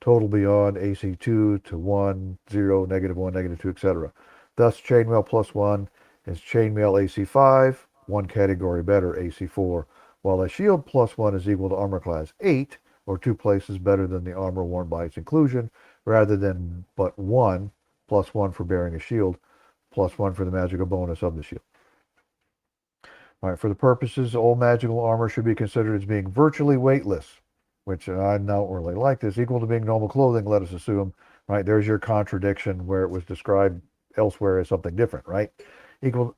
total beyond AC 2 to 1, 0, -1, -2, etc. Thus, chainmail +1 is chainmail AC 5, one category better, AC 4, while a shield +1 is equal to armor class 8, or 2 places better than the armor worn by its inclusion, rather than but 1, +1 for bearing a shield, +1 for the magical bonus of the shield. All right, for the purposes, all magical armor should be considered as being virtually weightless, which I don't really like this, equal to being normal clothing, let us assume. Right, there's your contradiction where it was described elsewhere as something different, right? Equal.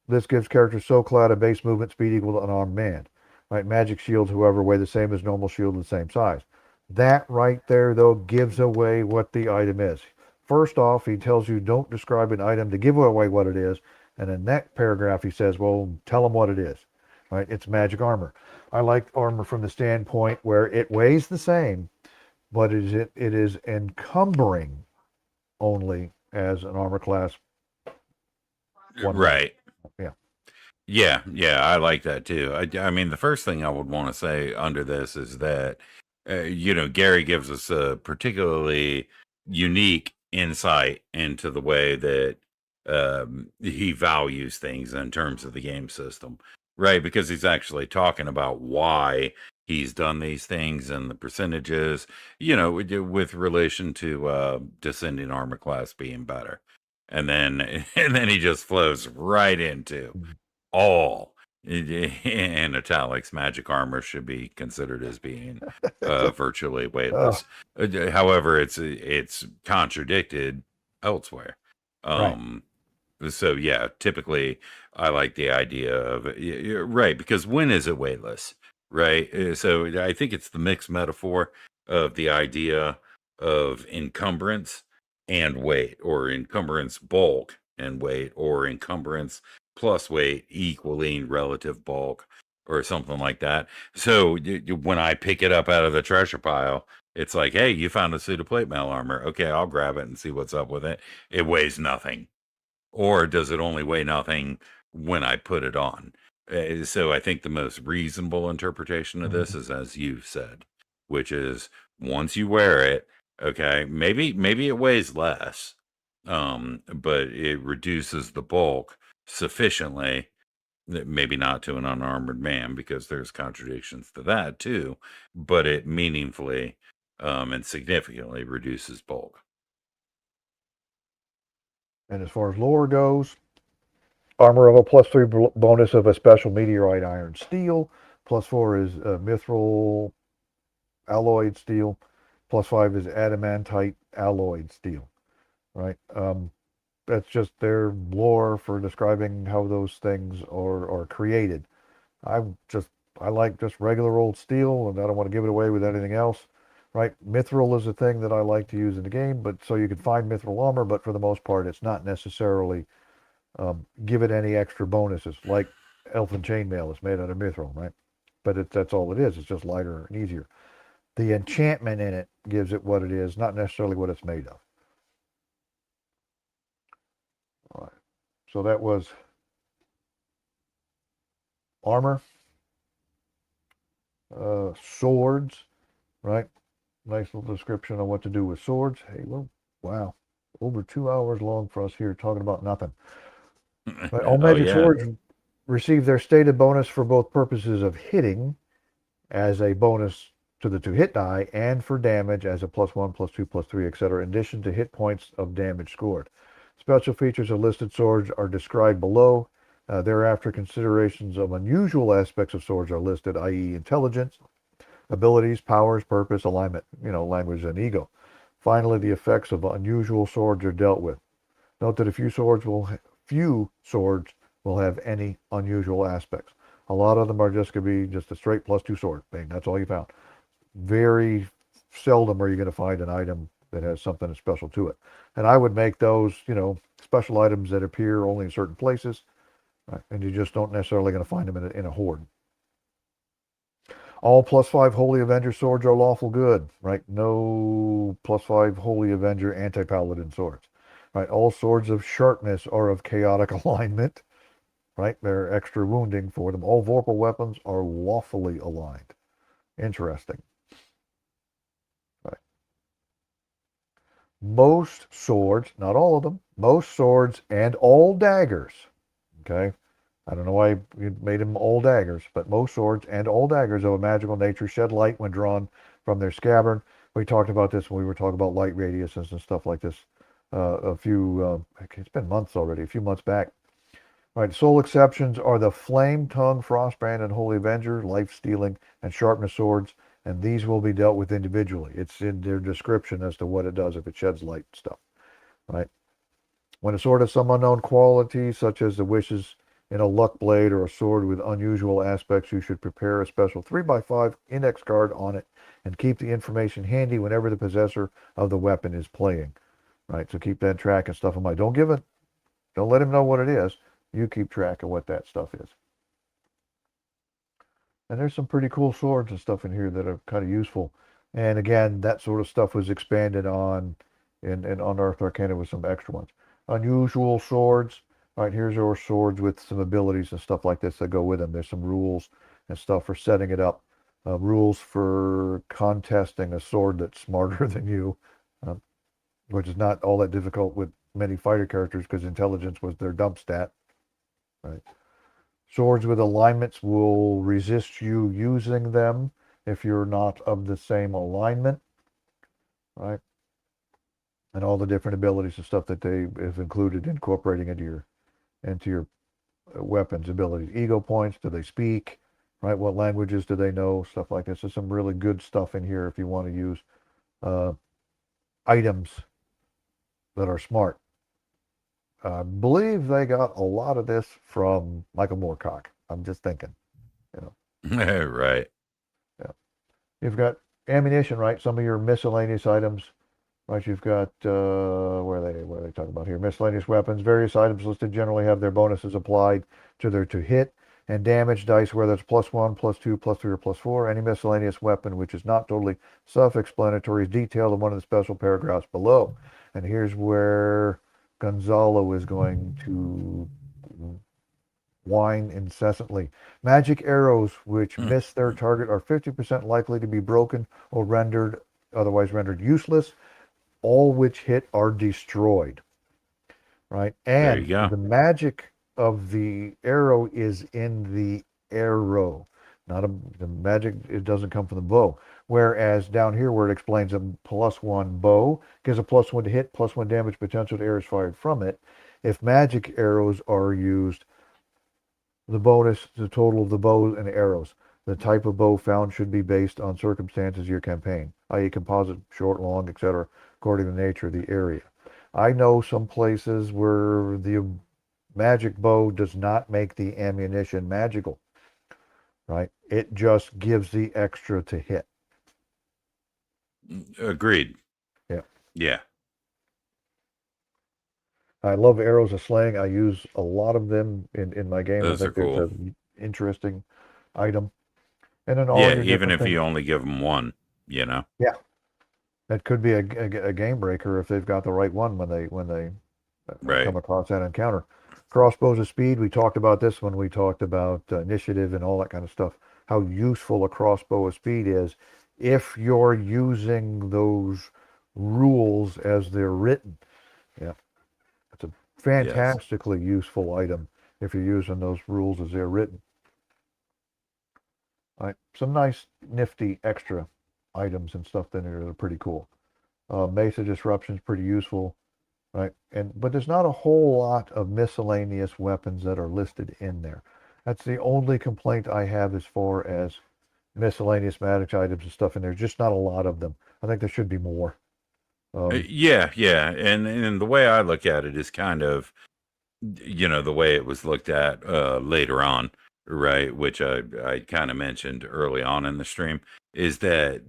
This gives characters so clad a base movement speed equal to an unarmed man. Right, magic shields, however, weigh the same as normal shield the same size. That right there, though, gives away what the item is. First off, he tells you don't describe an item to give away what it is. And in that paragraph, he says, well, tell them what it is. Right? It's magic armor. I like armor from the standpoint where it weighs the same, but it is encumbering only as an armor class 1 level. Right. Yeah. Yeah, I like that too. I mean, the first thing I would want to say under this is that, Gary gives us a particularly unique insight into the way that he values things in terms of the game system, right? Because he's actually talking about why he's done these things and the percentages, with relation to descending armor class being better. And then and then he just flows right into all in italics magic armor should be considered as being virtually Oh, weightless. However, it's contradicted elsewhere. right. um so yeah, typically I like the idea of right, because when is it weightless, right? So I think it's the mixed metaphor of the idea of encumbrance and weight, or encumbrance bulk and weight, or encumbrance plus weight equaling relative bulk, or something like that. So when I pick it up out of the treasure pile, it's like, hey, you found a suit of plate mail armor. Okay, I'll grab it and see what's up with it. It weighs nothing. Or does it only weigh nothing when I put it on? So I think the most reasonable interpretation of this Mhm. is as you've said, which is once you wear it, okay, maybe it weighs less, but it reduces the bulk sufficiently, maybe not to an unarmored man because there's contradictions to that too, but it meaningfully and significantly reduces bulk. And as far as lore goes, armor of a +3 bonus of a special meteorite iron steel. +4 is mithril alloyed steel. +5 is adamantite alloyed steel. Right. That's just their lore for describing how those things are created. I just I like just regular old steel, and I don't want to give it away with anything else. Right? Mithril is a thing that I like to use in the game, but so you can find mithril armor, but for the most part, it's not necessarily give it any extra bonuses. Like Elfin Chainmail is made out of mithril, right? But that's all it is. It's just lighter and easier. The enchantment in it gives it what it is, not necessarily what it's made of. All right. So that was armor, swords, right? Nice little description on what to do with swords. Hey, well, wow, over 2 hours long for us here talking about nothing. Right? All Oh magic yeah. swords receive their stated bonus for both purposes of hitting as a bonus to the 2 hit die, and for damage as a +1, +2, +3, etc., in addition to hit points of damage scored. Special features of listed swords are described below. Thereafter, considerations of unusual aspects of swords are listed, i.e. intelligence, abilities, powers, purpose, alignment, language, and ego. Finally, the effects of unusual swords are dealt with. Note that few swords will have any unusual aspects. A lot of them are just going to be just a straight +2 sword. Bang, that's all you found. Very seldom are you going to find an item that has something special to it. And I would make those, special items that appear only in certain places, right? And you just don't necessarily going to find them in a horde. All +5 Holy Avenger swords are lawful good, right? No +5 Holy Avenger anti-paladin swords, right? All swords of sharpness are of chaotic alignment, right? They're extra wounding for them. All vorpal weapons are lawfully aligned. Interesting. Right. Most swords, not all of them, most swords and all daggers, okay? I don't know why you made them all daggers, but most swords and all daggers of a magical nature shed light when drawn from their scabbard. We talked about this when we were talking about light radiuses and stuff like this it's been months already, a few months back. All right, sole exceptions are the Flame Tongue, Frostbrand, and Holy Avenger, Life Stealing, and Sharpness swords, and these will be dealt with individually. It's in their description as to what it does if it sheds light stuff, right? When a sword has some unknown quality, such as the wishes in a luck blade or a sword with unusual aspects, you should prepare a special 3x5 index card on it and keep the information handy whenever the possessor of the weapon is playing, right? So keep that track and stuff in mind. Don't let him know what it is. You keep track of what that stuff is. And there's some pretty cool swords and stuff in here that are kind of useful. And again, that sort of stuff was expanded on in Unearthed Arcana with some extra ones. Unusual swords. All right, here's our swords with some abilities and stuff like this that go with them. There's some rules and stuff for setting it up. Rules for contesting a sword that's smarter than you, which is not all that difficult with many fighter characters because intelligence was their dump stat. Right. Swords with alignments will resist you using them if you're not of the same alignment, right? And all the different abilities and stuff that they have included incorporating into your weapons abilities. Ego points, do they speak, right? What languages do they know? Stuff like this. There's some really good stuff in here if you want to use items that are smart. I believe they got a lot of this from Michael Moorcock. I'm just thinking, Right. Yeah. You've got ammunition, right? Some of your miscellaneous items, right? You've got what are they talking about here? Miscellaneous weapons. Various items listed generally have their bonuses applied to their to hit and damage dice, whether it's +1, +2, +3, or +4. Any miscellaneous weapon which is not totally self-explanatory is detailed in one of the special paragraphs below. And here's where Gonzalo is going to whine incessantly. Magic arrows which miss their target are 50% likely to be broken or otherwise rendered useless. All which hit are destroyed. Right? There you And go. the magic of the arrow is in the arrow. The magic, it doesn't come from the bow. Whereas down here where it explains a +1 bow gives a +1 to hit, +1 damage potential to arrows fired from it. If magic arrows are used, the bonus, the total of the bow and arrows. The type of bow found should be based on circumstances of your campaign, i.e. composite, short, long, etc., according to the nature of the area. I know some places where the magic bow does not make the ammunition magical, right? It just gives the extra to hit. Agreed. Yeah. Yeah. I love arrows of slaying. I use a lot of them in my game. I Those are think it's cool. an interesting item. And then all Yeah, your even different if things. you only give them one, Yeah. That could be a game breaker if they've got the right one when they Right. come across that encounter. Crossbows of speed. We talked about this when we talked about initiative and all that kind of stuff. How useful a crossbow of speed is if you're using those rules as they're written. Yeah, it's a Yes. fantastically useful item if you're using those rules as they're written. Right? Some nice, nifty extra items and stuff in there that are pretty cool. Mesa Disruption's pretty useful, right? But there's not a whole lot of miscellaneous weapons that are listed in there. That's the only complaint I have as far as miscellaneous magic items and stuff in there. Just not a lot of them. I think there should be more. Um, Yeah, and the way I look at it is kind of, the way it was looked at later on, right? Which I kind of mentioned early on in the stream, is that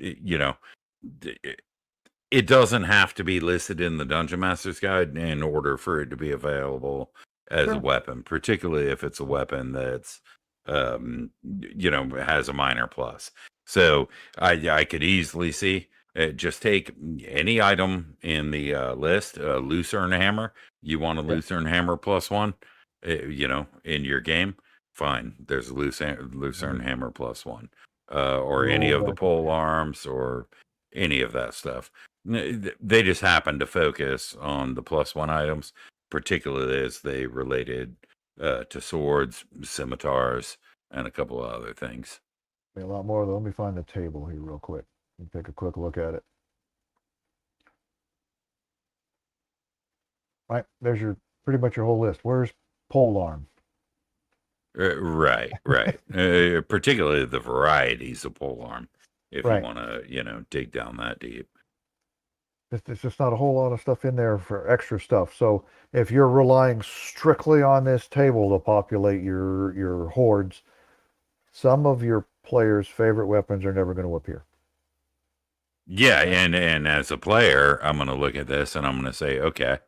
it doesn't have to be listed in the Dungeon Master's Guide in order for it to be available as a sure. weapon, particularly if it's a weapon that's has a minor plus. So I could easily see just take any item in the list, Lucerne Hammer. You want a Yeah. Lucerne Hammer +1, in your game. Fine, there's a Lucerne Mhm. Hammer +1, or any Roll of the back up. pole arms or any of that stuff. They just happen to focus on the +1 items, particularly as they related to swords, scimitars, and a couple of other things. A lot more though. Let me find the table here real quick and take a quick look at it. Right, there's your pretty much your whole list. Where's pole arm? Right. Particularly the varieties of polearm, if you Right. want to, dig down that deep. There's just not a whole lot of stuff in there for extra stuff. So if you're relying strictly on this table to populate your hordes, some of your players' favorite weapons are never going to appear. Yeah, Right. and as a player, I'm going to look at this and I'm going to say, okay,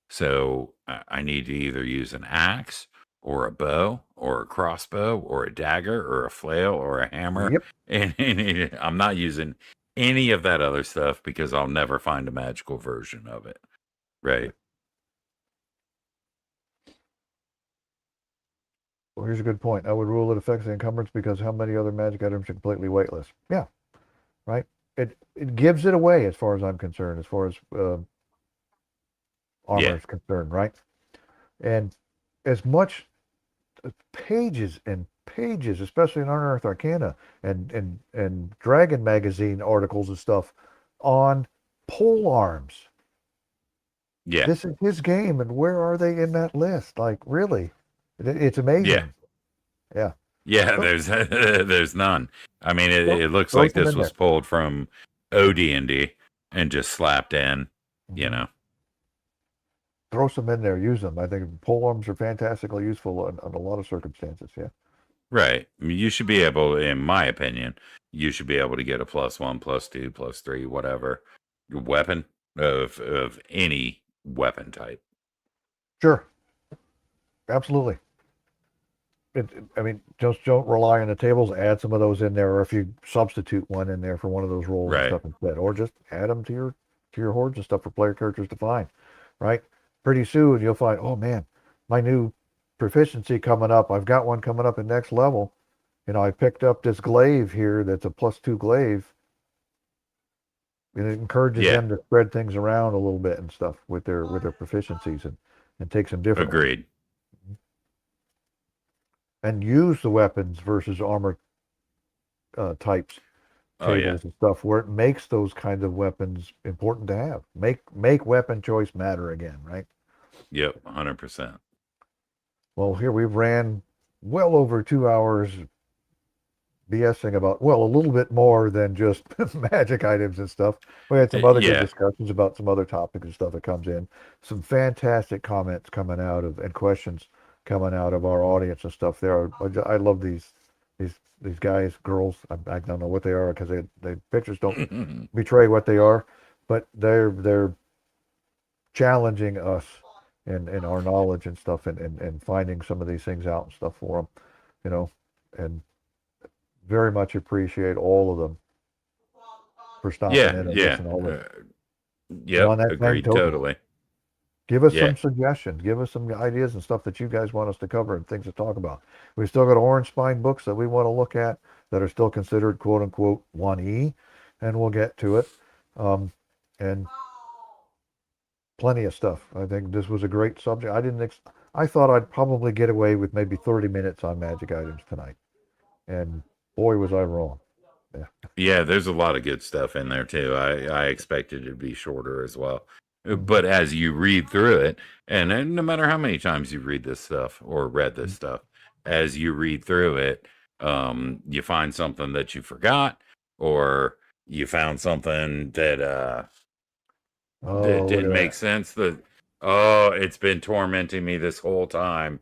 so I need to either use an axe or a bow or a crossbow or a dagger or a flail or a hammer, Yep. and I'm not using any of that other stuff because I'll never find a magical version of it, right? Right. Well, here's a good point. I would rule it affects the encumbrance because how many other magic items are completely weightless? Yeah. Right. It gives it away as far as I'm concerned, as far as armor Yeah, is concerned. Right. And as much pages and pages, especially in Unearthed Arcana and Dragon magazine articles and stuff on pole arms. yeah, This is his game, and where are they in that list? Like, really? It's yeah. amazing. Yeah. Yeah, So, there's none. I mean, so it looks throw like some this in was there. pulled from OD&D and just slapped in, you Hmm. know. Throw some in there. Use them. I think pole arms are fantastically useful in a lot of circumstances. Yeah. Right. I mean, you should be able, in my opinion, you should be able to get a +1, +2, +3, whatever weapon of any weapon type. Sure. Absolutely. I mean, just don't rely on the tables. Add some of those in there, or if you substitute one in there for one of those roles and Right. stuff instead, or just add them to your hordes and stuff for player characters to find. Right. Pretty soon you'll find, oh man, my new proficiency coming up. I've got one coming up at next level. I picked up this glaive here that's a +2 glaive, and it encourages Yeah. them to spread things around a little bit and stuff with their proficiencies and take some different ones Agreed. and use the weapons versus armor types Oh yeah. tables and stuff where it makes those kinds of weapons important to have. Make weapon choice matter again, right? Yep, 100%. Well, here we've ran well over 2 hours BSing about, well, a little bit more than just magic items and stuff. We had some other good Yeah. discussions about some other topics and stuff that comes in. Some fantastic comments coming out of and questions coming out of our audience and stuff there. I love these guys, girls. I don't know what they are because they pictures don't betray what they are, but they're challenging us and our knowledge and stuff and finding some of these things out and stuff for them, and very much appreciate all of them for stopping Yeah, in and yeah. listening to all this. And on Yep, that same agreed token, totally. give us Yeah. some suggestions, give us some ideas and stuff that you guys want us to cover and things to talk about. We've still got orange spine books that we want to look at that are still considered quote unquote 1E, and we'll get to it. And plenty of stuff. I think this was a great subject. I thought I'd probably get away with maybe 30 minutes on magic items tonight. And Boy, was I wrong. Yeah. Yeah, there's a lot of good stuff in there too. I expected it to be shorter as well. Hmm. But as you read through it, and no matter how many times you read this stuff or read this stuff, as you read through it, you find something that you forgot, or you found something that Oh, look didn't at make that. sense. That oh, it's been tormenting me this whole time.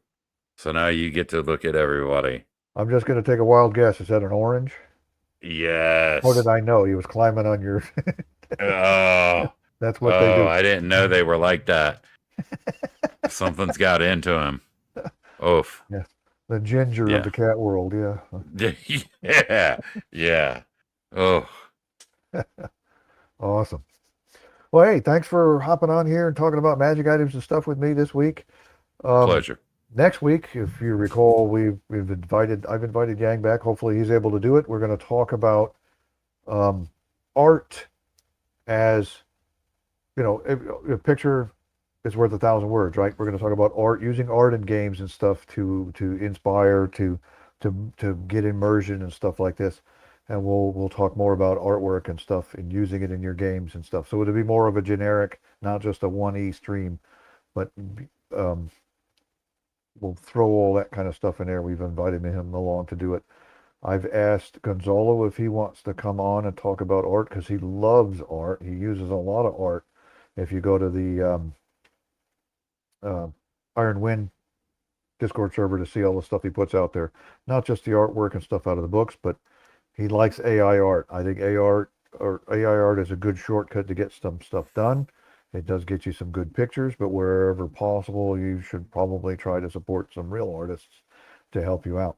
So now you get to look at everybody. I'm just going to take a wild guess. Is that an orange? How did Yes. I know he was climbing on your? Oh, That's what they oh, do. I didn't know they were like that. Something's got into him. Oof. Yeah. The ginger of Yeah. the cat world. Yeah. Yeah. Yeah. Oh, Awesome. Well, hey, thanks for hopping on here and talking about magic items and stuff with me this week. Um, pleasure. Next week, if you recall, I've invited Yang back. Hopefully, he's able to do it. We're going to talk about um, art as a picture is worth 1,000 words, right? We're going to talk about art, using art in games and stuff to inspire, to get immersion and stuff like this. And we'll talk more about artwork and stuff and using it in your games and stuff. So it'll be more of a generic, not just a 1E stream, but um, we'll throw all that kind of stuff in there. We've invited him along to do it. I've asked Gonzalo if he wants to come on and talk about art because he loves art. He uses a lot of art. If you go to the uh, Iron Wind Discord server to see all the stuff he puts out there, not just the artwork and stuff out of the books, but he likes AI art. I think AI art is a good shortcut to get some stuff done. It does get you some good pictures, but wherever possible, you should probably try to support some real artists to help you out.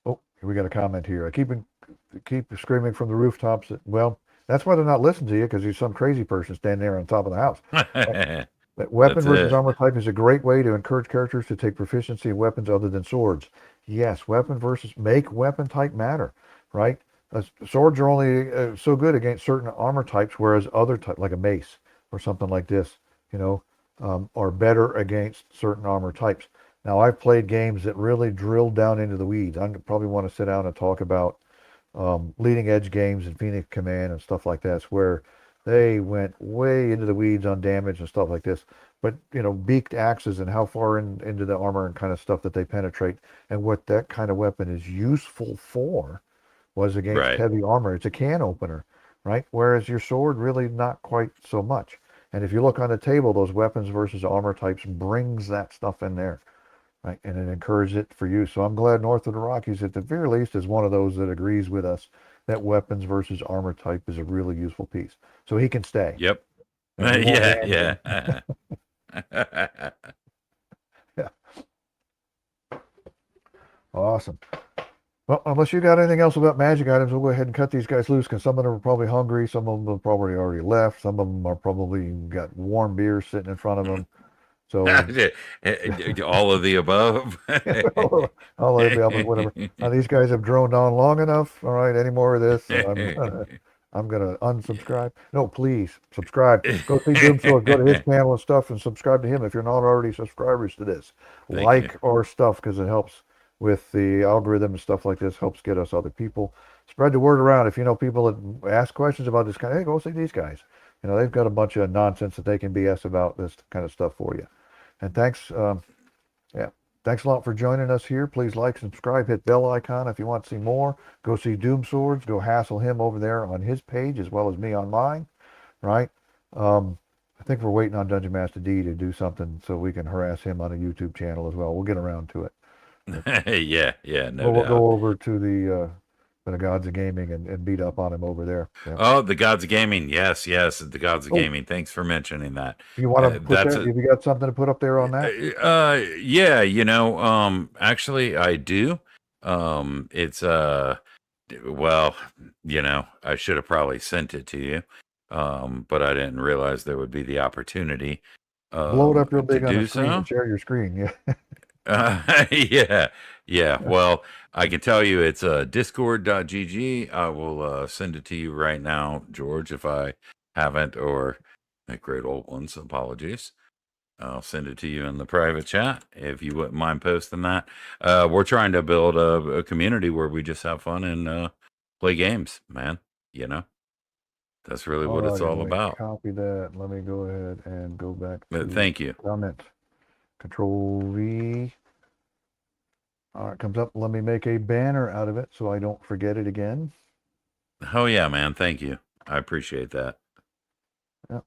Oh, we got a comment here. I keep screaming from the rooftops that, well, that's why they're not listening to you because you're some crazy person standing there on top of the house. But weapon That's versus it. armor type is a great way to encourage characters to take proficiency in weapons other than swords. Yes, weapon versus make weapon type matter, right? Swords are only so good against certain armor types, whereas other type, like a mace or something like this, you know, are better against certain armor types. Now, I've played games that really drill down into the weeds. I probably want to sit down and talk about leading edge games and Phoenix Command and stuff like that, where they went way into the weeds on damage and stuff like this. But beaked axes and how far into the armor and kind of stuff that they penetrate and what that kind of weapon is useful for was against Right. heavy armor. It's a can opener, right? Whereas your sword really not quite so much. And if you look on the table, those weapons versus armor types brings that stuff in there, right? And it encourages it for you. So I'm glad North of the Rockies, at the very least, is one of those that agrees with us that weapons versus armor type is a really useful piece. So he can stay, Yep. and we won't Yeah. ban him. Yeah. Yeah, awesome. Well, unless you got anything else about magic items, we'll go ahead and cut these guys loose because some of them are probably hungry. Some of them have probably already left. Some of them are probably got warm beer sitting in front of them. So All of the above. I'll let me up with whatever. These guys have droned on long enough. All right, any more of this, I'm gonna unsubscribe. No, please subscribe. Go see Doomsword. Go to his channel and stuff, and subscribe to him if you're not already subscribers to this. Thank you. Like our stuff because it helps with the algorithm and stuff like this. Helps get us other people. Spread the word around. If you know people that ask questions about this kind, hey, go see these guys. They've got a bunch of nonsense that they can BS about this kind of stuff for you. And thanks. Yeah. Thanks a lot for joining us here. Please like, subscribe, hit bell icon if you want to see more. Go see Doom Swords. Go hassle him over there on his page as well as me on mine, right? I think we're waiting on Dungeon Master D to do something so we can harass him on a YouTube channel as well. We'll get around to it. But, Yeah. Yeah. No we'll doubt. go over to the Gods of Gaming and beat up on him over there. Yeah. Oh, the Gods of Gaming. Yes. Yes. The Gods of Oh, Gaming. Thanks for mentioning that. you want to put That's that? a, Have you got something to put up there on that? yeah, actually I do. It's well, I should have probably sent it to you. But I didn't realize there would be the opportunity Blow it up real to big on the do screen and so. share your screen. Yeah. Yeah, yeah. Well, I can tell you it's discord.gg. I will send it to you right now, George, if I haven't, or that great old ones. Apologies. I'll send it to you in the private chat if you wouldn't mind posting that. We're trying to build a community where we just have fun and play games, man. You know, that's really All what it's righty, all let me about. copy that. Let me go ahead and go back to Thank you. comment. Control V. All right, comes up. Let me make a banner out of it so I don't forget it again. Oh yeah, man. Thank you. I appreciate that. Yep.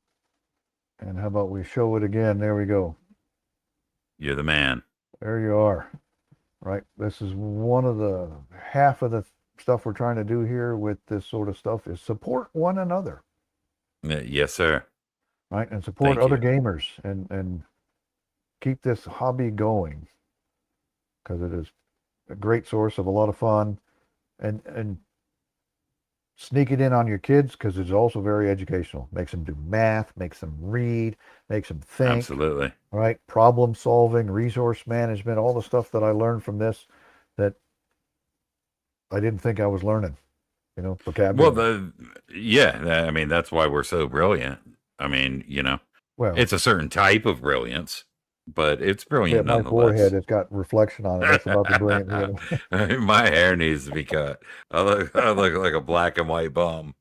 And how about we show it again? There we go. You're the man. There you are. Right. This is one of the half of the stuff we're trying to do here with this sort of stuff is support one another, Yes, sir. right? And support Thank other you. gamers and keep this hobby going because it is a great source of a lot of fun and sneak it in on your kids because it's also very educational. Makes them do math, makes them read, makes them think, Absolutely. right? Problem solving, resource management, all the stuff that I learned from this that I didn't think I was learning, Well, vocabulary. I mean, that's why we're so brilliant. I mean, Well, it's a certain type of brilliance, but it's yeah, brilliant my forehead nonetheless. has got reflection on it. That's about the brilliant here. My hair needs to be cut. I look like a black and white bum.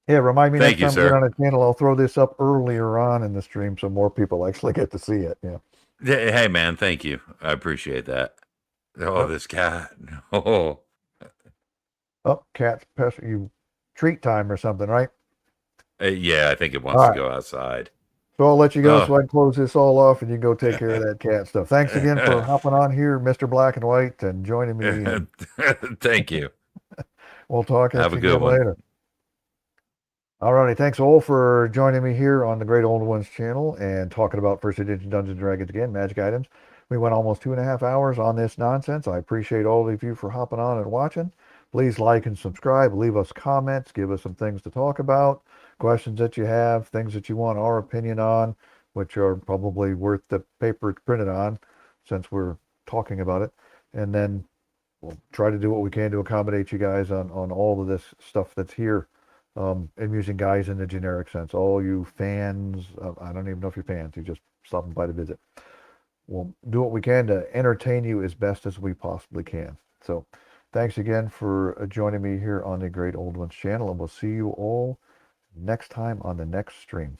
Yeah, remind me next Thank you, time we get sir. on a channel, I'll throw this up earlier on in the stream so more people actually get to see it. Yeah. Hey, man, thank you. I appreciate that. Oh, Yep. this cat. Oh, Oh, cat's pest you treat time or something, right? yeah, I think it All wants to right. go outside. So I'll let you go Oh, so I can close this all off and you can go take care of that cat stuff. Thanks again for hopping on here, Mr. Black and White, and joining me. And thank you. we'll talk at Have you a good again one. later. All righty. Thanks all for joining me here on the Great Old Ones channel and talking about First Edition Dungeons and Dragons again, magic items. We went almost 2.5 hours on this nonsense. I appreciate all of you for hopping on and watching. Please like and subscribe. Leave us comments. Give us some things to talk about, questions that you have, things that you want our opinion on, which are probably worth the paper it's printed on since we're talking about it. And then we'll try to do what we can to accommodate you guys on all of this stuff that's here. I'm using guys in the generic sense. All you fans, I don't even know if you're fans, you just stopping by to visit. We'll do what we can to entertain you as best as we possibly can. So thanks again for joining me here on the Great Old Ones channel, and we'll see you all next time on the next stream.